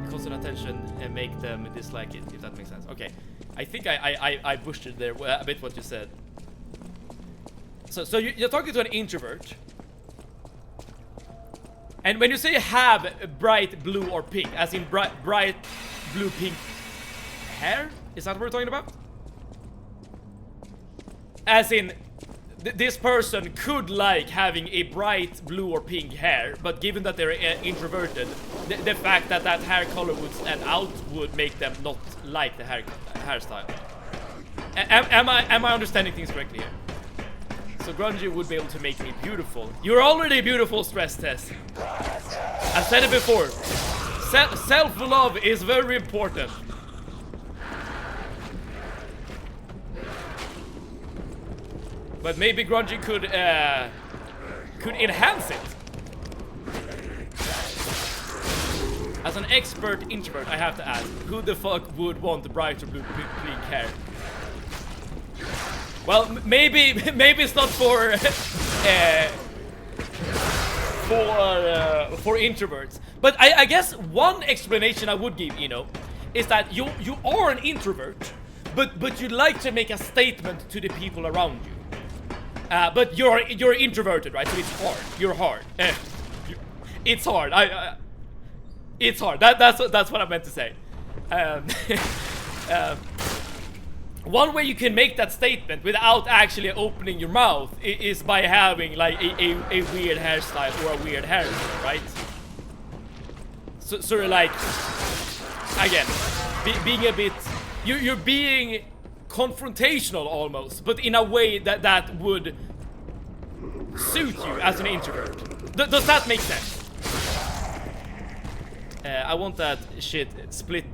constant attention and make them dislike it. If that makes sense. Okay, I think I pushed it there a bit what you said. So you're talking to an introvert. And when you say have bright blue or pink, as in bright blue pink hair, is that what we're talking about? As in, this person could like having a bright blue or pink hair, but given that they're introverted, the fact that that hair color would stand out would make them not like the hairstyle. Am I understanding things correctly here? So Grungy would be able to make me beautiful. You're already beautiful, Stress Test. I've said it before. Self-love is very important. But maybe Grungy could enhance it. As an expert introvert, I have to ask, who the fuck would want the brighter blue pink hair? Well, maybe it's not for introverts. But I guess one explanation I would give, you know, is that you are an introvert, but you like to make a statement to the people around you. But you're introverted, right? So it's hard. You're hard. It's hard. It's hard. That's what I meant to say. One way you can make that statement without actually opening your mouth is by having like a weird hairstyle or a weird hair color, right? So sort of like, again, being a bit, you're being confrontational almost, but in a way that would suit you as an introvert. Does that make sense? I want that shit split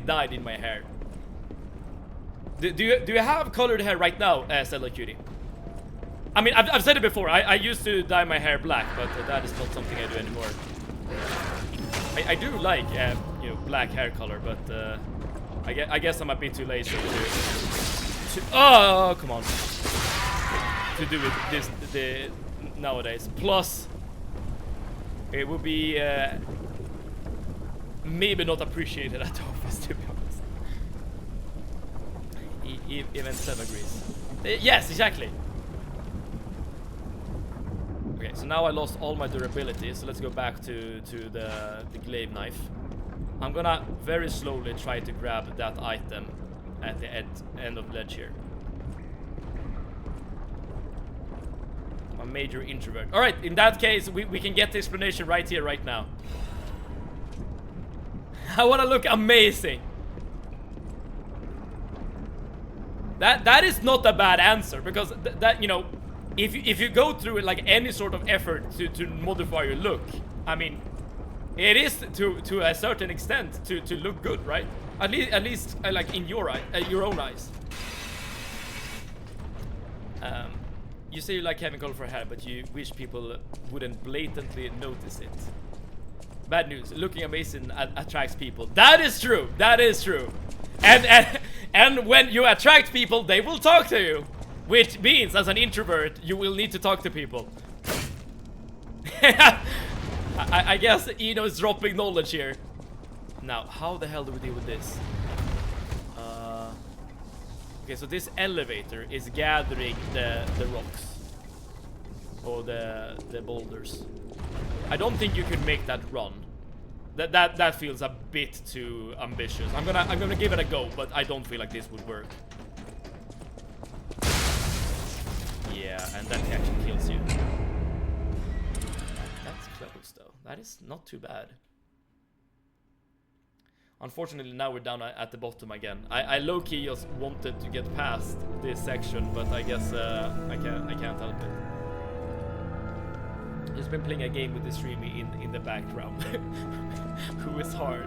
dyed in my hair. Do you have colored hair right now, Stella Cutie? I mean, I've said it before. I used to dye my hair black, but that is not something I do anymore. I do like you know, black hair color, but I guess I'm a bit too lazy to oh, come on, to do it nowadays. Plus, it would be maybe not appreciated at the office, to be honest. Even 7 agrees. Yes, exactly. Okay, so now I lost all my durability, so let's go back to the glaive knife. I'm gonna very slowly try to grab that item at the end of the ledge here. I'm a major introvert. Alright, in that case, we can get the explanation right here, right now. I wanna look amazing. That is not a bad answer, because that, you know, if you go through it like any sort of effort to modify your look, I mean, it is to a certain extent to look good, right? At least like in your own eyes. You say you like having colorful hair, but you wish people wouldn't blatantly notice it. Bad news. Looking amazing attracts people. That is true. That is true. And when you attract people, they will talk to you. Which means, as an introvert, you will need to talk to people. I guess Eno is dropping knowledge here. Now, how the hell do we deal with this? Okay, so this elevator is gathering the rocks. Or the boulders. I don't think you can make that run. That feels a bit too ambitious. I'm gonna give it a go, but I don't feel like this would work. Yeah, and then he actually kills you. That's close though. That is not too bad. Unfortunately, now we're down at the bottom again. I low-key just wanted to get past this section, but I guess I can't help it. Just been playing a game with the streamy in the background. Who is hard?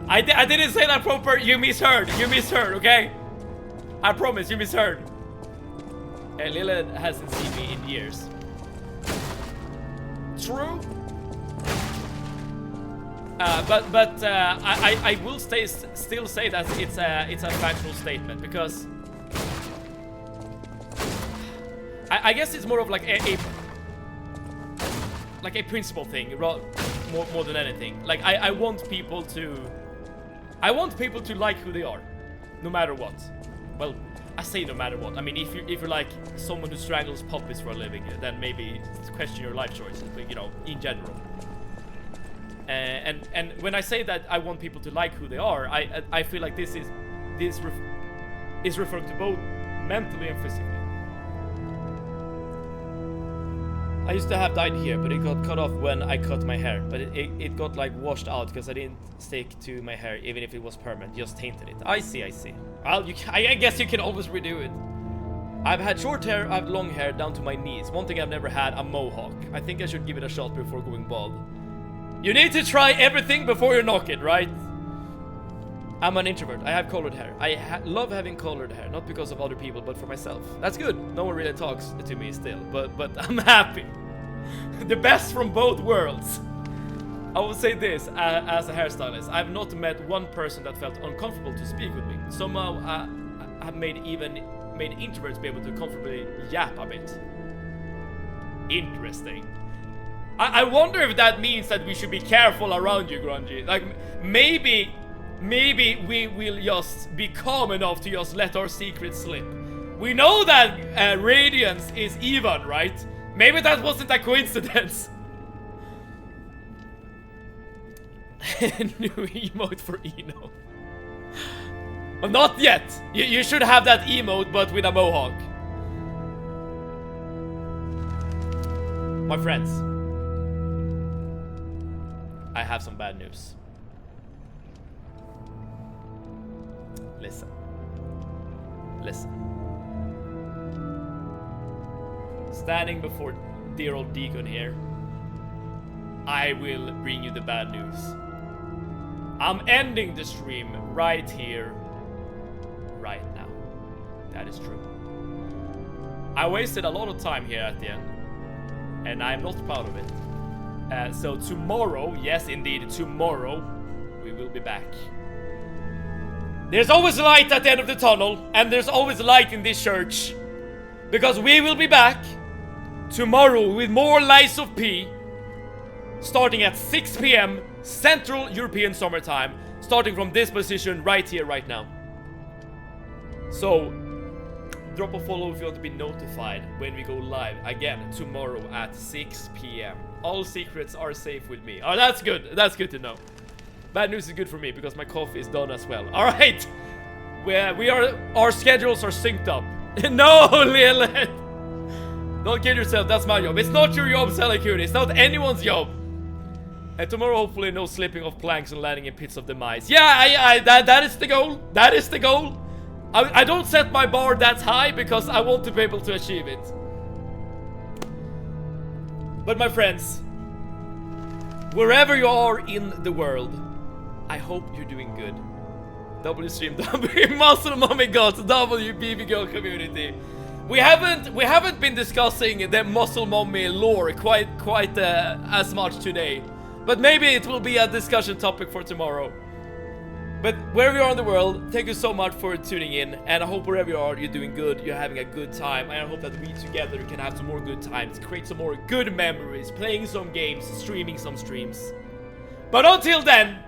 I didn't say that proper. You misheard. You misheard, okay? I promise you misheard. Lila hasn't seen me in years. True. But I will still say that it's a factual statement, because I guess it's more of like a principle thing, more than anything. Like I want people to like who they are, no matter what. Well, I say no matter what. I mean, if you're like someone who strangles puppies for a living, then maybe question your life choices. But you know, in general. And when I say that I want people to like who they are, I feel like this is referring to both mentally and physically. I used to have dyed here, but it got cut off when I cut my hair. But it got like washed out because I didn't stick to my hair, even if it was permanent, just tainted it. I see. Well, I guess you can always redo it. I've had short hair, I have long hair down to my knees. One thing I've never had, a mohawk. I think I should give it a shot before going bald. You need to try everything before you knock it, right? I'm an introvert. I have colored hair. I love having colored hair, not because of other people, but for myself. That's good. No one really talks to me still, but I'm happy. The best from both worlds. I will say this, as a hairstylist, I've not met one person that felt uncomfortable to speak with me. Somehow, I have made introverts be able to comfortably yap a bit. Interesting. I wonder if that means that we should be careful around you, Grungy. Like, maybe maybe we will just be calm enough to just let our secret slip. We know that Radiance is even, right? Maybe that wasn't a coincidence. New emote for Eno. Well, not yet. You should have that emote, but with a mohawk. My friends, I have some bad news. Listen. Listen. Standing before dear old Deacon here, I will bring you the bad news. I'm ending the stream right here, right now. That is true. I wasted a lot of time here at the end, and I'm not proud of it. So tomorrow, yes indeed, tomorrow, we will be back. There's always light at the end of the tunnel, and there's always light in this church. Because we will be back tomorrow with more Lies of P, starting at 6 p.m. Central European Summertime, starting from this position right here, right now. So, drop a follow if you want to be notified when we go live again tomorrow at 6 p.m. All secrets are safe with me. Oh, that's good. That's good to know. Bad news is good for me because my coffee is done as well. All right, our schedules are synced up. No, Lilith, don't kill yourself. That's my job. It's not your job, Sellicute. It's not anyone's job. And tomorrow, hopefully, no slipping off planks and landing in pits of demise. Yeah, that is the goal. That is the goal. I don't set my bar that high because I want to be able to achieve it. But my friends, wherever you are in the world, I hope you're doing good. WStream, W Muscle Mommy Gods, WBB Girl community. We haven't been discussing the Muscle Mommy lore quite as much today, but maybe it will be a discussion topic for tomorrow. But wherever you are in the world, thank you so much for tuning in, and I hope wherever you are, you're doing good, you're having a good time, and I hope that we together can have some more good times, create some more good memories, playing some games, streaming some streams. But until then,